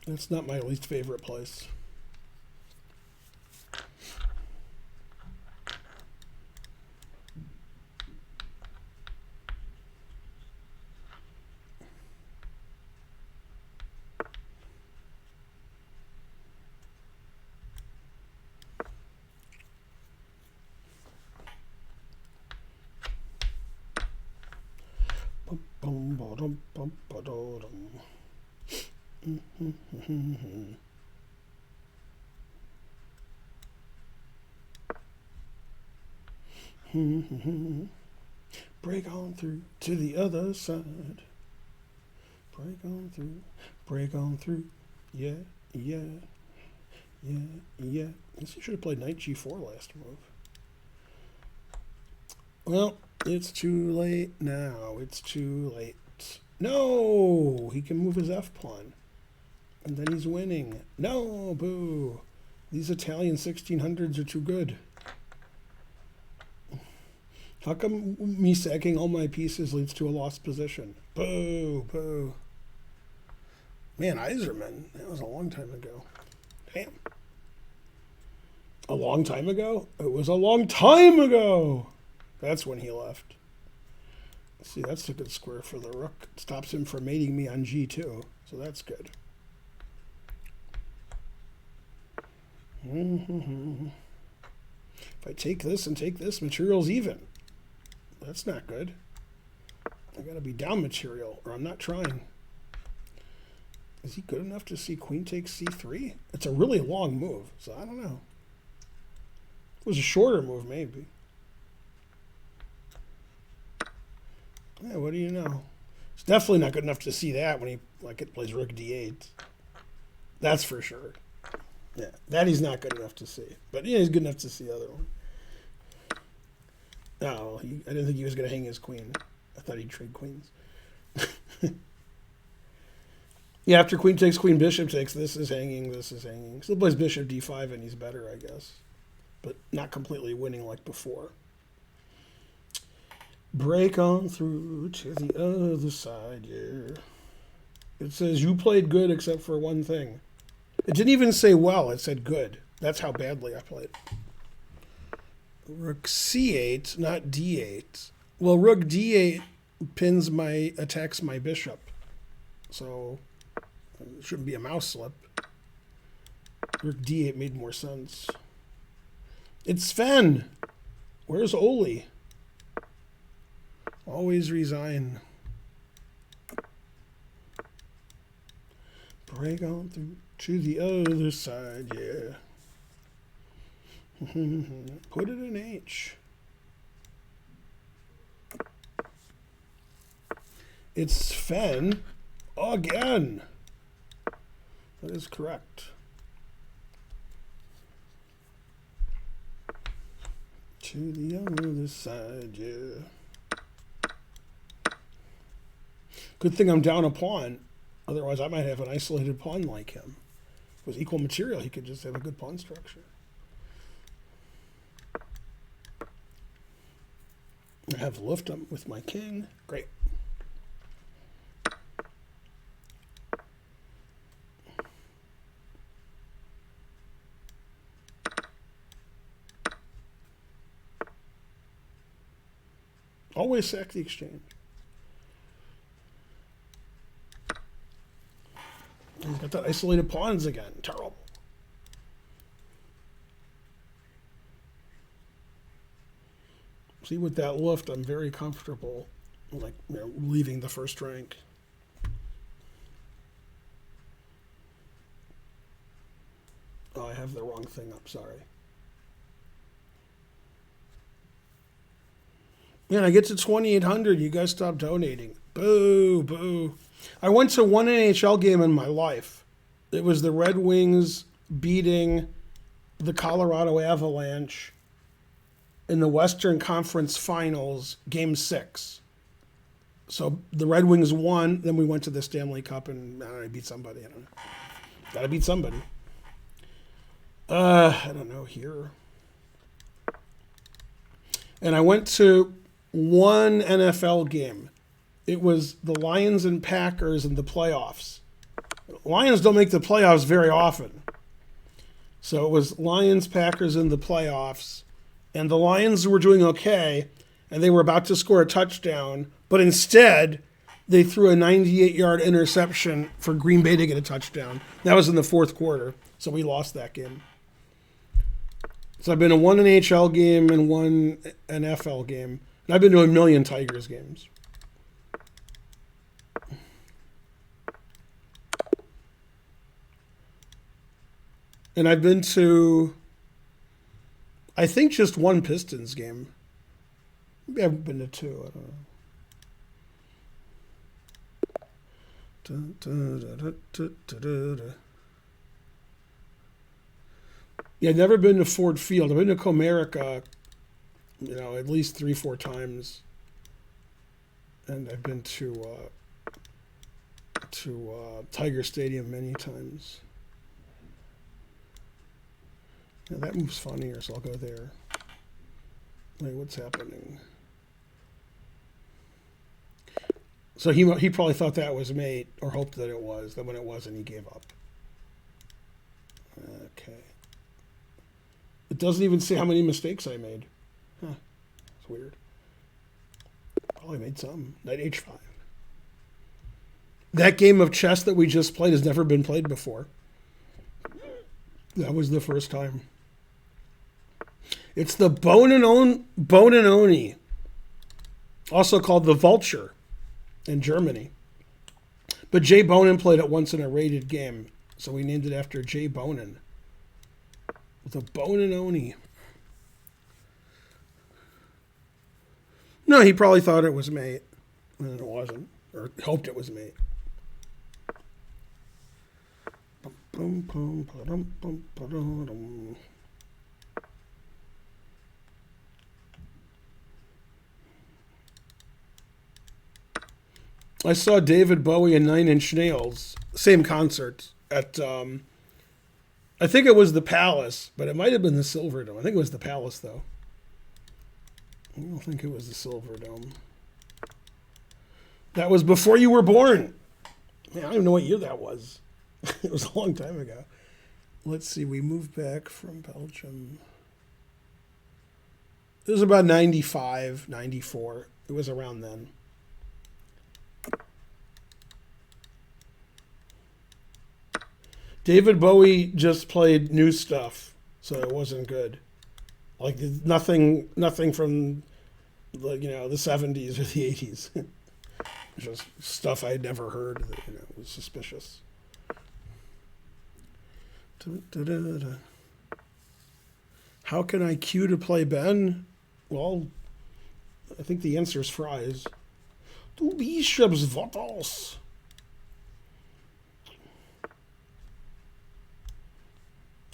That's not my least favorite place. Bum, ba-dum, bum, ba-da-dum. Break on through to the other side. Break on through. Break on through. Yeah, yeah, yeah, yeah. I guess you should have played knight g4 last move. Well, it's too late now. It's too late. No! He can move his f-pawn. And then he's winning. No! Boo! These Italian 1600s are too good. How come me sacking all my pieces leads to a lost position? Boo! Boo! Man, Iserman. That was a long time ago. Damn. A long time ago? It was a long time ago! That's when he left. See, that's a good square for the rook. It stops him from mating me on g2, so that's good. If I take this and take this, material's even. That's not good. I gotta be down material, or I'm not trying. Is he good enough to see queen takes c3? It's a really long move, so I don't know. If it was a shorter move, maybe. Yeah, what do you know? It's definitely not good enough to see that when he plays rook d8. That's for sure. Yeah, that he's not good enough to see. But yeah, he's good enough to see the other one. No, I didn't think he was going to hang his queen. I thought he'd trade queens. Yeah, after queen takes, queen bishop takes, this is hanging, this is hanging. Still plays bishop d5 and he's better, I guess. But not completely winning like before. Break on through to the other side, yeah. It says you played good except for one thing. It didn't even say well, it said good. That's how badly I played. Rook c8, not d8. Well, rook d8 attacks my bishop. So it shouldn't be a mouse slip. Rook d8 made more sense. It's Sven. Where's Oli? Always resign. Break on through to the other side, yeah. Put it in H. It's Sven again. That is correct. To the other side, yeah. Good thing I'm down a pawn. Otherwise, I might have an isolated pawn like him. With equal material, he could just have a good pawn structure. I have Luftum with my king. Great. Always sack the exchange. He's got that isolated pawns again. Terrible. See, with that luft, I'm very comfortable, like, leaving the first rank. Oh, I have the wrong thing up. Sorry. Man, I get to 2,800. You guys stop donating. Boo, boo. I went to one NHL game in my life. It was the Red Wings beating the Colorado Avalanche in the Western Conference Finals, Game 6. So the Red Wings won. Then we went to the Stanley Cup and I don't know, beat somebody. I don't know. Got to beat somebody. I don't know, here. And I went to one NFL game. It was the Lions and Packers in the playoffs. Lions don't make the playoffs very often. So it was Lions, Packers in the playoffs. And the Lions were doing okay. And they were about to score a touchdown. But instead, they threw a 98-yard interception for Green Bay to get a touchdown. That was in the fourth quarter. So we lost that game. So I've been to one NHL game and one NFL game. And I've been to a million Tigers games. And I've been to, I think, just one Pistons game. Maybe I've been to two. I don't know. Yeah, I've never been to Ford Field. I've been to Comerica, at least 3-4 times. And I've been to Tiger Stadium many times. Yeah, that move's funnier, so I'll go there. Wait, what's happening? So he probably thought that was mate, or hoped that it was. Then when it wasn't, he gave up. Okay. It doesn't even say how many mistakes I made. Huh. It's weird. Probably made some. Knight h5. That game of chess that we just played has never been played before. That was the first time. It's the Bonanoni, also called the Vulture in Germany. But Jay Bonin played it once in a rated game, so we named it after Jay Bonin. The Bonanoni. No, he probably thought it was mate, and it wasn't, or hoped it was mate. I saw David Bowie and Nine Inch Nails, same concert, at, I think it was the Palace, but it might have been the Silver Dome. I think it was the Palace, though. I don't think it was the Silver Dome. That was before you were born. Man, I don't even know what year that was. It was a long time ago. Let's see, we moved back from Belgium. It was about 95, 94. It was around then. David Bowie just played new stuff, so it wasn't good. Like nothing from the 70s or the 80s. Just stuff I'd never heard that was suspicious. Da-da-da-da. How can I queue to play Ben? Well, I think the answer is fries. Du bishops, what else?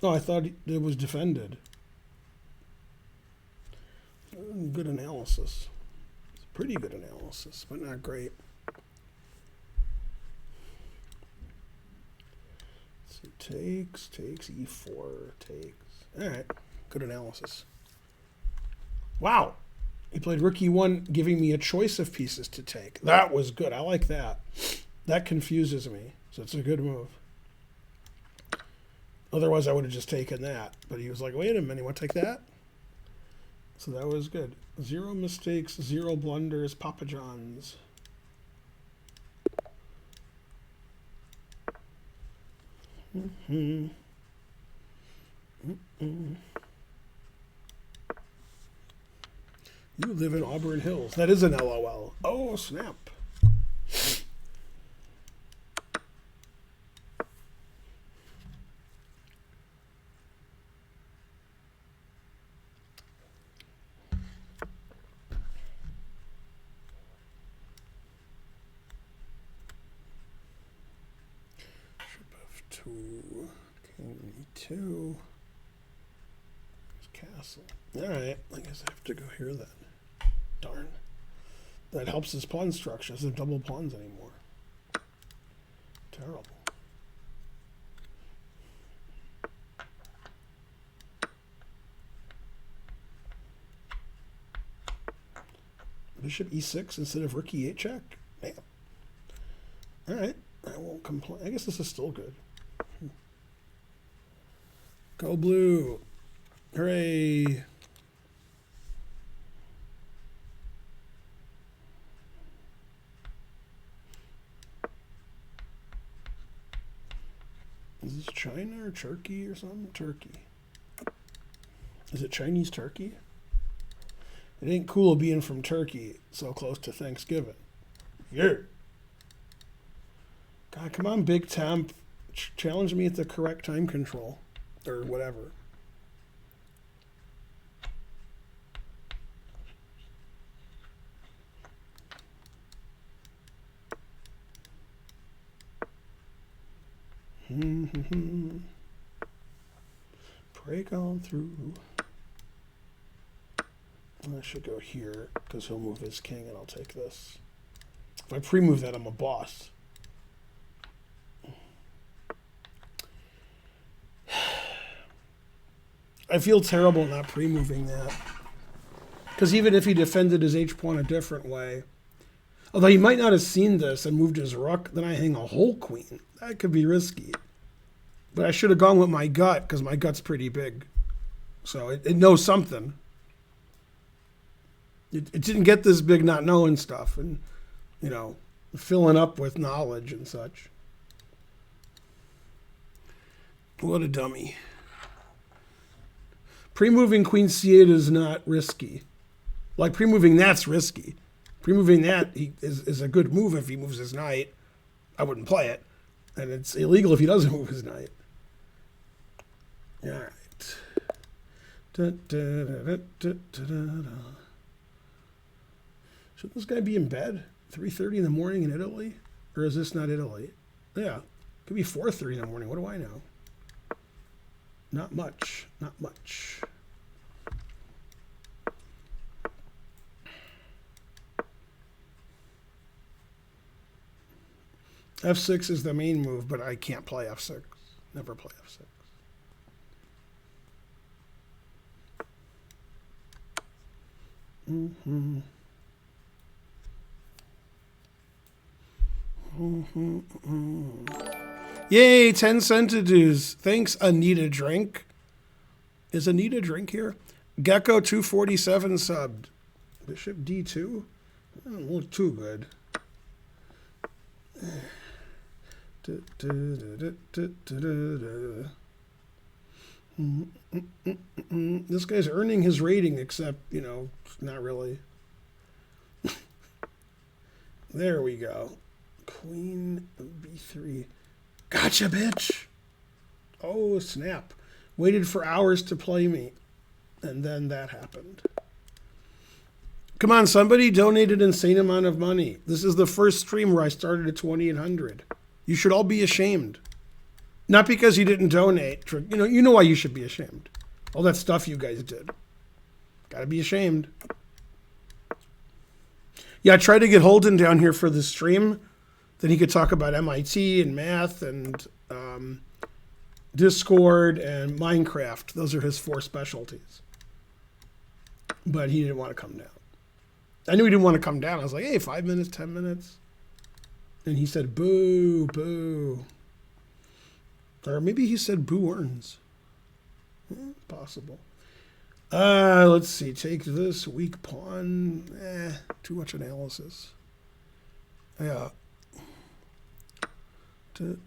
Oh, I thought it was defended. Good analysis. It's pretty good analysis, but not great. So takes, E4, takes. All right, good analysis. Wow, he played rook E1, giving me a choice of pieces to take. That was good. I like that. That confuses me, so it's a good move. Otherwise, I would have just taken that. But he was like, wait a minute, you want to take that? So that was good. 0 mistakes, 0 blunders, Papa John's. You live in Auburn Hills. That is an LOL. Oh, snap. King E2. Castle. Alright, I guess I have to go here then. Darn. That helps his pawn structure. Doesn't have double pawns anymore. Terrible. Bishop E6 instead of rook E8 check? Man. Alright, I won't complain. I guess this is still good. Go blue. Hooray. Is this China or Turkey or something? Turkey. Is it Chinese Turkey? It ain't cool being from Turkey so close to Thanksgiving. Yeah. God, come on, Big Temp. Challenge me at the correct time control. Or whatever. Break on through. I should go here because he'll move his king and I'll take this. If I pre-move that, I'm a boss. I feel terrible not pre-moving that. Because even if he defended his h-pawn a different way, although he might not have seen this and moved his rook, then I hang a whole queen. That could be risky. But I should have gone with my gut, because my gut's pretty big. So it knows something. It didn't get this big not knowing stuff and, filling up with knowledge and such. What a dummy. Pre-moving queen c8 is not risky. Like, pre-moving that's risky. Pre-moving that is a good move if he moves his knight. I wouldn't play it. And it's illegal if he doesn't move his knight. All right. Should this guy be in bed? 3:30 in the morning in Italy? Or is this not Italy? Yeah. It could be 4:30 in the morning. What do I know? Not much. Not much. F6 is the main move, but I can't play F6. Never play F6. Yay, 10 centidues. Thanks, Anita Drink. Is Anita Drink here? Gecko 247 subbed. Bishop D2? Doesn't look too good. This guy's earning his rating, except, you know, not really. There we go. Queen B3. Gotcha, bitch! Oh, snap. Waited for hours to play me. And then that happened. Come on, somebody donated an insane amount of money. This is the first stream where I started at 2,800. You should all be ashamed. Not because you didn't donate. You know why you should be ashamed. All that stuff you guys did. Gotta be ashamed. Yeah, I tried to get Holden down here for the stream. Then he could talk about MIT and math and Discord and Minecraft. Those are his 4 specialties. But he didn't want to come down. I knew he didn't want to come down. I was like, hey, 5 minutes, 10 minutes. And he said, boo, boo. Or maybe he said boo earns. Possible. Let's see. Take this weak pawn. Too much analysis. Yeah. 2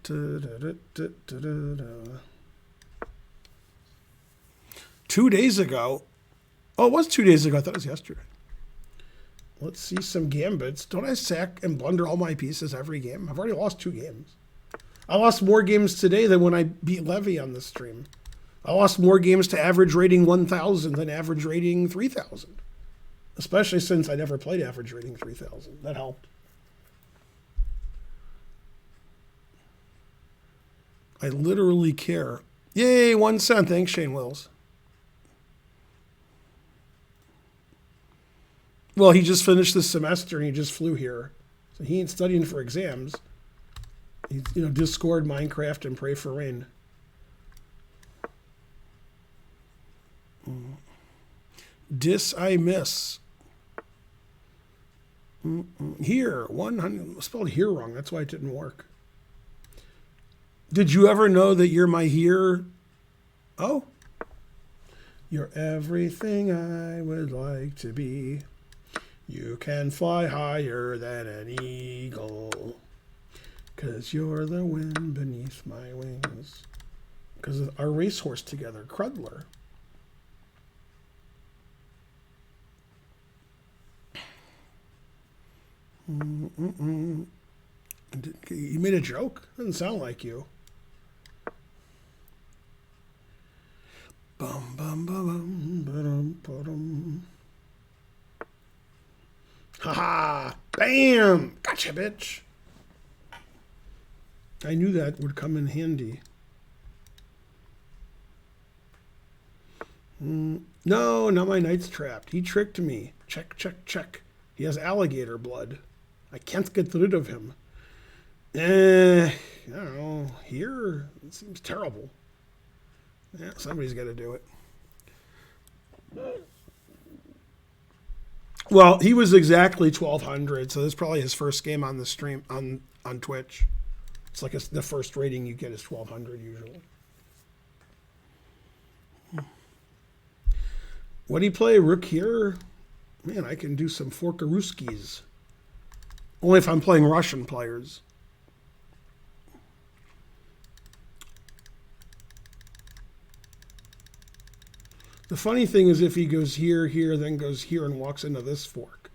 days ago. Oh, it was 2 days ago. I thought it was yesterday. Let's see some gambits. Don't I sack and blunder all my pieces every game? I've already lost 2 games. I lost more games today than when I beat Levy on this stream. I lost more games to average rating 1,000 than average rating 3,000. Especially since I never played average rating 3,000. That helped. I literally care. Yay, 1 cent. Thanks, Shane Wills. Well, he just finished this semester and he just flew here. So he ain't studying for exams. He's, Discord, Minecraft, and pray for rain. I miss. Here, 100. Spelled here wrong. That's why it didn't work. Did you ever know that you're my here? Oh. You're everything I would like to be. You can fly higher than an eagle. 'Cause you're the wind beneath my wings. 'Cause of our racehorse together, Crudler. You made a joke? Doesn't sound like you. Bum bum bum bum bum. Ha-ha! Bam! Gotcha, bitch! I knew that would come in handy. No, now my knight's trapped. He tricked me. Check, check, check. He has alligator blood. I can't get rid of him. I don't know. Here, it seems terrible. Yeah, somebody's got to do it. Well, he was exactly 1,200, so this is probably his first game on the stream on Twitch. It's like the first rating you get is 1,200 usually. What do you play? Rook here? Man, I can do some Forkaruskis. Only if I'm playing Russian players. The funny thing is if he goes here, here, then goes here and walks into this fork.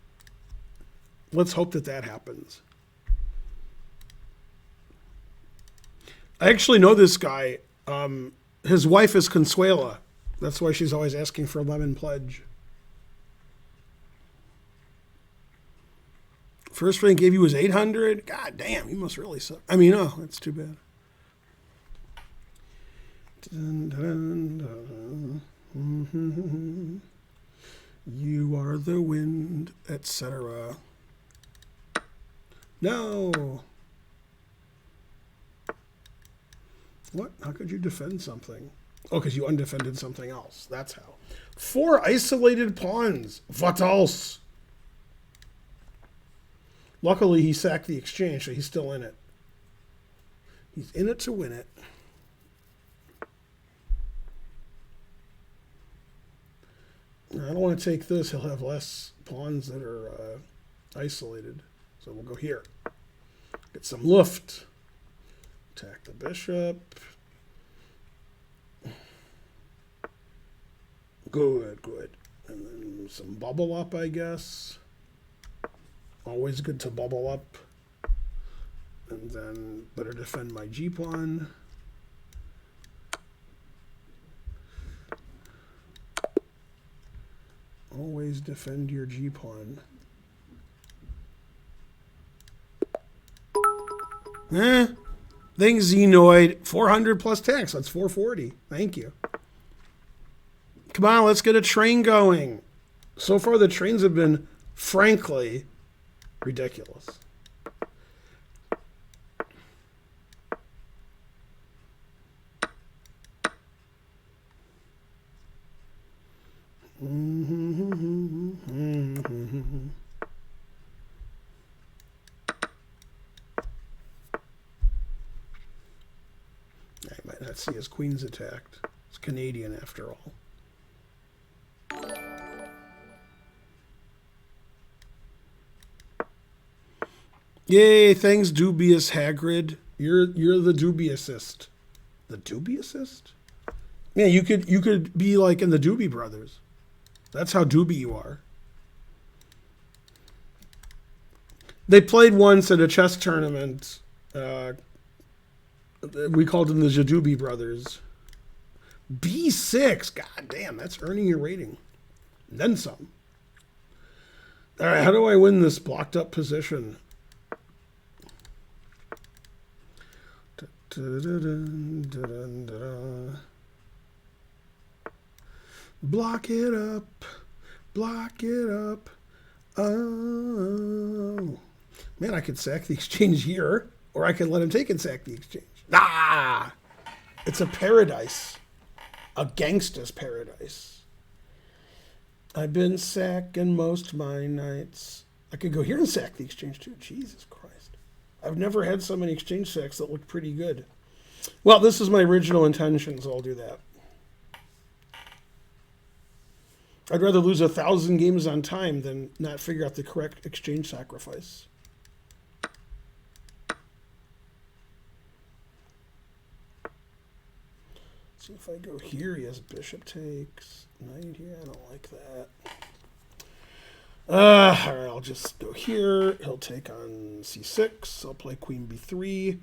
Let's hope that that happens. I actually know this guy. His wife is Consuela. That's why she's always asking for a lemon pledge. First rank gave you was 800. God damn, you must really suck. I mean, oh, that's too bad. Dun, dun, dun. You are the wind, etc. No. What? How could you defend something? Oh, because you undefended something else. That's how. 4 isolated pawns. What else? Luckily, he sacked the exchange, so he's still in it. He's in it to win it. I don't want to take this. He'll have less pawns that are isolated. So we'll go here. Get some luft. Attack the bishop. Good, good. And then some bubble up, I guess. Always good to bubble up. And then better defend my g-pawn. Always defend your g-pawn. Things Xenoid. 400 plus tax. That's 440. Thank you. Come on, let's get a train going. So far, the trains have been, frankly, ridiculous. I might not see his queens attacked. It's Canadian after all. Yay, thanks, dubious Hagrid. You're the dubiousist. The dubiousist? Yeah, you could be like in the Doobie Brothers. That's how doobie you are. They played once at a chess tournament. We called them the Jadoobie Brothers. B6. God damn, that's earning your rating. And then some. All right, how do I win this blocked up position? Block it up. Block it up. Oh. Man, I could sack the exchange here, or I could let him take and sack the exchange. Ah! It's a paradise. A gangster's paradise. I've been sacking most my nights. I could go here and sack the exchange too. Jesus Christ. I've never had so many exchange sacks that looked pretty good. Well, this is my original intention, so I'll do that. I'd rather lose 1,000 games on time than not figure out the correct exchange sacrifice. See if I go here, he has bishop takes. Knight here, I don't like that. All right, I'll just go here. He'll take on c6. I'll play queen b3,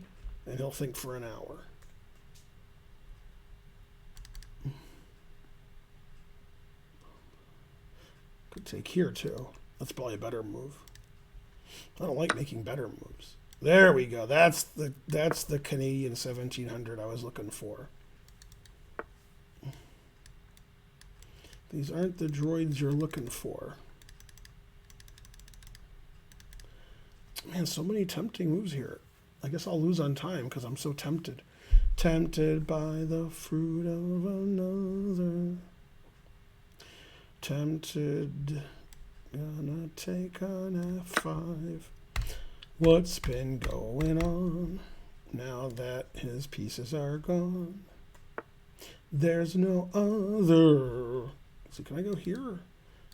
and he'll think for an hour. Could take here, too. That's probably a better move. I don't like making better moves. There we go. That's the Canadian 1700 I was looking for. These aren't the droids you're looking for. Man, so many tempting moves here. I guess I'll lose on time because I'm so tempted. Tempted by the fruit of another. Tempted. Gonna take on F5. What's been going on now that his pieces are gone? There's no other. So can I go here?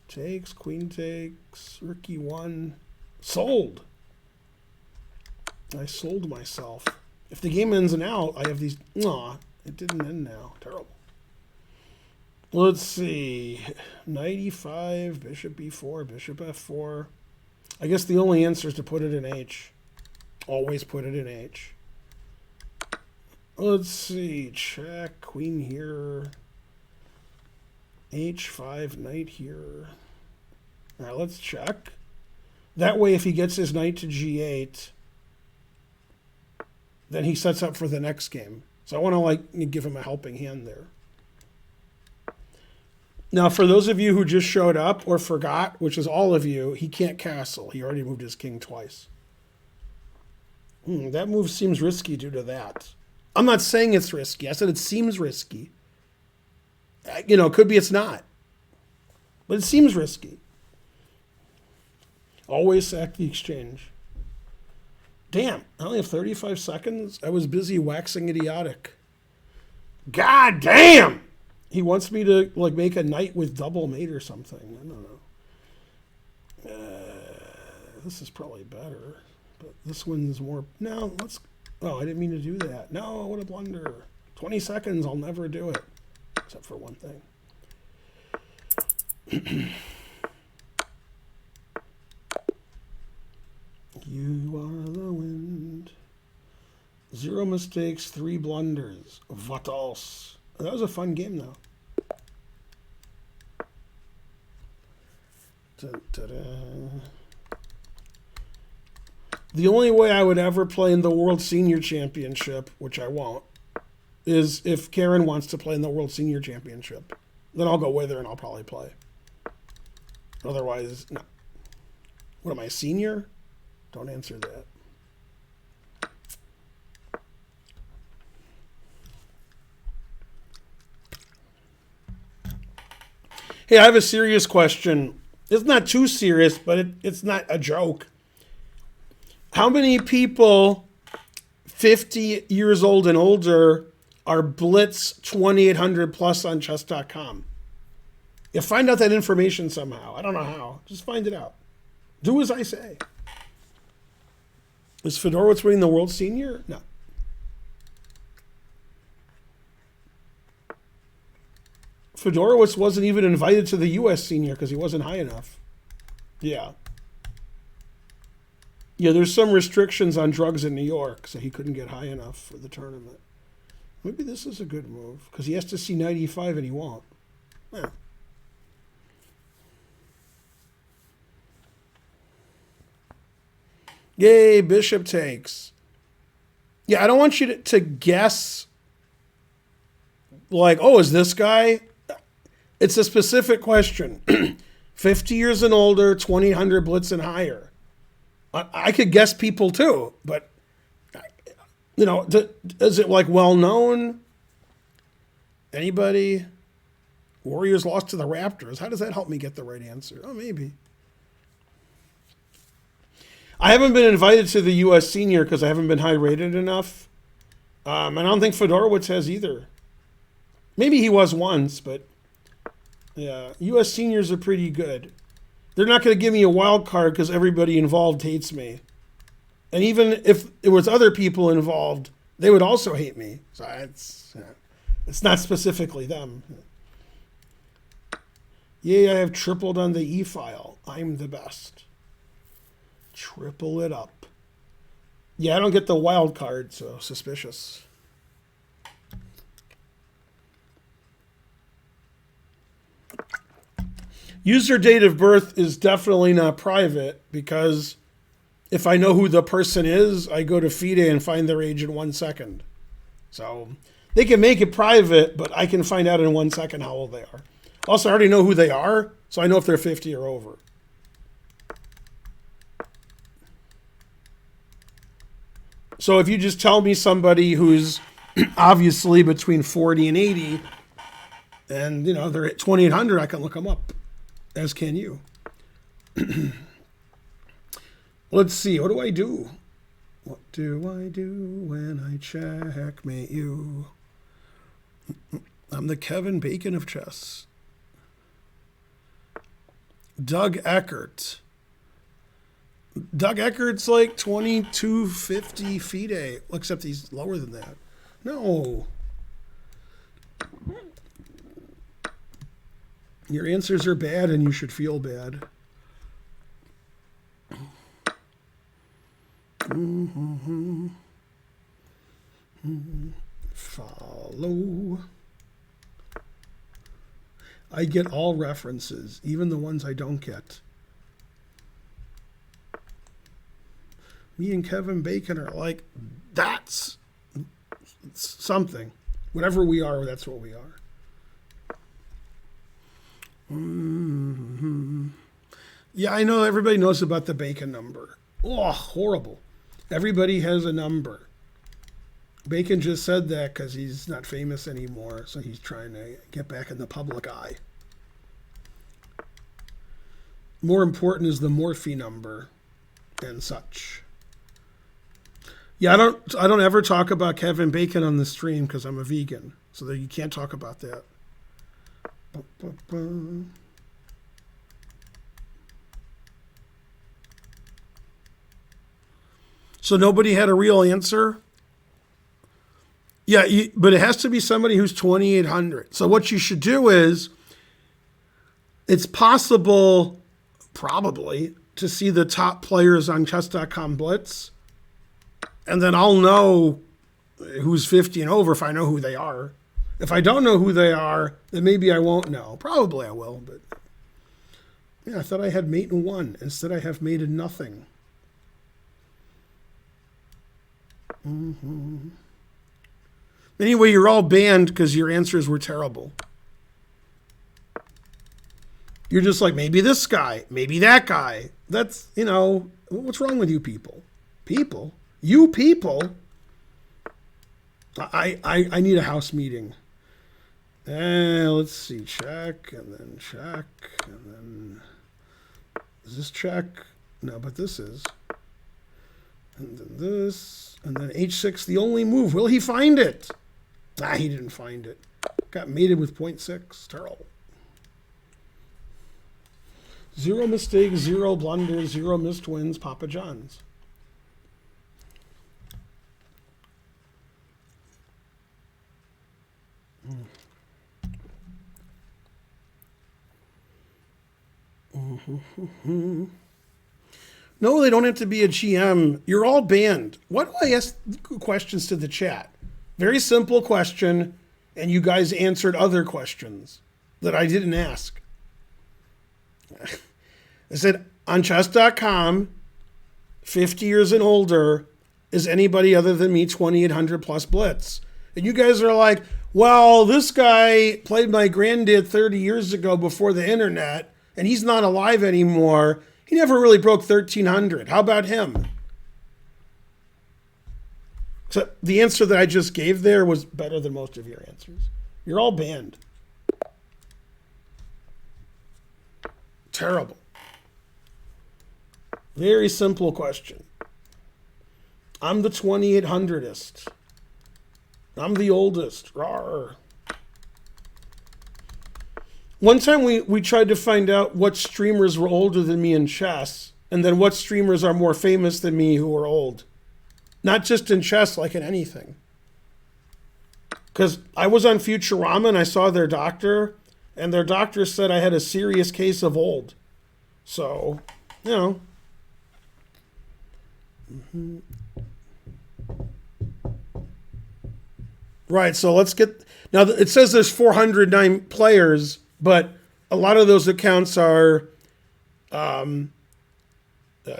Takes, queen takes, rook e1. Sold. I sold myself. If the game ends in out, I have these. Aw, it didn't end now. Terrible. Let's see. Knight e5, bishop e4, bishop f4. I guess the only answer is to put it in H. Always put it in H. Let's see. Check. Queen here. H5, knight here. All right, let's check. That way, if he gets his knight to g8, then he sets up for the next game. So I want to give him a helping hand there. Now, for those of you who just showed up or forgot, which is all of you, he can't castle. He already moved his king twice. That move seems risky due to that. I'm not saying it's risky. I said it seems risky. You know, it could be it's not. But it seems risky. Always sack the exchange. Damn, I only have 35 seconds. I was busy waxing idiotic. God damn! He wants me to like make a knight with double mate or something. I don't know. This is probably better, but this one's more. No, let's. Oh, I didn't mean to do that. No, what a blunder. 20 seconds, I'll never do it, except for one thing. You are the wind. 0 mistakes, 3 blunders. What else? That was a fun game, though. The only way I would ever play in the World Senior Championship, which I won't, is if Karen wants to play in the World Senior Championship. Then I'll go with her and I'll probably play. Otherwise, no. What am I, a senior? Don't answer that. Hey, I have a serious question. It's not too serious, but it's not a joke. How many people 50 years old and older are Blitz 2800 plus on chess.com? You find out that information somehow. I don't know how. Just find it out. Do as I say. Is Fedorowicz winning the World Senior? No. Fedorowicz wasn't even invited to the U.S. Senior because he wasn't high enough. Yeah. Yeah, there's some restrictions on drugs in New York, so he couldn't get high enough for the tournament. Maybe this is a good move because he has to see 95 and he won't. Yeah. Yay, bishop takes. Yeah, I don't want you to guess, like, oh, is this guy? It's a specific question. 50 years and older, 2000 blitz and higher. I could guess people too, but, you know, is it like well known? Anybody? Warriors lost to the Raptors. How does that help me get the right answer? Oh, maybe. I haven't been invited to the U.S. Senior because I haven't been high rated enough. I don't think Fedorowicz has either. Maybe he was once, but yeah, U.S. Seniors are pretty good. They're not going to give me a wild card because everybody involved hates me. And even if it was other people involved, they would also hate me. So it's not specifically them. Yay, I have tripled on the e-file. I'm the best. Triple it up. Yeah, I don't get the wild card, so suspicious. User date of birth is definitely not private because if I know who the person is, I go to FIDE and find their age in 1 second. So they can make it private, but I can find out in 1 second how old they are. Also, I already know who they are, so I know if they're 50 or over. So if you just tell me somebody who's obviously between 40 and 80, and you know they're at 2800, I can look them up, as can you. Let's see, what do I do? What do I do when I checkmate you? I'm the Kevin Bacon of chess. Doug Eckert. Doug Eckert's like 2250 FIDE, except he's lower than that. No. Your answers are bad and you should feel bad. Follow. I get all references, even the ones I don't get. Me and Kevin Bacon are like, that's something. Whatever we are, that's what we are. Mm-hmm. Yeah, I know everybody knows about the Bacon number. Oh, horrible. Everybody has a number. Bacon just said that because he's not famous anymore, so he's trying to get back in the public eye. More important is the Morphe number and such. Yeah, I don't ever talk about Kevin Bacon on the stream because I'm a vegan, so that you can't talk about that. So nobody had a real answer. Yeah, but it has to be somebody who's 2,800. So what you should do is, it's possible, probably, to see the top players on chess.com Blitz, and then I'll know who's 50 and over if I know who they are. If I don't know who they are, then maybe I won't know. Probably I will, but yeah, I thought I had mate in 1. Instead, I have mate in nothing. Anyway, you're all banned because your answers were terrible. You're just like, maybe this guy, maybe that guy. That's, what's wrong with you people? People? You people? I need a house meeting. Let's see, check, and then check, and then, is this check? No, but this is. And then this, and then h6, the only move. Will he find it? He didn't find it. Got mated with 0.6. Terrible. 0 mistakes, 0 blunders, 0 missed wins, Papa John's. No, they don't have to be a GM. You're all banned. Why do I ask questions to the chat? Very simple question, and you guys answered other questions that I didn't ask. I said, on chess.com, 50 years and older, is anybody other than me 2,800 plus blitz? And you guys are like, well, this guy played my granddad 30 years ago before the internet, and he's not alive anymore. He never really broke 1,300. How about him? So the answer that I just gave there was better than most of your answers. You're all banned. Terrible. Very simple question. I'm the 2,800ist. I'm the oldest. Rawr. One time we tried to find out what streamers were older than me in chess, and then what streamers are more famous than me who are old. Not just in chess, like in anything. Because I was on Futurama and I saw their doctor, and their doctor said I had a serious case of old. So, Right, so let's get... Now, it says there's 409 players, but a lot of those accounts are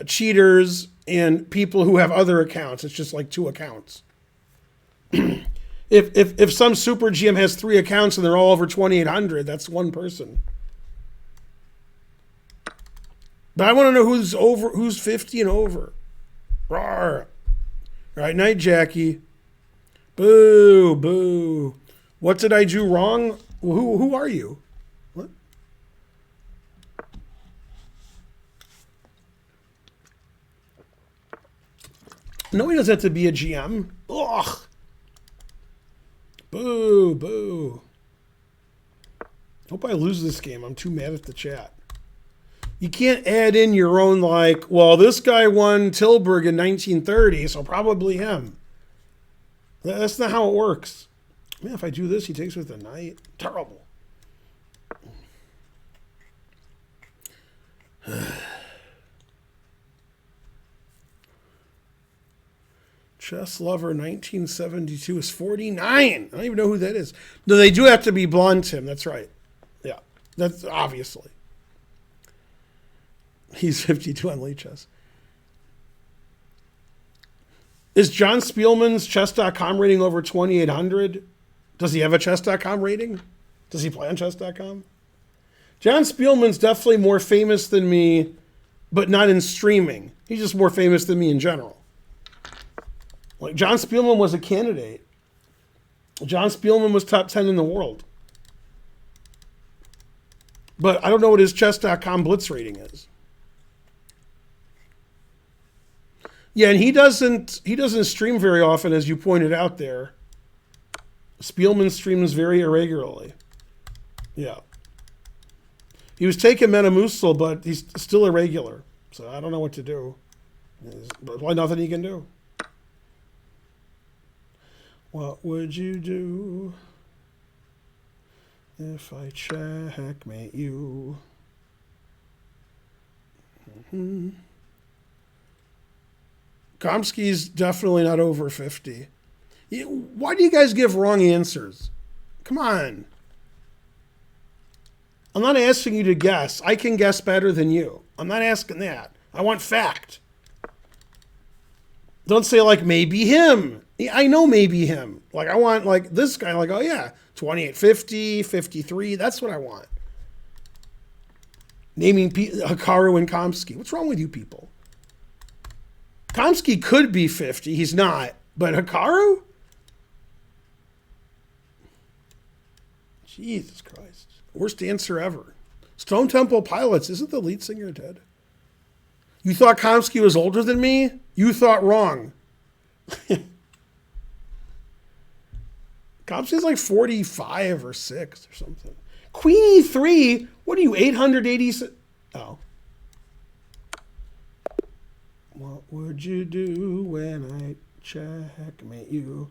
cheaters and people who have other accounts. It's just like 2 accounts. If some super GM has 3 accounts and they're all over 2,800, that's one person. But I want to know who's 50 and over. Rawr. All right, night, Jackie. Boo, boo. What did I do wrong? Who are you? What? No, he doesn't have to be a GM. Ugh. Boo, boo. Hope I lose this game. I'm too mad at the chat. You can't add in your own, like, well, this guy won Tilburg in 1930, so probably him. That's not how it works. Man, if I do this, he takes with a knight. Terrible. Chess Lover 1972 is 49. I don't even know who that is. No, they do have to be blonde, Tim. That's right. Yeah, that's obviously. He's 52 on Late Chess. Is John Spielman's chess.com rating over 2,800? Does he have a chess.com rating? Does he play on chess.com? John Spielman's definitely more famous than me, but not in streaming. He's just more famous than me in general. Like, John Spielman was a candidate. John Spielman was top 10 in the world. But I don't know what his chess.com blitz rating is. Yeah, and he doesn't stream very often, as you pointed out there. Spielman streams very irregularly. Yeah. He was taking Metamucil, but he's still irregular. So I don't know what to do. There's probably nothing he can do. What would you do if I checkmate you? Mm-hmm. Komsky's definitely not over 50. Why do you guys give wrong answers? Come on. I'm not asking you to guess. I can guess better than you. I'm not asking that. I want fact. Don't say like maybe him. I know maybe him. Like I want like this guy like, oh yeah, 28, 50, 53. That's what I want. Naming Hikaru and Komsky. What's wrong with you people? Komsky could be 50. He's not. But Hikaru? Jesus Christ. Worst answer ever. Stone Temple Pilots. Isn't the lead singer dead? You thought Komsky was older than me? You thought wrong. Komsky's like 45 or 6 or something. Queenie 3? What are you, 886? Oh. What would you do when I checkmate you?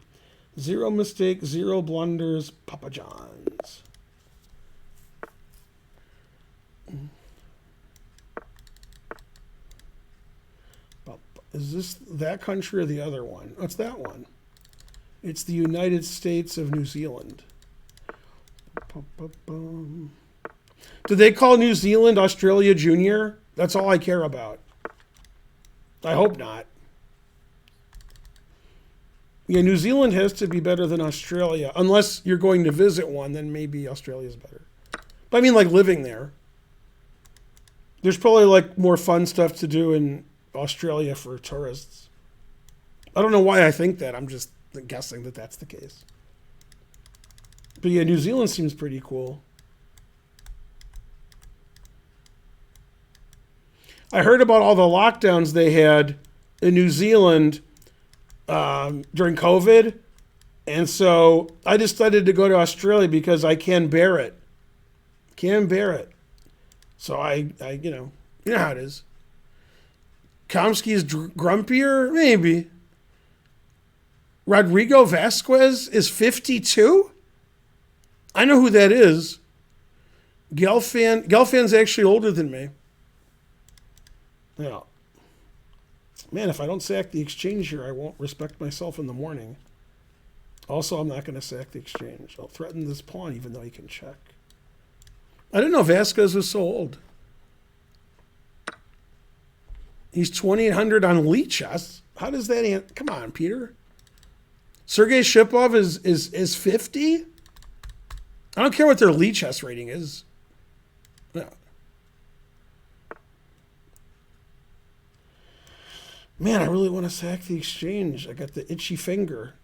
0 mistakes, 0 blunders, Papa John's. Is this that country or the other one? Oh, it's that one. It's the United States of New Zealand. Do they call New Zealand Australia Junior? That's all I care about. I hope not. Yeah, New Zealand has to be better than Australia. Unless you're going to visit one, then maybe Australia's better. But I mean like living there. There's probably like more fun stuff to do in Australia for tourists. I don't know why I think that. I'm just guessing that that's the case. But yeah, New Zealand seems pretty cool. I heard about all the lockdowns they had in New Zealand during COVID. And so I decided to go to Australia because I can bear it. Can bear it. So I you know how it is. Komsky's grumpier? Maybe. Rodrigo Vasquez is 52? I know who that is. Gelfan's actually older than me. Yeah. Man, if I don't sack the exchange here, I won't respect myself in the morning. Also, I'm not going to sack the exchange. I'll threaten this pawn even though he can check. I didn't know Vasquez was so old. He's 2,800 on Lichess. How does that... Come on, Peter. Sergei Shipov is 50? I don't care what their Lichess rating is. No. Man, I really want to sack the exchange. I got the itchy finger.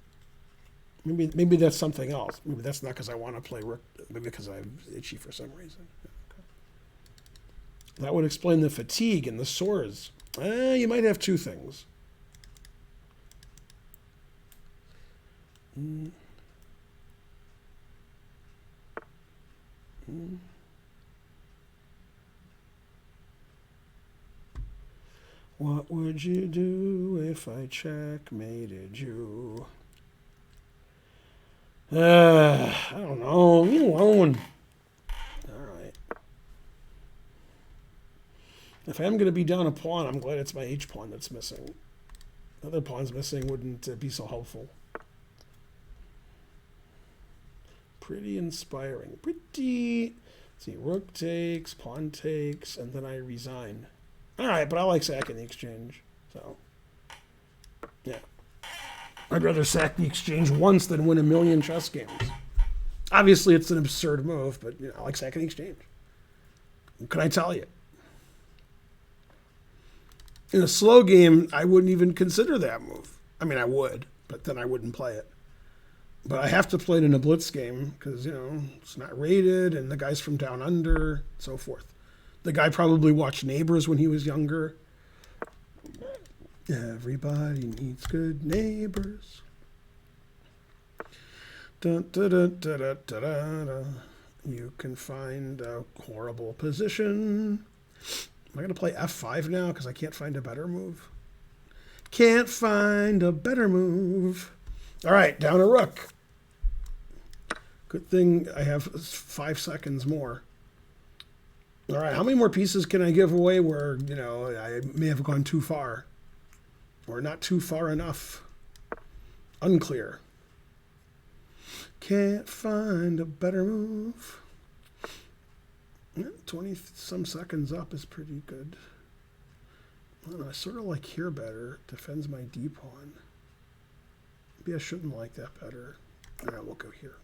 Maybe that's something else. Maybe that's not because I want to play rook. Maybe because I'm itchy for some reason. Okay. That would explain the fatigue and the sores. You might have two things. What would you do if I checkmated you? I don't know. Leave me alone. All right. If I'm going to be down a pawn, I'm glad it's my H pawn that's missing. Other pawns missing wouldn't be so helpful. Pretty inspiring. Pretty. Let's see, rook takes, pawn takes, and then I resign. All right, but I like sacking the exchange. So, yeah. I'd rather sack the exchange once than win a million chess games. Obviously, it's an absurd move, but I like sacking the exchange. What can I tell you? In a slow game, I wouldn't even consider that move. I mean, I would, but then I wouldn't play it. But I have to play it in a blitz game because, it's not rated and the guy's from down under, and so forth. The guy probably watched Neighbors when he was younger. Everybody needs good neighbors. Dun, dun, dun, dun, dun, dun, dun, dun. You can find a horrible position. Am I going to play F5 now because I can't find a better move? Can't find a better move. All right, down a rook. Good thing I have 5 seconds more. All right, how many more pieces can I give away where, you know, I may have gone too far? Or not too far enough? Unclear. Can't find a better move. 20 some seconds up is pretty good. I don't know, I sort of like here better. Defends my D pawn. Maybe I shouldn't like that better. All right, we'll go here.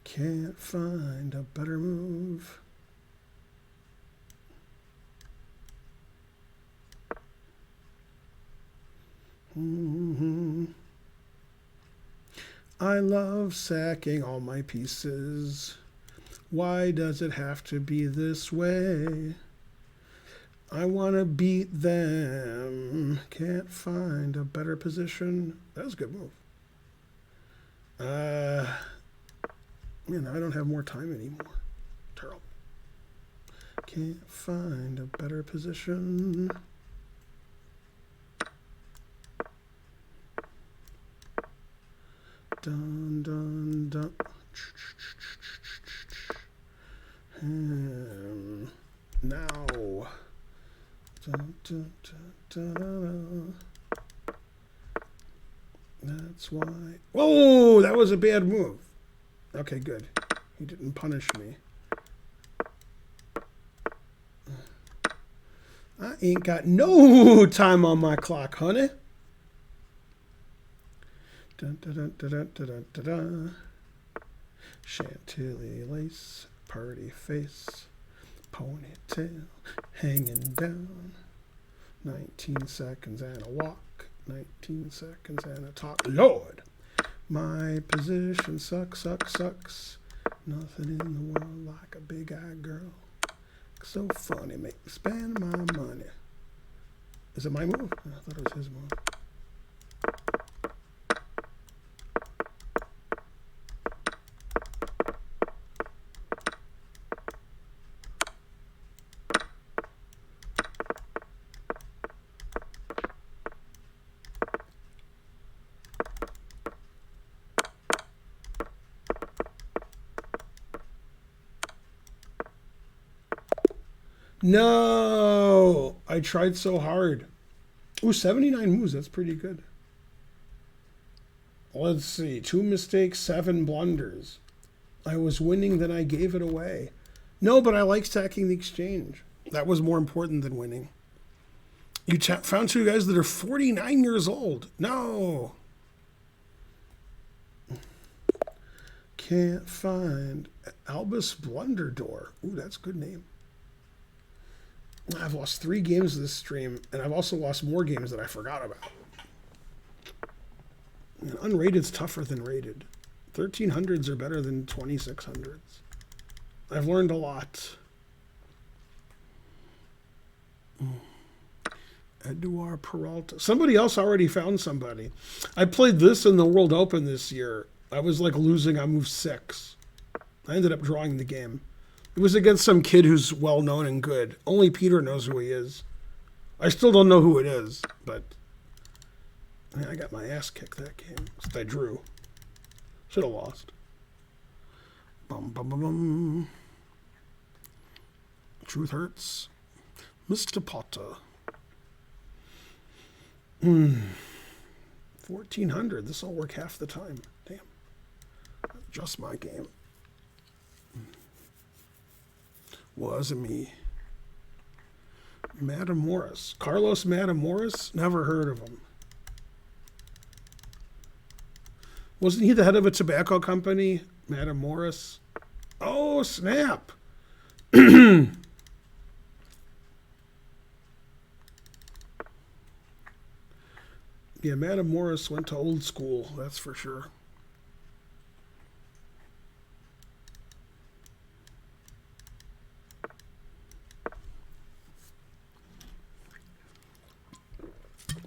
Can't find a better move. I love sacking all my pieces. Why does it have to be this way? I want to beat them. Can't find a better position. That was a good move. Man, I don't have more time anymore. Terrible. Can't find a better position. Dun, dun, dun. Now. Dun, dun, dun, dun. That's why. Whoa, that was a bad move. Okay, good. He didn't punish me. I ain't got no time on my clock, honey. Dun, dun, dun, dun, dun, dun, dun, dun. Chantilly lace, party face, ponytail hanging down. 19 seconds and a walk. 19 seconds and a talk. Lord, my position sucks, sucks, sucks. Nothing in the world like a big-eyed girl. So funny, make me spend my money. Is it my move? I thought it was his move. No, I tried so hard. Ooh, 79 moves. That's pretty good. Let's see. 2 mistakes, 7 blunders. I was winning, then I gave it away. No, but I like stacking the exchange. That was more important than winning. You found 2 guys that are 49 years old. No. Can't find Albus Blunderdor. Ooh, that's a good name. I've lost 3 games this stream, and I've also lost more games that I forgot about. And unrated's tougher than rated. 1300s are better than 2600s. I've learned a lot. Eduard Peralta. Somebody else already found somebody. I played this in the World Open this year. I was like losing on move 6. I ended up drawing the game. It was against some kid who's well-known and good. Only Peter knows who he is. I still don't know who it is, but I got my ass kicked that game. Except I drew. Should have lost. Bum, bum, bum, bum. Truth hurts. Mr. Potter. 1400. This will work half the time. Damn. Just my game. Wasn't me. Matamoros. Carlos Matamoros? Never heard of him. Wasn't he the head of a tobacco company? Matamoros? Oh, snap. Yeah, Matamoros went to old school, that's for sure.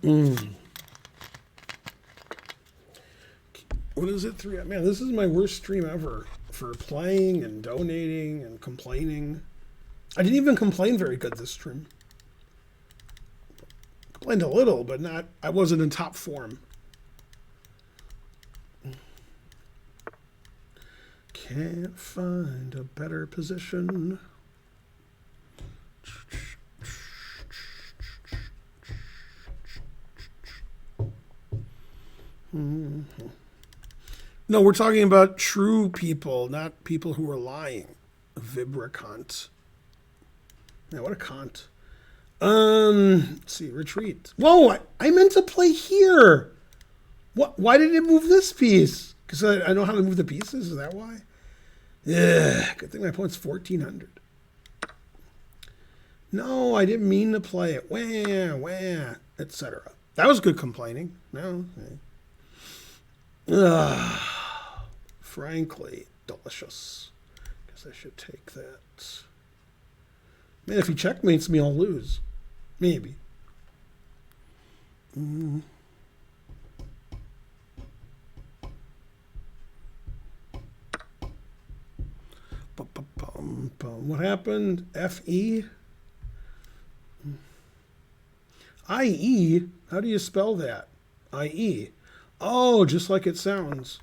What is it? Man, this is my worst stream ever for playing and donating and complaining. I didn't even complain very good this stream. Complained a little, but not. I wasn't in top form. Can't find a better position. No, we're talking about true people, not people who are lying. Vibracont. Yeah, what a cunt. Let's see, retreat. Whoa, I meant to play here. What? Why did it move this piece? Because I know how to move the pieces. Is that why? Yeah, good thing my opponent's 1,400. No, I didn't mean to play it. Wah, etc. That was good complaining. No. Frankly, delicious. Guess I should take that. Man, if he checkmates me, I'll lose. Maybe. What happened? F-E? I-E? How do you spell that? I-E. Oh, just like it sounds.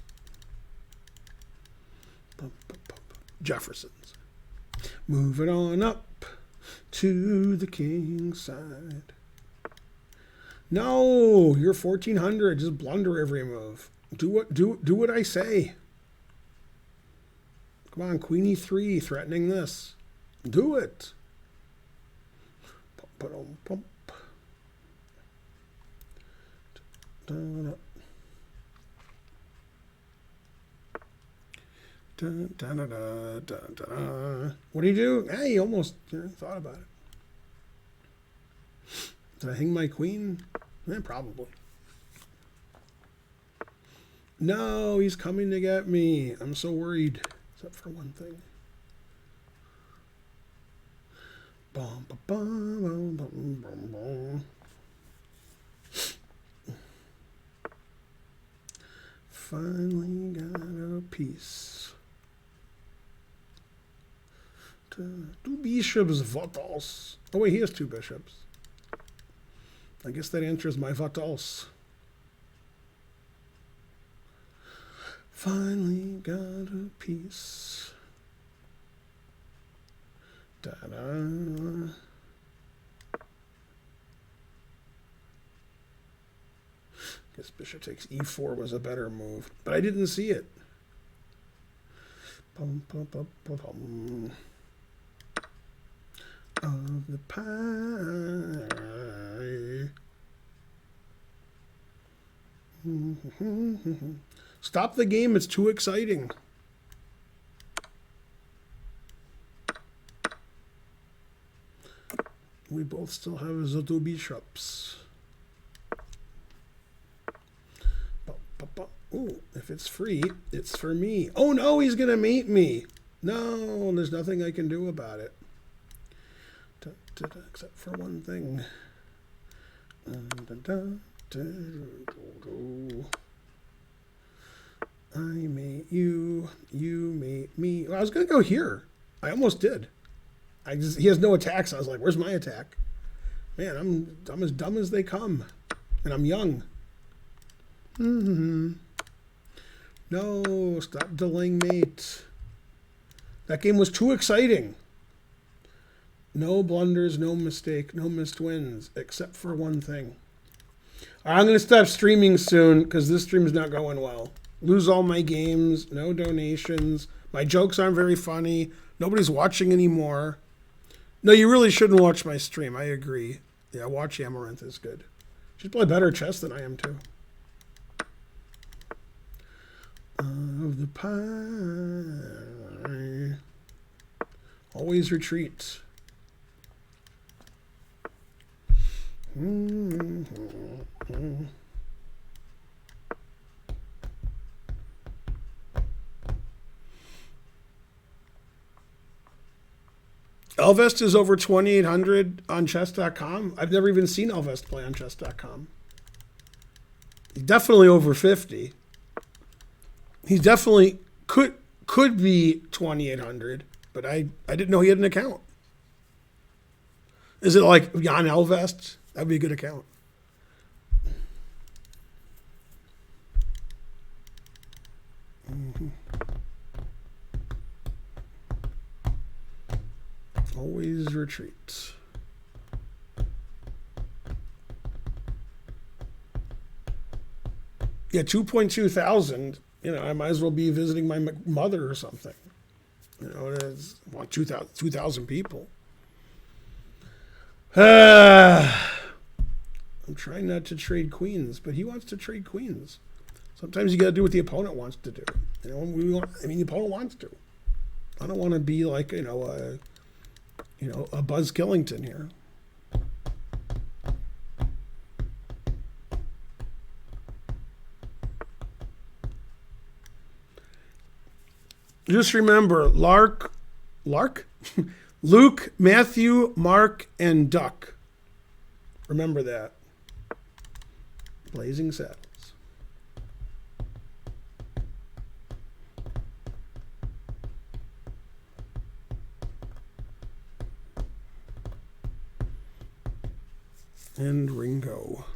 Jefferson's. Moving on up to the king's side. No, you're 1,400. Just blunder every move. Do what I say. Come on, Queen E3, threatening this. Do it. Pump. What do you do? Hey, you almost thought about it. Did I hang my queen? Probably. No, he's coming to get me. I'm so worried. Except for one thing. Finally got a piece. Two bishops, what else? Oh wait, he has two bishops. I guess that answers my what else. Finally got a piece. Da-da. Guess bishop takes e4 was a better move, but I didn't see it. Of the pie. Stop the game, it's too exciting. We both still have the two bishops. Ooh, if it's free, it's for me. Oh no, he's gonna mate me. No, there's nothing I can do about it. Except for one thing. I mate you, you mate me. Well, I was gonna go here. I almost did. He has no attacks. I was like, where's my attack? Man, I'm as dumb as they come. And I'm young. No, stop delaying mate. That game was too exciting. No blunders, no mistake, no missed wins, except for one thing. I'm going to stop streaming soon because this stream is not going well. Lose all my games, no donations. My jokes aren't very funny. Nobody's watching anymore. No, you really shouldn't watch my stream. I agree. Yeah, watch Amaranth is good. She's probably better at chess than I am too. Of the pie. Always retreat. Elvest is over 2,800 on chess.com. I've never even seen Elvest play on chess.com. He's definitely over 50. He definitely could be 2,800, but I didn't know he had an account. Is it like Jan Elvest? That'd be a good account. Always retreat. Yeah, 2.2 thousand. You know, I might as well be visiting my mother or something. You know, it's 2,000 people. I'm trying not to trade queens, but he wants to trade queens. Sometimes you got to do what the opponent wants to do. You know, the opponent wants to. I don't want to be like a Buzz Killington here. Just remember, Luke, Matthew, Mark, and Duck. Remember that. Blazing Saddles. And Ringo.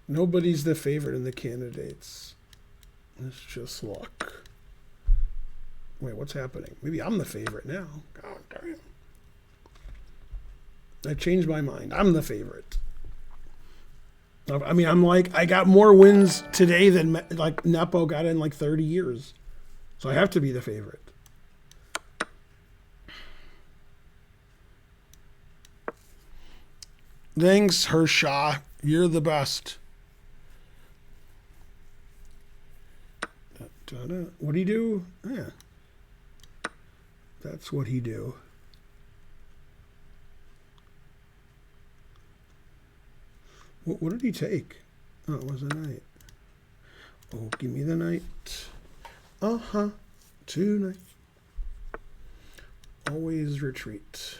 Nobody's the favorite in the candidates. It's just luck. Wait, what's happening? Maybe I'm the favorite now. God damn. I changed my mind. I'm the favorite. I mean, I got more wins today than like Nepo got in like 30 years. So I have to be the favorite. Thanks, Hershaw. You're the best. What'd he do? Yeah. That's what he do. What did he take? Oh, it was a knight. Oh, give me the knight. Uh-huh. 2 knights. Always retreat.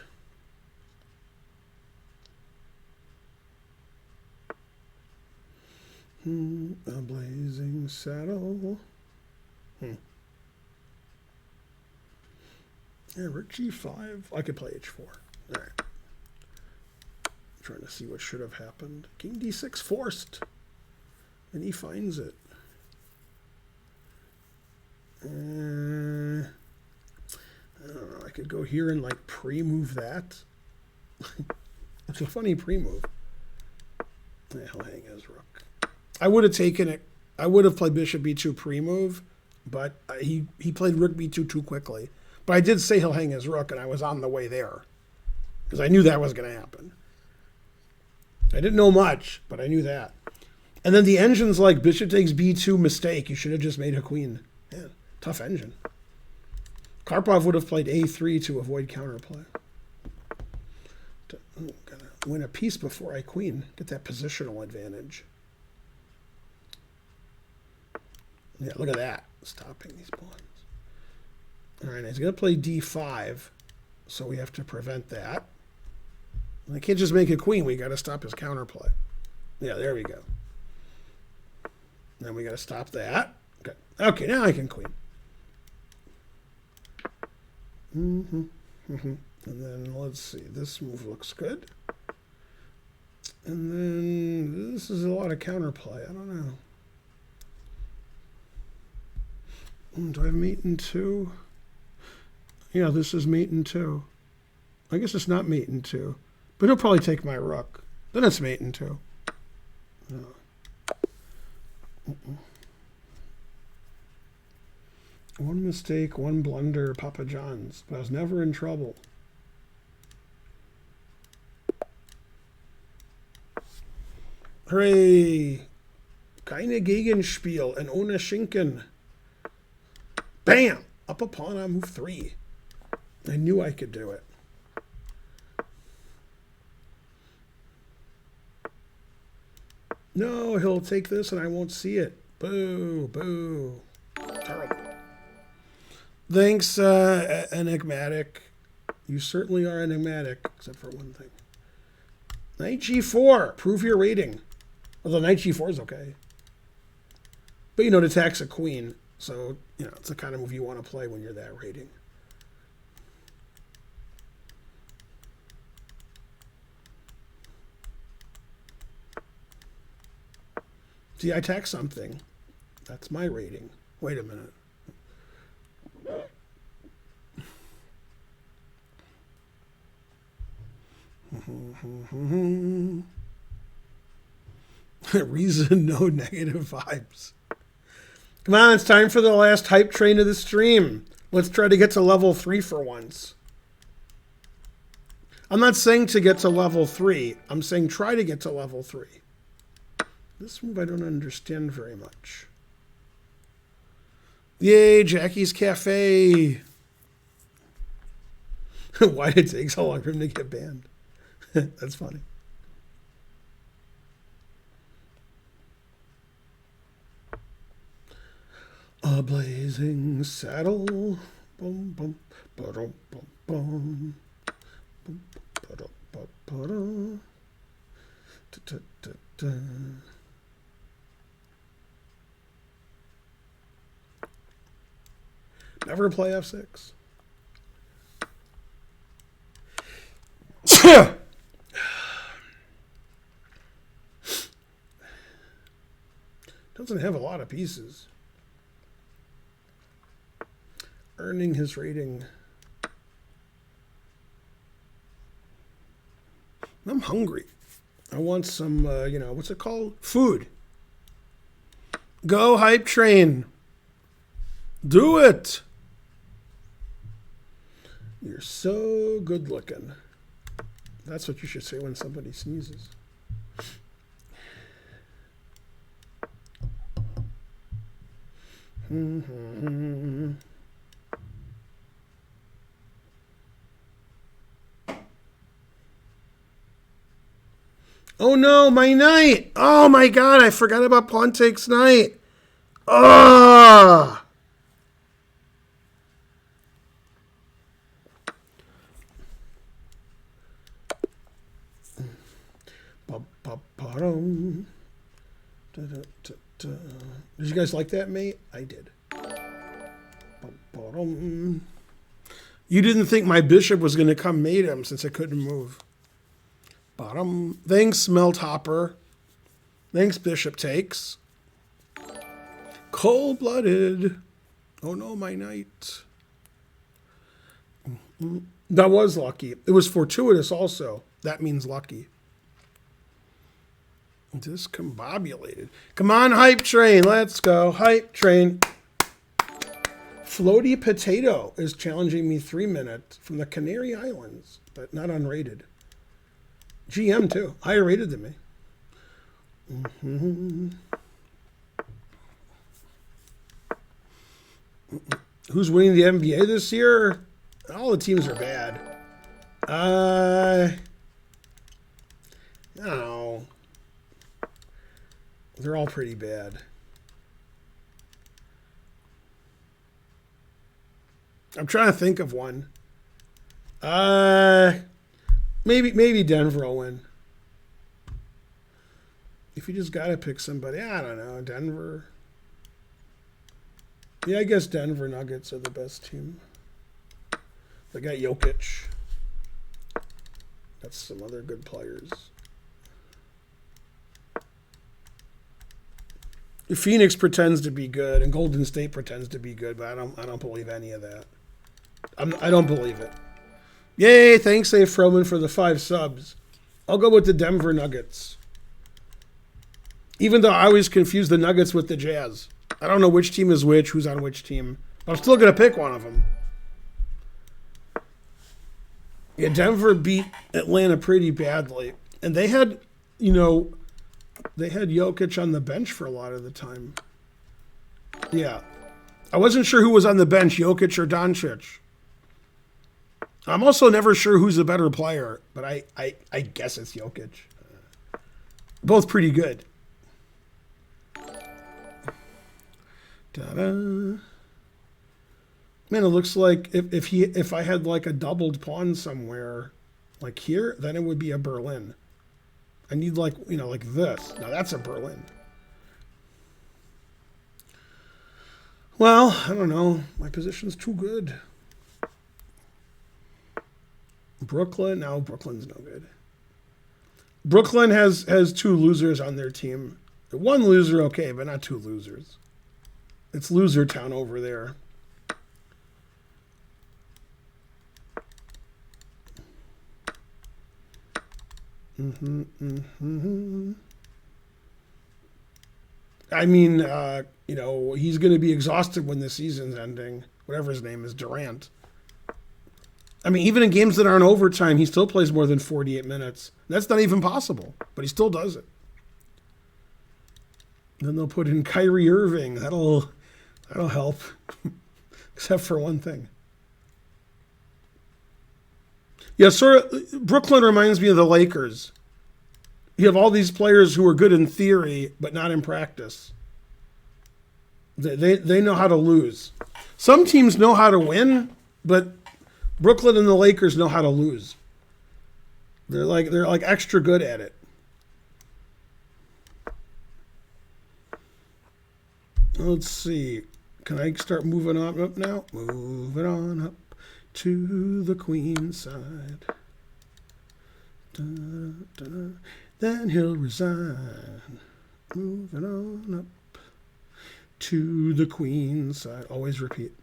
A blazing saddle. Yeah, rook g5. I could play h4. All right. Trying to see what should have happened. King d6 forced. And he finds it. I don't know. I could go here and like pre-move that. It's a funny pre-move. Yeah, he'll hang his rook. I would have taken it. I would have played bishop b2 pre-move, but he played rook b2 too quickly. But I did say he'll hang his rook, and I was on the way there. Because I knew that was going to happen. I didn't know much, but I knew that. And then the engine's like, bishop takes b2, mistake. You should have just made a queen. Yeah, tough engine. Karpov would have played a3 to avoid counterplay. Gotta win a piece before I queen. Get that positional advantage. Yeah, look at that. Stopping these pawns. All right, he's going to play d5, so we have to prevent that. I can't just make a queen. We got to stop his counterplay. Yeah, there we go. Then we got to stop that. Okay. Okay, now I can queen. And then let's see. This move looks good. And then this is a lot of counterplay. I don't know. Do I have mate in 2? Yeah, this is mate in 2. I guess it's not mate in 2. But he'll probably take my rook. Then it's mate in 2. No. One mistake, one blunder, Papa John's. But I was never in trouble. Hooray! Keine Gegenspiel and ohne Schinken. Bam! Up a pawn on move 3. I knew I could do it. No, he'll take this and I won't see it. Boo, boo. Terrible. Thanks, Enigmatic. You certainly are enigmatic, except for one thing. Knight G4. Prove your rating. Although Knight G4 is okay. But, it attacks a queen. So, it's the kind of move you want to play when you're that rating. See, I attack something. That's my rating. Wait a minute. Reason, no negative vibes. Come on, it's time for the last hype train of the stream. Let's try to get to level 3 for once. I'm not saying to get to level 3. I'm saying try to get to level 3. This move I don't understand very much. Yay, Jackie's Cafe. Why did it take so long for him to get banned? That's funny. A blazing saddle. Boom, boom, ba-dum, boom, boom. Boom, ba-dum, ba-dum. Da-da-da-da. Never play F6. Doesn't have a lot of pieces. Earning his rating. I'm hungry. I want some, what's it called? Food. Go, hype train. Do it. You're so good looking. That's what you should say when somebody sneezes. Oh no, my knight! Oh my god, I forgot about pawn takes knight. Ah! Did you guys like that, mate? I did. You didn't think my bishop was going to come mate him since I couldn't move. Bottom. Thanks, Melt Hopper. Thanks, Bishop Takes. Cold-blooded. Oh no, my knight. That was lucky. It was fortuitous also. That means lucky. Discombobulated. Come on, hype train. Let's go. Hype train. Floaty Potato is challenging me 3 minutes from the Canary Islands, but not unrated. GM too. Higher rated than me. Who's winning the NBA this year? All the teams are bad. I don't know. They're all pretty bad. I'm trying to think of one. Maybe Denver will win. If you just gotta pick somebody, I don't know. Denver. Yeah, I guess Denver Nuggets are the best team. They got Jokic. That's some other good players. Phoenix pretends to be good, and Golden State pretends to be good, but I don't believe any of that. I don't believe it. Yay! Thanks, Dave Froman, for the 5 subs. I'll go with the Denver Nuggets. Even though I always confuse the Nuggets with the Jazz. I don't know which team is which, who's on which team. But I'm still going to pick one of them. Yeah, Denver beat Atlanta pretty badly. And they had, they had Jokic on the bench for a lot of the time. Yeah. I wasn't sure who was on the bench, Jokic or Doncic. I'm also never sure who's the better player, but I guess it's Jokic. Both pretty good. Ta-da. Man, it looks like if I had like a doubled pawn somewhere, like here, then it would be a Berlin. I need like, you know, like this. Now that's a Berlin. Well, I don't know. My position's too good. Brooklyn, no, Brooklyn's no good. Brooklyn has 2 losers on their team. 1 loser, okay, but not 2 losers. It's loser town over there. I mean, you know, he's going to be exhausted when the season's ending. Whatever his name is, Durant. I mean, even in games that aren't overtime, he still plays more than 48 minutes. That's not even possible, but he still does it. Then they'll put in Kyrie Irving. That'll help, except for one thing. Yeah, sort of. Brooklyn reminds me of the Lakers. You have all these players who are good in theory, but not in practice. They know how to lose. Some teams know how to win, but Brooklyn and the Lakers know how to lose. They're like extra good at it. Let's see. Can I start moving on up now? Moving on up to the Queen's side. Da, da, da. Then he'll resign. Moving on up to the Queen's side. Always repeat.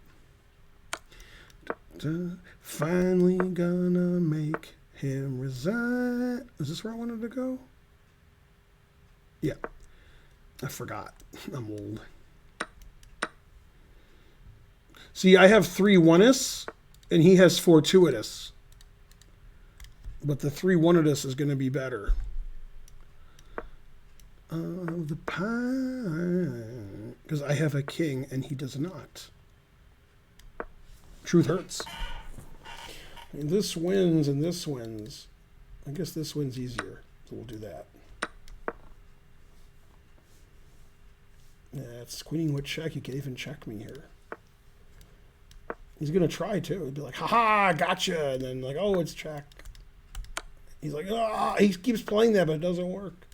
Da, da. Finally gonna make him resign. Is this where I wanted to go? Yeah. I forgot. I'm old. See, I have 3 one-ists, and he has 4 two-ists. But the 3 one-ists is going to be better. The pine, because I have a king, and he does not. Truth hurts. And this wins, and this wins. I guess this wins easier, so we'll do that. Yeah, it's queening with check. You can even check me here. He's going to try, too. He'd be like, ha-ha, gotcha. And then like, oh, it's check. He's like, ah, he keeps playing that, but it doesn't work.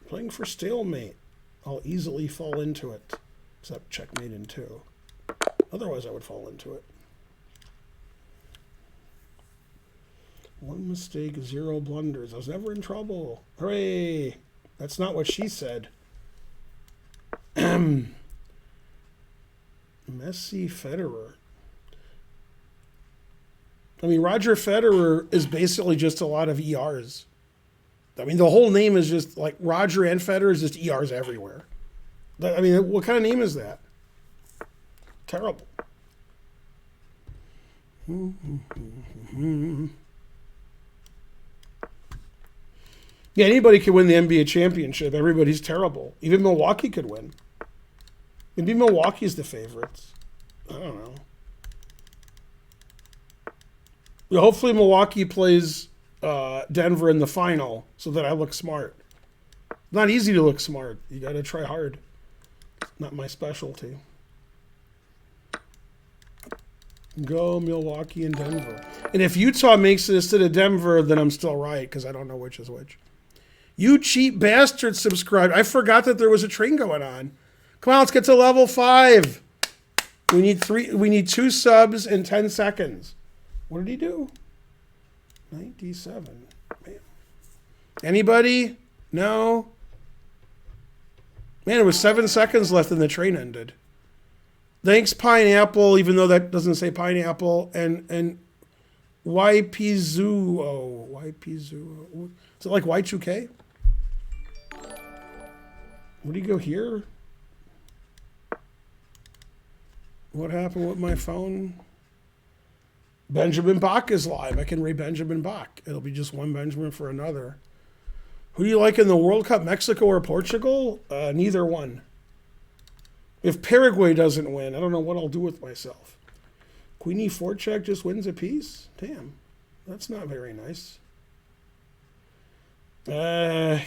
Playing for stalemate. I'll easily fall into it. Except checkmate in 2. Otherwise, I would fall into it. 1 mistake, 0 blunders. I was never in trouble. Hooray! That's not what she said. Messi Federer. I mean, Roger Federer is basically just a lot of ERs. I mean, the whole name is just like Roger and Federer is just ERs everywhere. I mean, what kind of name is that? Terrible. Yeah, anybody could win the NBA championship. Everybody's terrible. Even Milwaukee could win. Maybe Milwaukee's the favorites. I don't know. Well, hopefully Milwaukee plays Denver in the final so that I look smart. Not easy to look smart. You got to try hard. Not my specialty. Go Milwaukee and Denver. And if Utah makes it instead of Denver, then I'm still right because I don't know which is which. You cheap bastard subscribed. I forgot that there was a train going on. Come on, let's get to level 5. We need 2 subs in 10 seconds. What did he do? 97. Man. Anybody? No? Man, it was 7 seconds left and the train ended. Thanks, Pineapple, even though that doesn't say pineapple. And YPZuo. YPZuo. Is it like Y2K? Where do you go here? What happened with my phone? Benjamin Bach is live. I can read Benjamin Bach. It'll be just one Benjamin for another. Who do you like in the World Cup, Mexico or Portugal? Neither one. If Paraguay doesn't win, I don't know what I'll do with myself. Queen E4 check just wins a piece? Damn. That's not very nice. All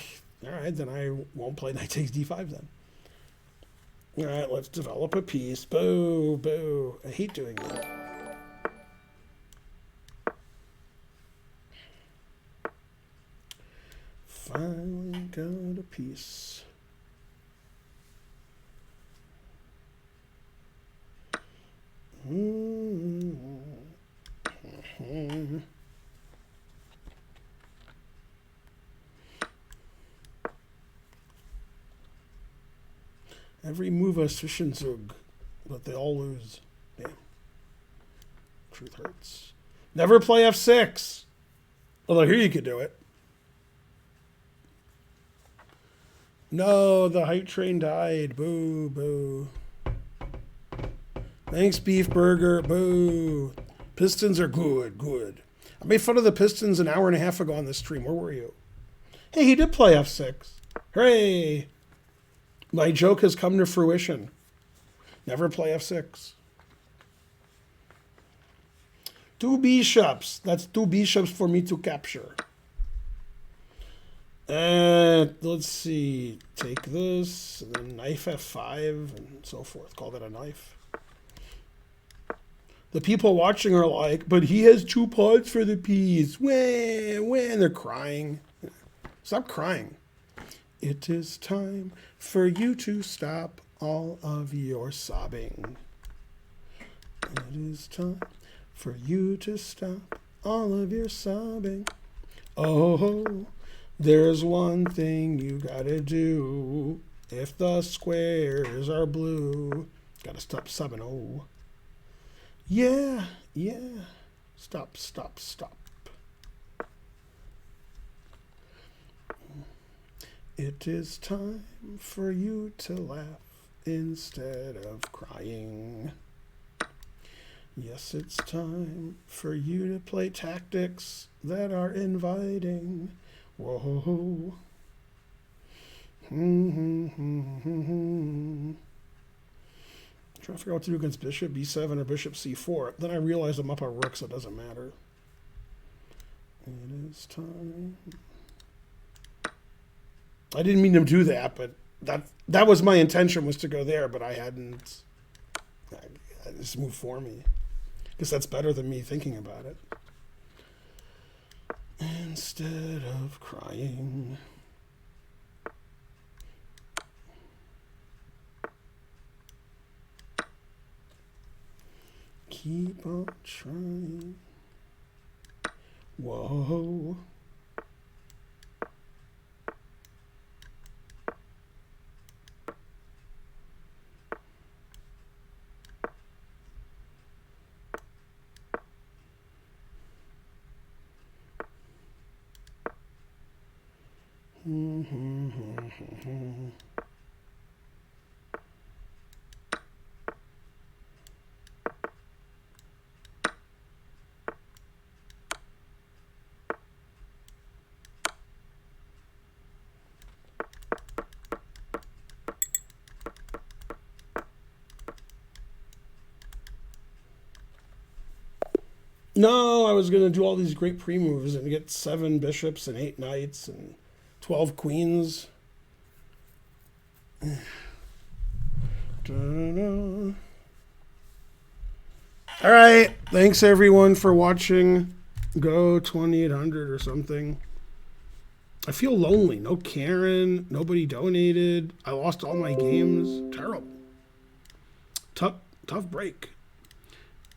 right, then I won't play knight takes d5 then. All right, let's develop a piece. Boo, boo. I hate doing that. Finally got a piece. Every move a Zug, but they all lose. Damn. Truth hurts. Never play f6. Although here you could do it. No, the hype train died. Boo, boo. Thanks, Beef Burger. Boo. Pistons are good, good. I made fun of the Pistons an hour and a half ago on this stream. Where were you? Hey, he did play f6. Hooray. My joke has come to fruition. Never play f6. 2 bishops. That's 2 bishops for me to capture. Let's see. Take this, and then knife f5, and so forth. Call that a knife. The people watching are like, but he has 2 pawns for the piece. When they're crying. Stop crying. It is time for you to stop all of your sobbing. It is time for you to stop all of your sobbing. Oh, there's one thing you gotta do. If the squares are blue, gotta stop sobbing. Oh, yeah, yeah. Stop, stop, stop. It is time for you to laugh instead of crying. Yes, it's time for you to play tactics that are inviting. Whoa. Trying to figure out what to do against bishop b7 or bishop c4. Then I realized I'm up a rook, so it doesn't matter. It is time. I didn't mean to do that, but that was my intention, was to go there, but I hadn't. I just moved for me. Guess that's better than me thinking about it. Instead of crying. Keep on trying. Whoa. No, I was going to do all these great pre-moves and get 7 bishops and 8 knights and 12 queens. All right. Thanks, everyone, for watching. Go 2800 or something. I feel lonely. No Karen. Nobody donated. I lost all my games. Terrible. Tough break.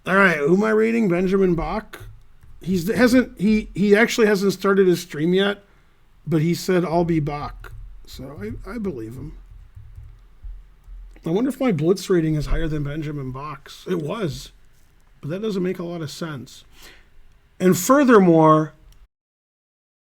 All right, who am I reading? Benjamin Bach. He actually hasn't started his stream yet, but he said I'll be Bach, so I believe him. I wonder if my blitz rating is higher than Benjamin Bach's. It was, but that doesn't make a lot of sense. And furthermore,